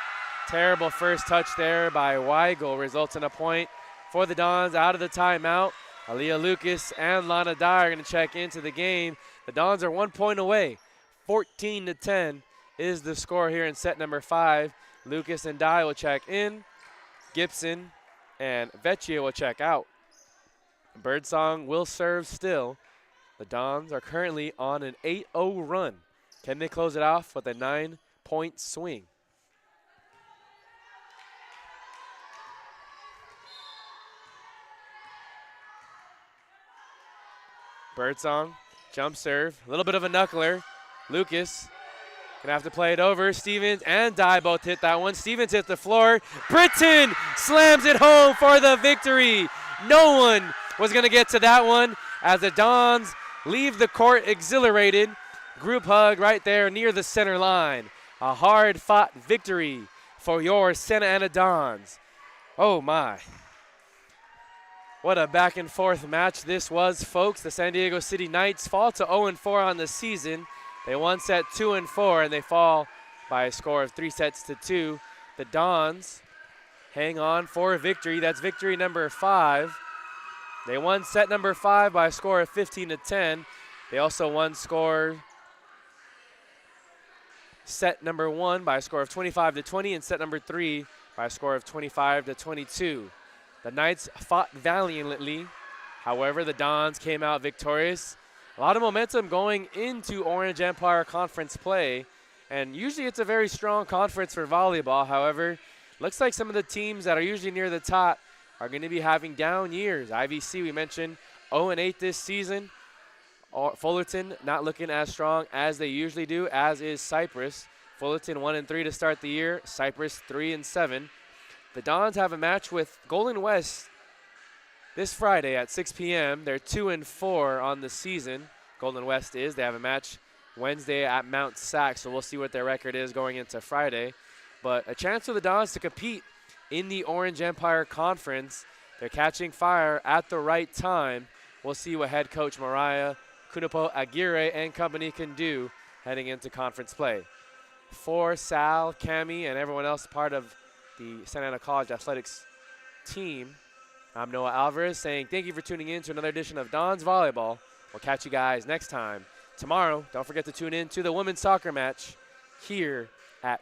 [SPEAKER 1] first touch there by Weigel results in a point for the Dons out of the timeout. Aaliyah Lucas and Lana Dye are going to check into the game. The Dons are 1 point away. 14-10 is the score here in set number 5. Lucas and Dye will check in. Gibson and Vecchia will check out. Birdsong will serve still. The Dons are currently on an 8-0 run. Can they close it off with a 9-point swing? Birdsong, jump serve, a little bit of a knuckler. Lucas gonna have to play it over. Stevens and Dye both hit that one. Stevens hit the floor. Britton slams it home for the victory. No one was gonna get to that one as the Dons leave the court exhilarated. Group hug right there near the center line. A hard-fought victory for your Santa Ana Dons. Oh my. What a back-and-forth match this was, folks. The San Diego City Knights fall to 0-4 on the season. They won set 2-4, and they fall by a score of 3-2. The Dons hang on for a victory. That's victory number 5. They won set number 5 by a score of 15-10. They also won set number 1 by a score of 25-20, and set number 3 by a score of 25-22. The Knights fought valiantly. However, the Dons came out victorious. A lot of momentum going into Orange Empire Conference play, and usually it's a very strong conference for volleyball. However, looks like some of the teams that are usually near the top are going to be having down years. IVC, we mentioned, 0-8 this season. Fullerton not looking as strong as they usually do, as is Cypress. Fullerton 1-3 to start the year. Cypress 3-7. The Dons have a match with Golden West this Friday at 6 p.m. They're 2-4 on the season. Golden West is. They have a match Wednesday at Mount SAC, so we'll see what their record is going into Friday. But a chance for the Dons to compete in the Orange Empire Conference. They're catching fire at the right time. We'll see what head coach Mariah Kunapo Aguirre and company can do heading into conference play. For Sal, Cami, and everyone else part of the Santa Ana College Athletics team, I'm Noah Alvarez saying thank you for tuning in to another edition of Dons Volleyball. We'll catch you guys next time. Tomorrow, don't forget to tune in to the women's soccer match here